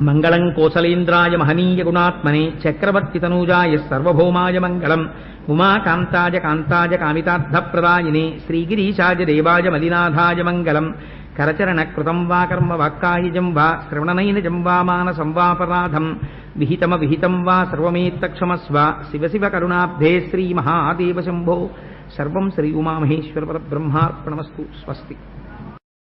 మంగళం కోసలేంద్రాయ మహనీయ గుణాత్మనే చక్రవర్తి తనూజాయ సర్వభౌమాయ మంగళం. ఉమాకాంతాయ కాంతాయ కామితార్థప్రదాయినే శ్రీగిరీశాయ దేవాయ మలినాథాయ మంగళం. కరచరణ కృతం వా కర్మ వాక్కాయజం వా శ్రవణనైనజం వా మానసం వాపరాధం విహితం వా సర్వమేత్తక్షమస్వ. శివ శివ కరుణాబ్ధే శ్రీ మహాదేవ శంభో. సర్వం శ్రీ ఉమామహేశ్వర పరబ్రహ్మార్పణమస్తు. స్వస్తి.